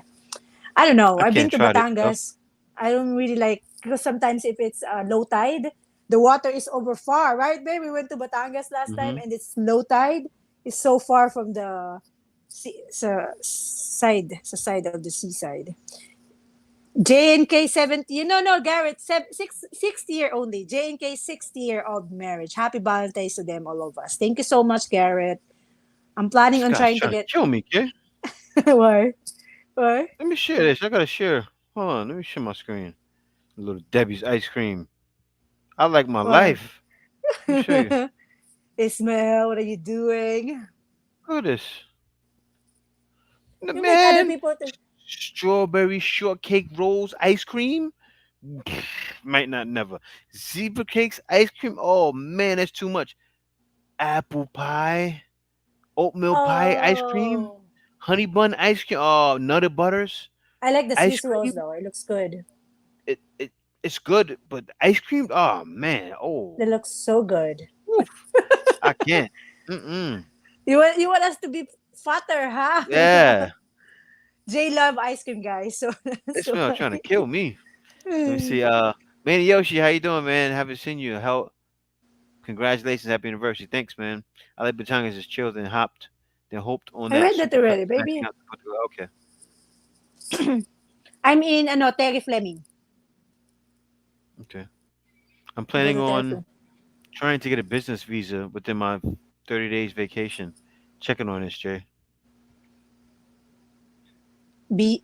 I don't know. I I've been can't to try this stuff. Batangas. I don't really like because sometimes if it's low tide, the water is over far, right, babe? We went to Batangas last time, Hmm. and it's low tide. It's so far from the side of the seaside. JNK 70, no, Garrett, 60 year only. JNK 60-year-old marriage. Happy Valentine's to them, all of us. Thank you so much, Garrett. I'm planning This on guy's trying to trying to get. kill me, kid. Why? Why? Let me share this. I gotta share. Hold on, let me share my screen. Little Debbie's ice cream. I like my Why? life. Let me show you. Ismael, what are you doing? Look at this. You make other Man, people think, strawberry shortcake rolls ice cream. Might not never. Zebra cakes ice cream. Oh man, that's too much. Apple pie, oatmeal pie ice cream, oh, honey bun ice cream. Oh, Nutter Butters I like the ice Swiss rolls cream. though. It looks good. It's good, but ice cream. Oh man. Oh, It looks so good. oof, I can't. Mm-mm. You want us to be fatter, huh? Yeah. Jay love ice cream, guys. So that's This man trying to why. kill me. Let me see. Manny Yoshi, how you doing, man? Haven't seen you. How? Congratulations, happy anniversary. Thanks, man. I like Batangas just chilled and hopped, then hoped on I that read that super cut already, smashing baby. out the Portugal. Okay, I'm in ano, Terry Fleming. okay. I'm Go planning to Terry on Fleming. trying to get a business visa within my 30 days vacation. Checking on this, Jay.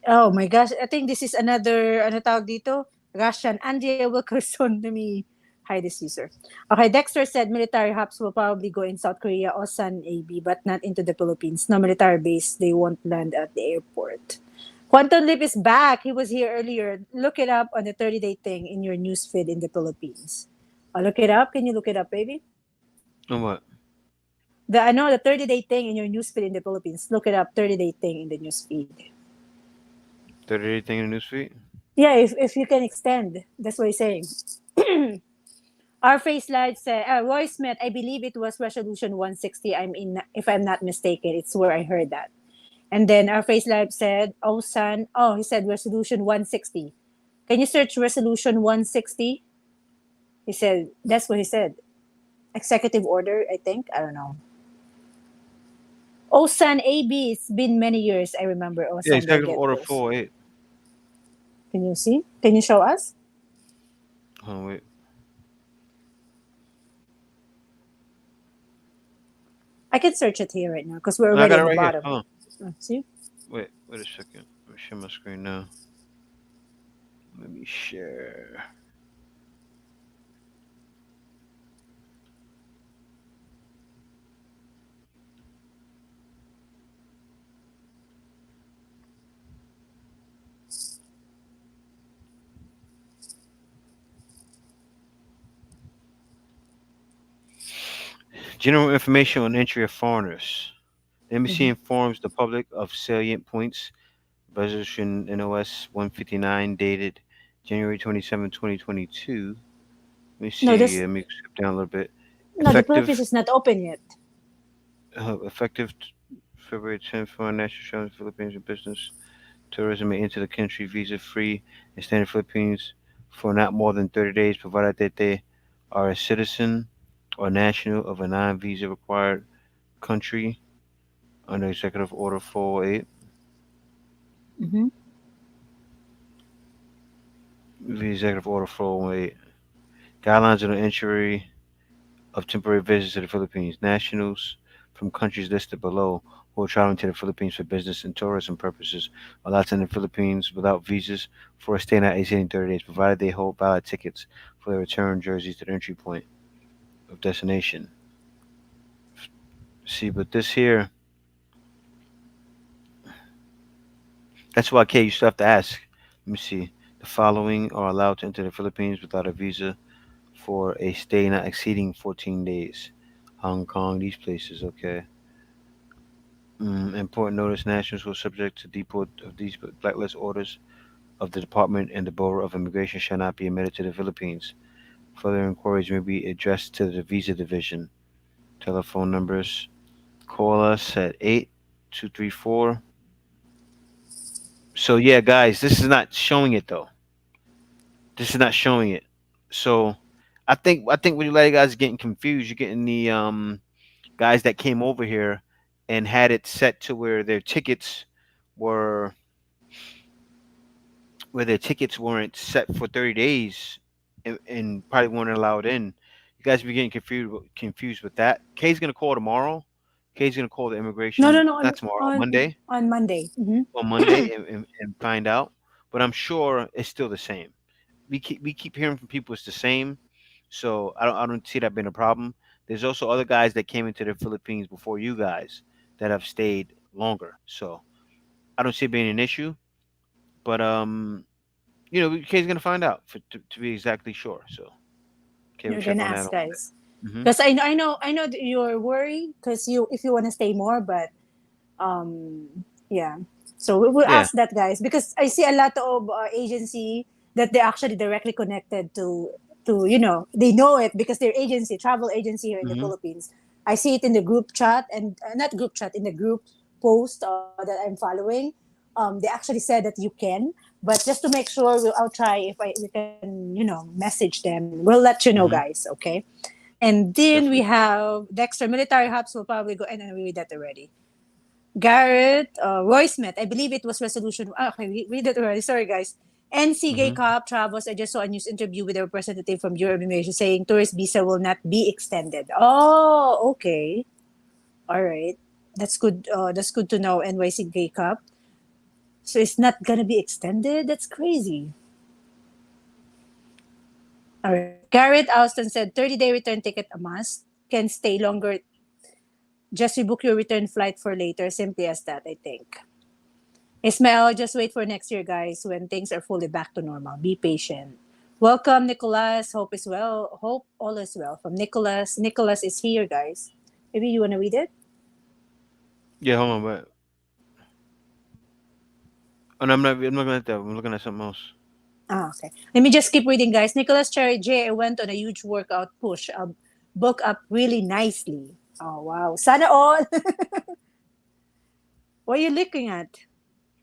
Oh my gosh, I think this is another, ano tawag dito? Russian. Andrea Wilkerson, let me hide this user. Okay, Dexter said military hubs will probably go in South Korea, Osan, AB, but not into the Philippines. No military base, they won't land at the airport. Quantum Leap is back. He was here earlier. Look it up on the 30-day thing in your newsfeed in the Philippines. Look it up. Can you look it up, baby? On what? The I know the 30-day thing in your newsfeed in the Philippines. Look it up. 30-day thing in the newsfeed. 30 thing in the newsfeed? Yeah, if you can extend, that's what he's saying. Our face live said, Roy Smith, I believe it was Resolution 160. If I'm not mistaken, it's where I heard that. And then our face live said, oh, son, oh, he said Resolution 160. Can you search Resolution 160? He said, that's what he said. Executive order, I think. I don't know. Osan AB, it's been many years. I remember Yeah, Osan, the Executive get Order post. 408. Can you see? Can you show us? Oh, wait. I can search it here right now because we're No, I already got it on the right here. bottom. Hold on. See? Wait a second. Let me share my screen now. Let me share. General information on entry of foreigners. The embassy Hmm. informs the public of salient points. Resolution NOS 159 dated January 27, 2022. Let me No, see. this Let me skip down a little bit. no, the Philippines Effective is not open yet. effective February 10th, foreign national traveling to the Philippines in business tourism may enter the country visa free and stay in the Philippines for not more than 30 days, provided that they are a citizen or national of a non visa required country under Executive Order 408. Hmm. Executive Order 408. Guidelines on the entry of temporary visitors to the Philippines. Nationals from countries listed below who are traveling to the Philippines for business and tourism purposes are allowed to enter the Philippines without visas for a stay not exceeding 30 days, provided they hold valid tickets for their return jerseys to the entry point of destination. See, but this here, that's why, Kay, you still have to ask. Let me see. The following are allowed to enter the Philippines without a visa for a stay not exceeding 14 days. Hong Kong, these places, okay. Important notice: nationals who are subject to deport of these blacklist orders of the Department and the Bureau of Immigration shall not be admitted to the Philippines. Further inquiries may be addressed to the Visa Division. Telephone numbers: call us at 8234. So yeah, guys, this is not showing it though. This is not showing it. So I think when you let you guys getting confused, you're getting the guys that came over here and had it set to were where their tickets weren't set for 30 days and probably weren't allowed in. You guys be getting confused with that. Kay's gonna call tomorrow. Kay's gonna call the No, no, immigration, no, not tomorrow, Monday. on Monday. Hmm. On Monday and find out. But I'm sure it's still the same. We keep hearing from people it's the same. So I don't see that being a problem. There's also other guys that came into the Philippines before you guys that have stayed longer. So I don't see it being an issue. But Kay's gonna find out to be exactly sure. So Kay will You're check gonna on that ask on guys Monday. because I know that you're worried because you if you want to stay more, but yeah. So we will Yeah. ask that guys because I see a lot of agency that they're actually directly connected to they know it because their agency travel agency here in the Hmm. Philippines. I see it in the group chat and not group chat in the group post that I'm following. They actually said that you can, but just to make sure, I'll try if we can, message them. We'll let you know, Hmm. guys. Okay. And then we Definitely. have Dexter Military Hubs will probably go, and then we read that already. Garrett, Roy Smith. I believe it was resolution. Okay, read it already. Sorry, guys. NC Gay Hmm. Cop travels. I just saw a news interview with a representative from Bureau of Immigration saying tourist visa will not be extended. Oh, okay. All right. That's good. That's good to know. NYC Gay Cop. So it's not gonna be extended. That's crazy. All right. Garrett Alston said 30-day return ticket a must. Can stay longer. Just rebook your return flight for later. Simply as that, I think. Ismael, just wait for next year, guys, when things are fully back to normal. Be patient. Welcome, Nicholas. Hope is well. Hope all is well. From Nicholas. Nicholas is here, guys. Maybe you want to read it? Yeah, hold on, but oh, no, I'm not looking at that. I'm looking at something else. Ah, okay. Let me just keep reading, guys. Nicholas Cherry J. I went on a huge workout push. Book up really nicely. Oh, wow. Sana all. What are you looking at?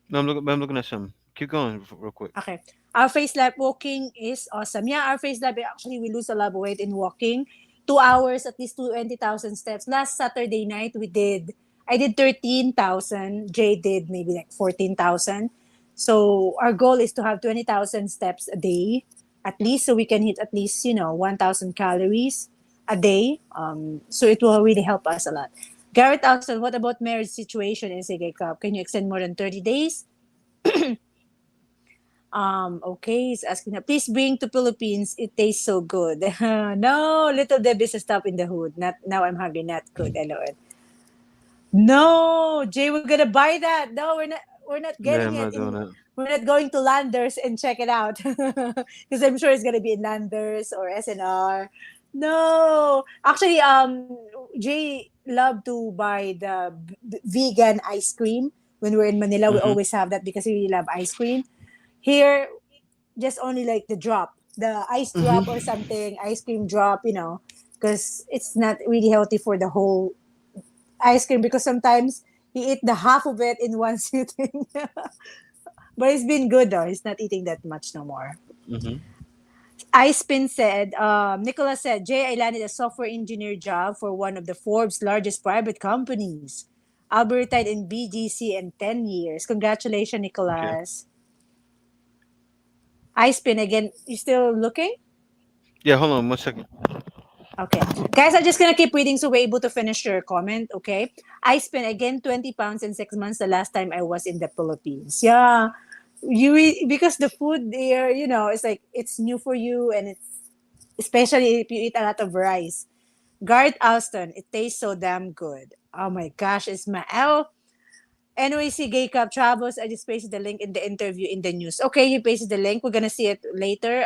No, I'm looking at something. Keep going real quick. Okay. Our face lab walking is awesome. Yeah, our face lab actually we lose a lot of weight in walking. 2 hours, at least 20,000 steps. Last Saturday night I did 13,000. Jay did maybe like 14,000. So our goal is to have 20,000 steps a day, at least, so we can hit at least 1,000 calories a day. So it will really help us a lot. Garrett Alston, what about marriage situation in Sige Cup? Can you extend more than 30 days? Okay, he's asking that. Please bring to Philippines. It tastes so good. No, little Debbie's a stop in the hood. Not now. I'm hungry. Not good. LOL. No, Jay, we're gonna buy that. No, we're not. We're not Yeah, getting I'm it not doing in. that. We're not going to Landers and check it out because I'm sure it's gonna be in Landers or SNR. No, actually, Jay loved to buy the vegan ice cream when we're in Manila. We Hmm. always have that because we really love ice cream. Here, just only like the ice drop or Hmm. something, ice cream drop, because it's not really healthy for the whole ice cream because sometimes he eat the half of it in one sitting. But it's been good though. He's not eating that much no more. Hmm. Icepin said, Nicholas said, Jay, I landed a software engineer job for one of the Forbes largest private companies. I'll be retired in BGC in 10 years. Congratulations, Okay. Nicholas. Icepin, again, you still looking? Yeah, hold on 1 second. Okay. Guys, I'm just gonna keep reading so we're able to finish your comment, okay? I spent again 20 pounds in 6 months the last time I was in the Philippines. Yeah. Because the food there, it's like it's new for you and it's especially if you eat a lot of rice. Garth Alston, it tastes so damn good. Oh my gosh, Ismael. NOAC Gay Cup travels. I just pasted the link in the interview in the news. Okay, you pasted the link. We're gonna see it later.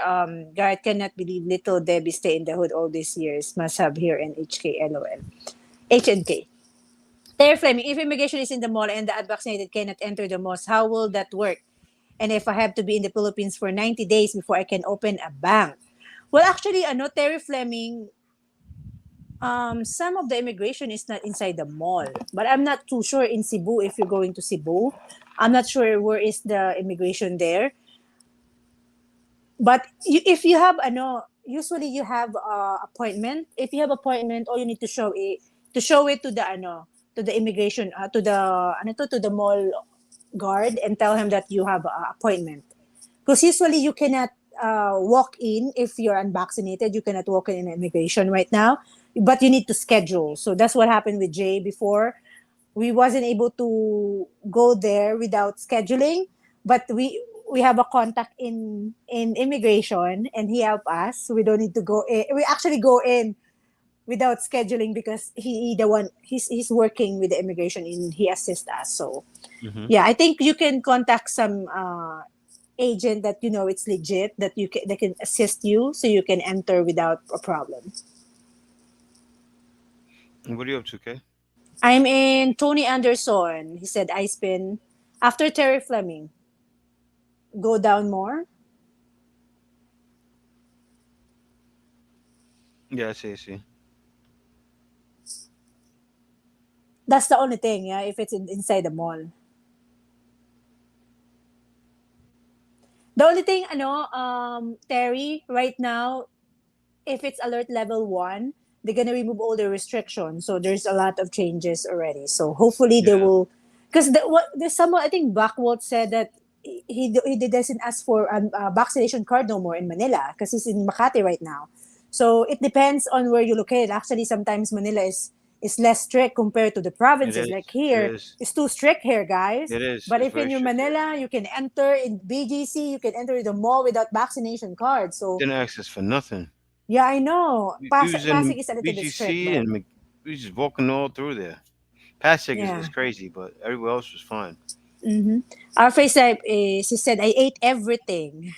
Garrett cannot believe little Debbie stay in the hood all these years. Must have here in HK LOL. HNK. They're Fleming. If immigration is in the mall and the unvaccinated cannot enter the malls, how will that work? And if I have to be in the Philippines for 90 days before I can open a bank? Well, actually, Terry Fleming, some of the immigration is not inside the mall, but I'm not too sure in Cebu if you're going to Cebu. I'm not sure where is the immigration there. But if you have usually you have appointment. If you have appointment, all you need to show it to the immigration to the mall guard and tell him that you have an appointment. Because usually you cannot walk in if you're unvaccinated. You cannot walk in immigration right now, but you need to schedule. So that's what happened with Jay before. We wasn't able to go there without scheduling, but we have a contact in immigration, and he helped us. So we don't need to go in. We actually go in without scheduling because the one he's working with the immigration and he assists us. So Hmm. yeah, I think you can contact some agent that it's legit that they can assist you so you can enter without a problem. What are you up to, okay? I'm in Tony Anderson. He said I spin after Terry Fleming. Go down more. Yeah, I see, I see. That's the only thing, yeah, if it's inside the mall. The only thing, Terry, right now, if it's alert level 1, they're gonna remove all the restrictions. So there's a lot of changes already. So hopefully they Yeah, will, because there's someone, I think Backwalt said that he doesn't ask for a vaccination card no more in Manila because he's in Makati right now. So it depends on where you locate. Actually, sometimes Manila is less strict compared to the it provinces. is. Like It here, is. it's too strict here, guys. It is. But It's if in very your strict here. Manila, you can enter in BGC, you can enter the mall without vaccination card. So Didn't ask us for nothing. yeah, I know. We was Pasig in is a little bit strict, BGC but and we was just walking all through there. Pasig is yeah. crazy, but everywhere else was fine. Mm-hmm. Our face type is, she said, I ate everything.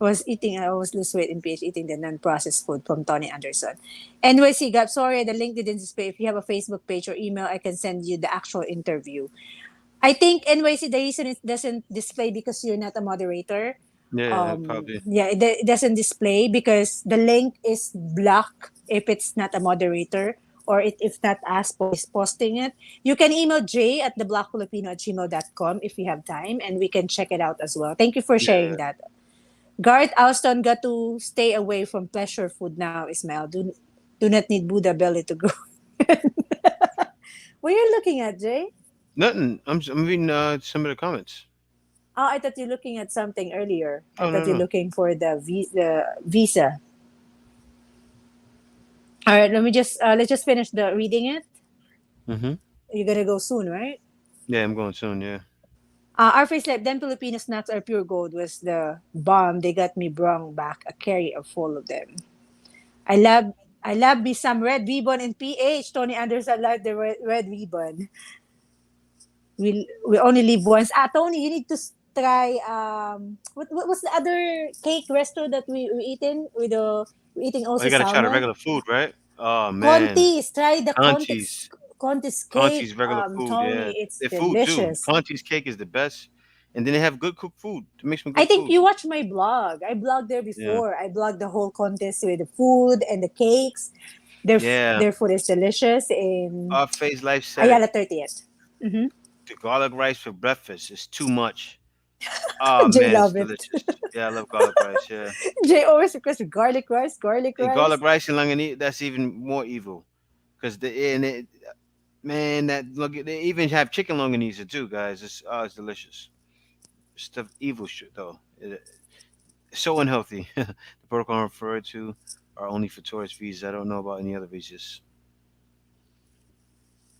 I was lose weight in PH eating the non-processed food from Tony Anderson. NYC Gap, sorry, the link didn't display. If you have a Facebook page or email, I can send you the actual interview. I think NYC, the reason it doesn't display because you're not a moderator. Yeah, probably. Yeah, it doesn't display because the link is black if it's not a moderator or if not us is posting it. You can email J at theblackfilipino@gmail.com if you have time and we can check it out as well. Thank you for sharing Yeah. that. Garth Alston got to stay away from pleasure food now, Ismail. Do not need Buddha belly to go. What are you looking at, Jay? Nothing. I'm reading some of the comments. Oh, I thought you're looking at something earlier. I Oh thought no you're no. looking for the visa. All right, let's just finish the reading it. Mhm. You're gonna go soon, right? Yeah, I'm going soon. Yeah. Our face like them Filipino snacks are pure gold was the bomb. They got me brung back a carrier full of them. I love I love me some red ribbon in PH. Tony Anderson loved the red ribbon. We only live once. Tony, you need to try what was the other cake restaurant that we eating with the we eating Oh, also you gotta try the salmon? regular food, right? Oh man, Conti's. Try the Conti's. Conti's cake, Conti's regular food. Yeah, Tony. It's their food too. delicious. Conti's cake is the best, and then they have good cooked food to make some I good think food. you watched my blog. I blogged there Yeah. before. I blogged the whole contest with the food and the cakes. Yeah. Their food is delicious in Our Phase Life said it. Ayala 30th. Mm-hmm. The garlic rice for breakfast is too much. Oh Jay man, it's love it. delicious. Yeah, I love garlic rice. Yeah, Jay always requests garlic rice, garlic and garlic rice. rice and longanisa, that's even more evil. Cause man, they even have chicken longanisa too, guys. It's delicious. Stuff evil shit though. It's so unhealthy. The protocol I'm referred to are only for tourist visas. I don't know about any other visas.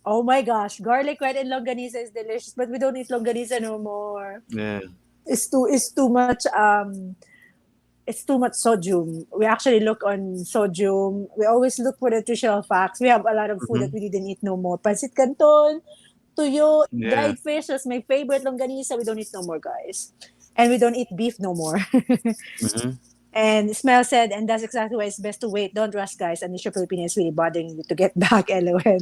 Oh my gosh, garlic rice and longanisa is delicious, but we don't eat longanisa no more. Yeah. It's too much it's too much sodium. We actually look on sodium. We always look for the nutritional facts. We have a lot of food Hmm. that we didn't eat no more. Pancit canton, tuyo, Yeah. dried fish. That's my favorite longganisa. We don't eat no more, guys. And we don't eat beef no more. Hmm. And Smell said, and that's exactly why it's best to wait. Don't rush, guys. Unusual Filipino is really bothering you to get back, LOL.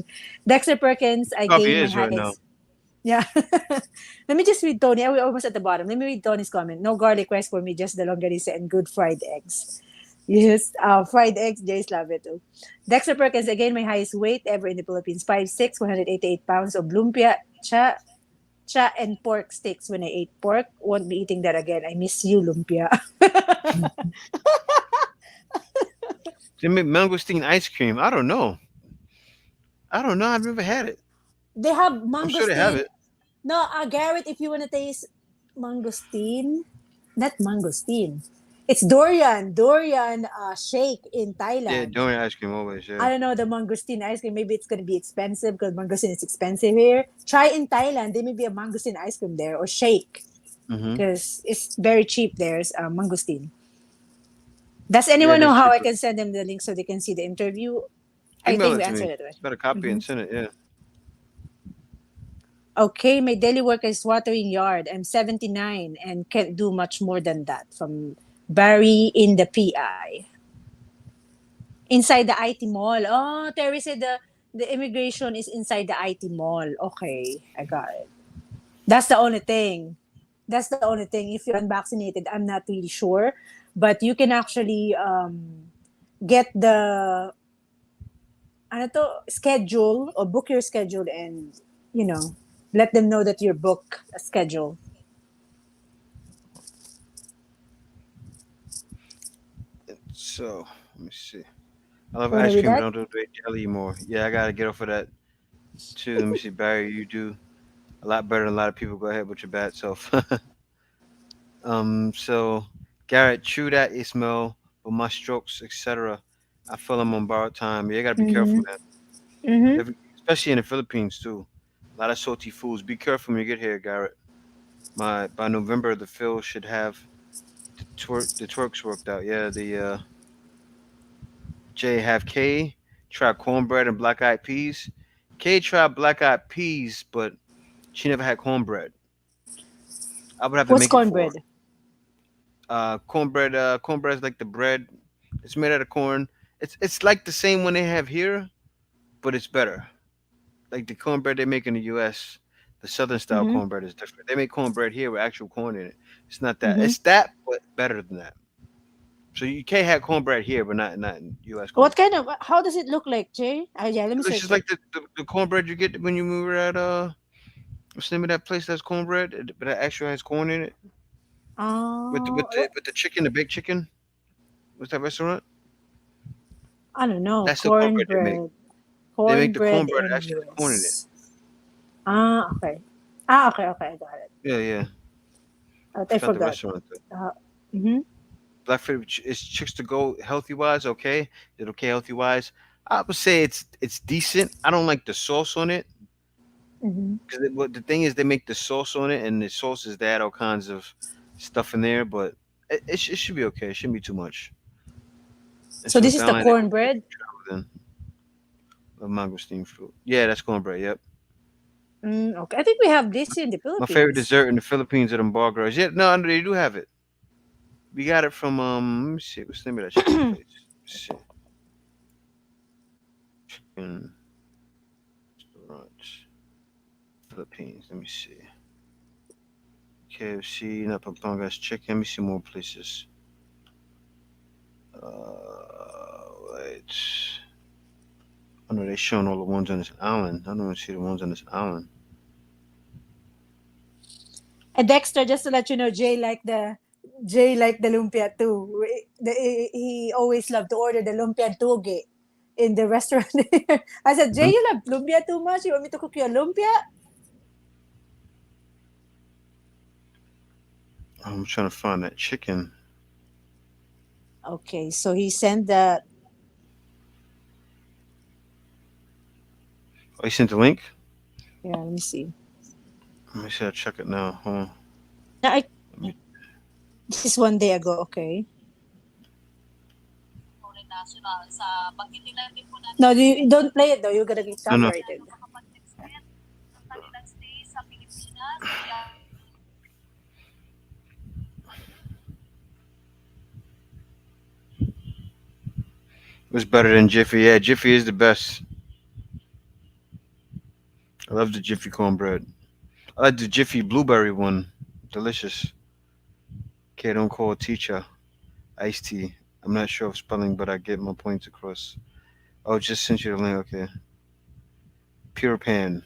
Dexter Perkins, I Probably gained my is right now. highest. Yeah. Let me just read Tony. We're almost at the bottom. Let me read Tony's comment. No garlic rice for me, just the longganisa and good fried eggs. Yes, fried eggs, Jays love it too. Dexter Perkins, again, my highest weight ever in the Philippines. 5'6", 188 pounds of lumpia, cha, and pork sticks when I ate pork. Won't be eating that again. I miss you, lumpia. They make mangosteen ice cream. I don't know. I don't know. I've never had it. They have I'm sure they have mangosteen. it. No, Garrett, if you want to taste mangosteen, not mangosteen. It's durian shake in Yeah, Thailand. durian ice cream always. Yeah. I don't know the mangosteen ice cream. Maybe it's gonna be expensive because mangosteen is expensive here. Try in Thailand. There may be a mangosteen ice cream there or shake Hmm. because it's very cheap. There's mangosteen. Does Yeah, anyone it know is how I cheaper. can send them the link so they can see the interview? I Email think it we to answered me. it right. Got a copy Mm-hmm. and send it. Yeah. Okay, my daily work is watering yard. I'm 79 and can't do much more than that. From Barry in the PI. Inside the IT mall. Oh, Terry said the immigration is inside the IT mall. Okay, I got it. That's the only thing. That's the only thing. If you're unvaccinated, I'm not really sure. But you can actually get the ano to, schedule or book your schedule and, you know, let them know that you're book a schedule. So let me see. I love You want to ice read cream, but that? I don't do jelly anymore. Yeah, I gotta get off of that too. Let me see, Barry. You do a lot better than a lot of people. Go ahead with your bad self. So Garrett, true that, Ismail, but my strokes, etc. I feel I'm on borrowed time. Yeah, you gotta be careful, Mm-hmm. man. Mm-hmm. Especially in the Philippines too. A lot of salty foods. Be careful when you get here, Garrett. My by November, the Phil should have the twerks worked out. Yeah, the J have K try cornbread and black eyed peas. K tried black eyed peas, but she never had cornbread. I would have to What's make it for her. cornbread? Cornbread. Cornbread is like the bread. It's made out of corn. It's like the same one they have here, but it's better. Like the cornbread they make in the U.S. The Southern style Mm-hmm. cornbread is different. They make cornbread here with actual corn in it. It's not that. Mm-hmm. It's that, but better than that. So you can't have cornbred here, but not in U.S. What cornbread. kind of? How does it look like, Jay? Yeah, let me It's search just it. like the cornbread you get when you move at what's the name of that place that's cornbread, but that actually has corn in it with Oh, with the chicken, the baked chicken. What's that restaurant? I don't know. That's the cornbread they make. Cornbread. They make the Cornbread cornbread that in actually has corn in it. US. Ah, okay. Ah, okay, okay, I got it. Yeah, yeah. I Forgot the forgot. restaurant though. Mm-hmm. Blackfoot is chicks to go healthy wise. Okay, is it okay healthy wise? I would say it's decent. I don't like the sauce on it Mm-hmm. because what the thing is they make the sauce on it, and the sauce is they add all kinds of stuff in there, but it should be okay. It shouldn't be too much. And So so this is the Thailand, they cornbread. travel then of mangosteen fruit. Yeah, that's cornbread. Yep. Okay, I think we have this in the My favorite Philippines. dessert in the Philippines are them bar girls. Yeah, no, they do have it. We got it from let me see, what's the name of that chicken place? Let's see. Chicken restaurant, Philippines. Let me see. KFC, not Pampangas chicken. Let me see more places. Wait. I know they showing all the ones on this island. I don't want to see the ones on this island. And Dexter, just to let you know, Jay like the lumpia too. He always loved to order the lumpia toge in the restaurant. I said, Jay, Hmm? you love lumpia too much. You want me to cook you a lumpia? I'm trying to find that chicken. Okay, so he sent the. Oh, you sent the link? Yeah, let me see. Let me see. I'll check it now. Hold on. Now, Let me, this is 1 day ago. Okay. No, you don't play it though. You're gonna get no, no. copyrighted. What's better than Jiffy? Yeah, Jiffy is the best. I love the Jiffy cornbread. I like the Jiffy blueberry one. Delicious. Okay, don't call teacher. Iced tea. I'm not sure of spelling, but I get my points across. Oh, just sent you the link. Okay. Pure pan.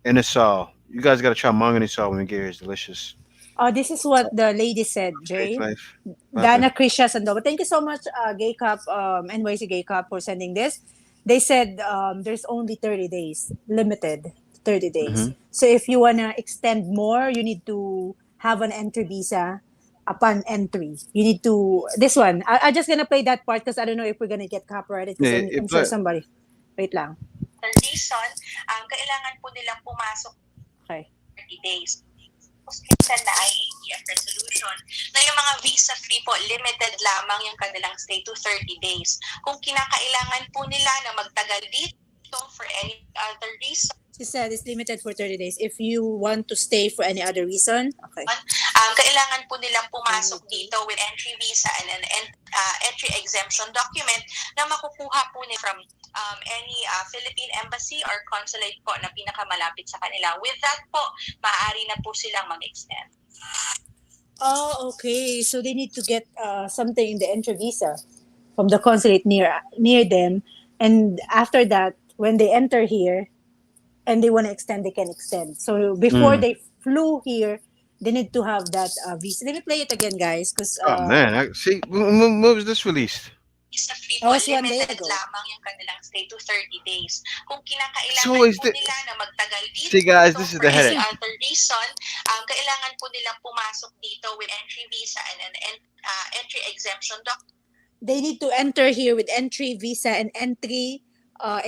Inasal. You guys gotta try manga inasal when you get here. It's delicious. Oh, this is what the lady said, Change Jay. life. What happened? Dana Krisha Sandoval. Thank you so much, Gay Cup, NYC Gay Cup, for sending this. They said there's only 30 days, limited 30 days. Mm-hmm. So if you want to extend more, you need to have an entry visa upon entry. You need to, this one, I just going to play that part because I don't know if we're going to get copyrighted because Yeah, I'm it, sure but somebody, wait lang. Reason, kailangan po nilang pumasok Okay. 30 days. Minsan na IATF resolution na yung mga visa-free po, limited lamang yung kanilang stay to 30 days. Kung kinakailangan po nila na magtagal dito for any other reason, She said it's limited for 30 days. If you want to stay for any other reason, okay. kailangan po nilang pumasok dito with entry visa and an entry exemption document na makukuha po nila from any Philippine embassy or consulate po na pinakamalapit sa kanila. With that po, maaari na po silang mag-extend. Oh, okay. So they need to get something in the entry visa from the consulate near them, and after that, when they enter here and they want to extend, they can extend. So before mm, they flew here, They need to have that visa. Let me play it again, guys, because Oh man, I see. When was this released? Visa free that po, was 1 day limited ago. lamang yung kanilang stay to 30 days. Kung So kinakailangan is po the nila na magtagal see, dito guys? This is for the any headache. Listen, other reason, kailangan po nilang pumasok dito with entry visa and an entry exemption they need to enter here with entry visa and entry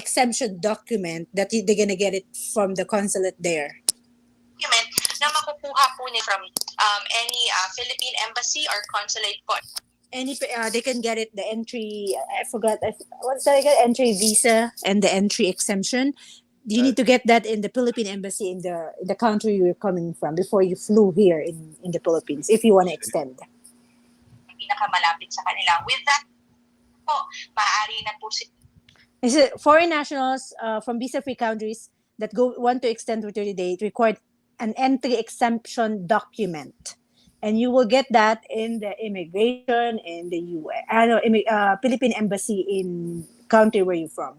exemption document that they're gonna get it from the consulate there. document na makukuha po nila from any Philippine embassy or consulate po. Any they can get it the entry. I forgot. What's that again? Entry visa and the entry exemption. You need to get that in the Philippine embassy in the country you're coming from before you flew here in the Philippines if you want to extend. Pinakamalapit sa kanila. With that po, maaari na po Is it foreign nationals from visa-free countries that want to extend for 30 days require an entry exemption document, and you will get that in the immigration in the U.S. Philippine embassy in country where you're from.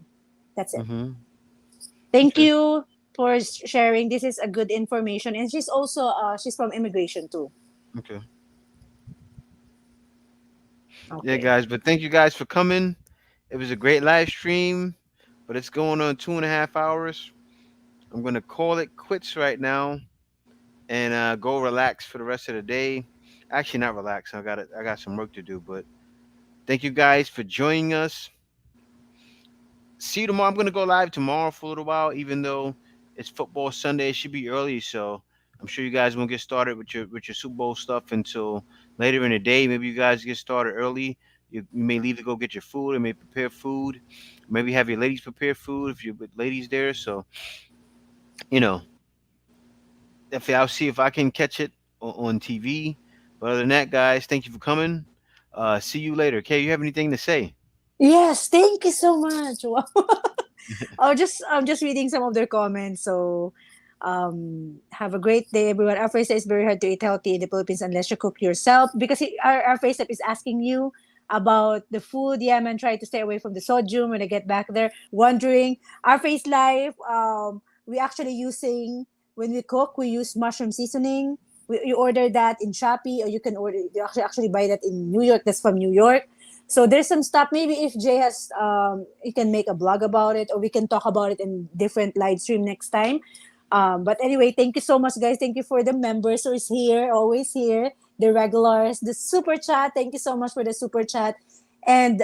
That's it. Mm-hmm. Thank Okay. you for sharing. This is a good information, and she's also she's from immigration too. Okay. Yeah, Okay. guys. But thank you guys for coming. It was a great live stream, but it's going on 2.5 hours. I'm gonna call it quits right now and go relax for the rest of the day. Actually, not relax. I got some work to do. But thank you guys for joining us. See you tomorrow. I'm gonna go live tomorrow for a little while, even though it's football Sunday. It should be early, so I'm sure you guys won't get started with your Super Bowl stuff until later in the day. Maybe you guys get started early. You may leave to go get your food, or may prepare food. Maybe have your ladies prepare food if you're with ladies there. So you know, if I'll see if I can catch it on TV. But other than that, guys, thank you for coming. See you later. Okay, you have anything to say? Yes, thank you so much. Wow. Oh, just I'm just reading some of their comments. So, have a great day, everyone. Our first step is very hard to eat healthy in the Philippines unless you cook yourself because our first step is asking you about the food. Yeah, man, try to stay away from the sodium when I get back there. Wondering our face life. We actually using when we cook, we use mushroom seasoning. You order that in Shopee, or you can order. You actually buy that in New York. That's from New York. So there's some stuff. Maybe if Jay has, he can make a blog about it, or we can talk about it in different live stream next time. But anyway, thank you so much, guys. Thank you for the members who's here, always here, the regulars, the super chat. Thank you so much for the super chat, and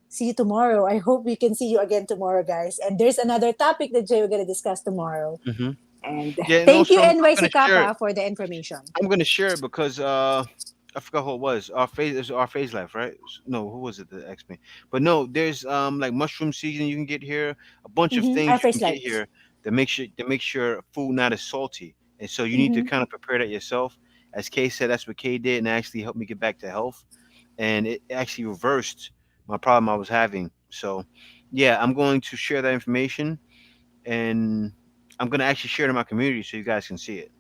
see you tomorrow. I hope we can see you again tomorrow, guys. And there's another topic that Jay we're gonna discuss tomorrow. Hmm. And Yeah, and thank you, also I'm NYC gonna share it. Kappa, for the information. I'm gonna share it because I forgot who it was. Our phase life, right? No, who was it that asked me? But no, there's like mushroom seasoning you can get here, a bunch of Our things you can face get lives. here that makes your food not as salty. And so you need to Mm-hmm. kind of prepare that yourself. As Kay said, that's what Kay did, and actually helped me get back to health. And it actually reversed my problem I was having. So yeah, I'm going to share that information, and I'm gonna actually share it in my community so you guys can see it.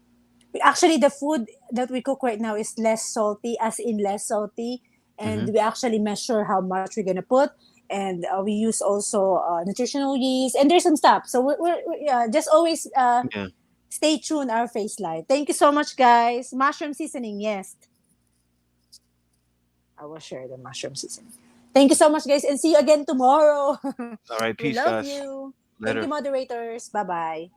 Actually, the food that we cook right now is less salty, as in less salty, and Hmm. we actually measure how much we're gonna put, and we use also nutritional yeast, and there's some stuff. So just always Yeah. stay tuned our face live. Thank you so much, guys. Mushroom seasoning, yes, I will share the mushroom seasoning. Thank you so much, guys, and see you again tomorrow. All right. We Peace, love guys. you. Thank you, Later. moderators. Bye bye.